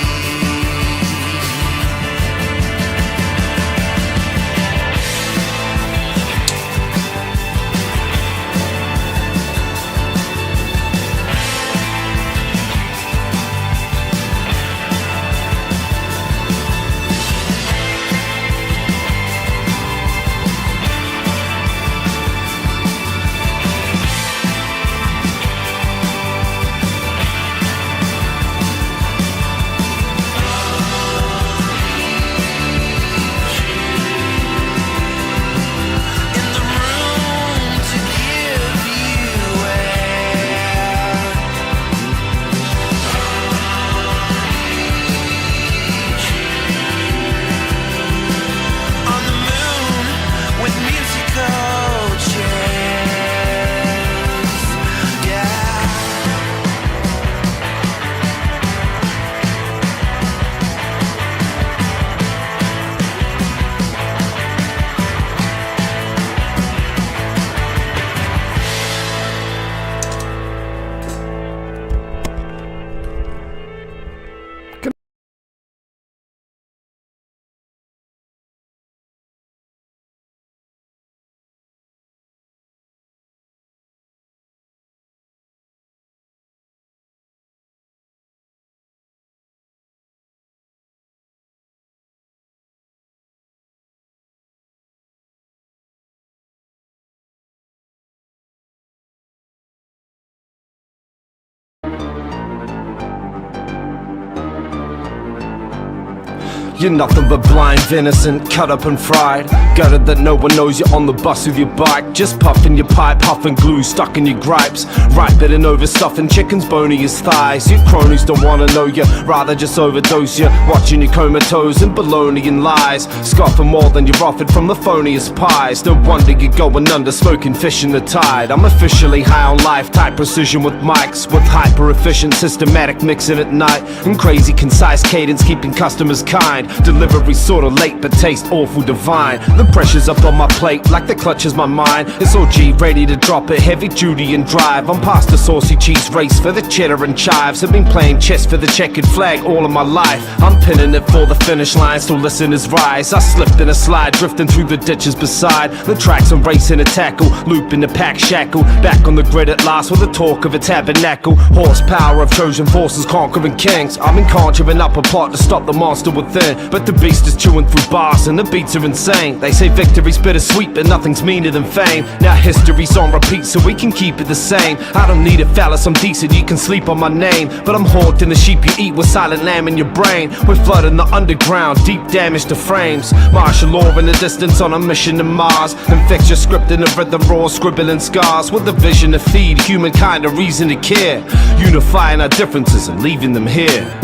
You're nothing but blind venison, cut up and fried. Gutted that no one knows you're on the bus with your bike. Just puffing your pipe, puffing glue stuck in your gripes. Right bidding over stuffing chickens bony as thighs. Your cronies don't wanna know you, rather just overdose you. Watching you comatose and baloney and lies. Scoffing more than you're offered from the phoniest pies. No wonder you're going under, smoking fish in the tide. I'm officially high on life, tight precision with mics. With hyper efficient, systematic mixing at night. And crazy concise cadence, keeping customers kind. Delivery sorta late, but taste awful divine. The pressure's up on my plate, like the clutch is my mind. It's OG, ready to drop it, heavy duty and drive. I'm past the saucy cheese race for the cheddar and chives. I've been playing chess for the checkered flag all of my life. I'm pinning it for the finish line, so listeners rise. I slipped in a slide, drifting through the ditches beside the tracks. I'm racing a tackle, looping the pack shackle. Back on the grid at last with the talk of a tabernacle. Horsepower of chosen forces conquering kings. I've been conjuring up a plot to stop the monster within. But the beast is chewing through bars and the beats are insane. They say victory's bittersweet, but nothing's meaner than fame. Now history's on repeat, so we can keep it the same. I don't need a phallus, I'm decent, you can sleep on my name. But I'm hawked in the sheep you eat with silent lamb in your brain. We're flooding the underground, deep damage to frames. Martial law in the distance on a mission to Mars. And fix your script in the rhythm raw, scribbling scars. With a vision to feed humankind a reason to care. Unifying our differences and leaving them here.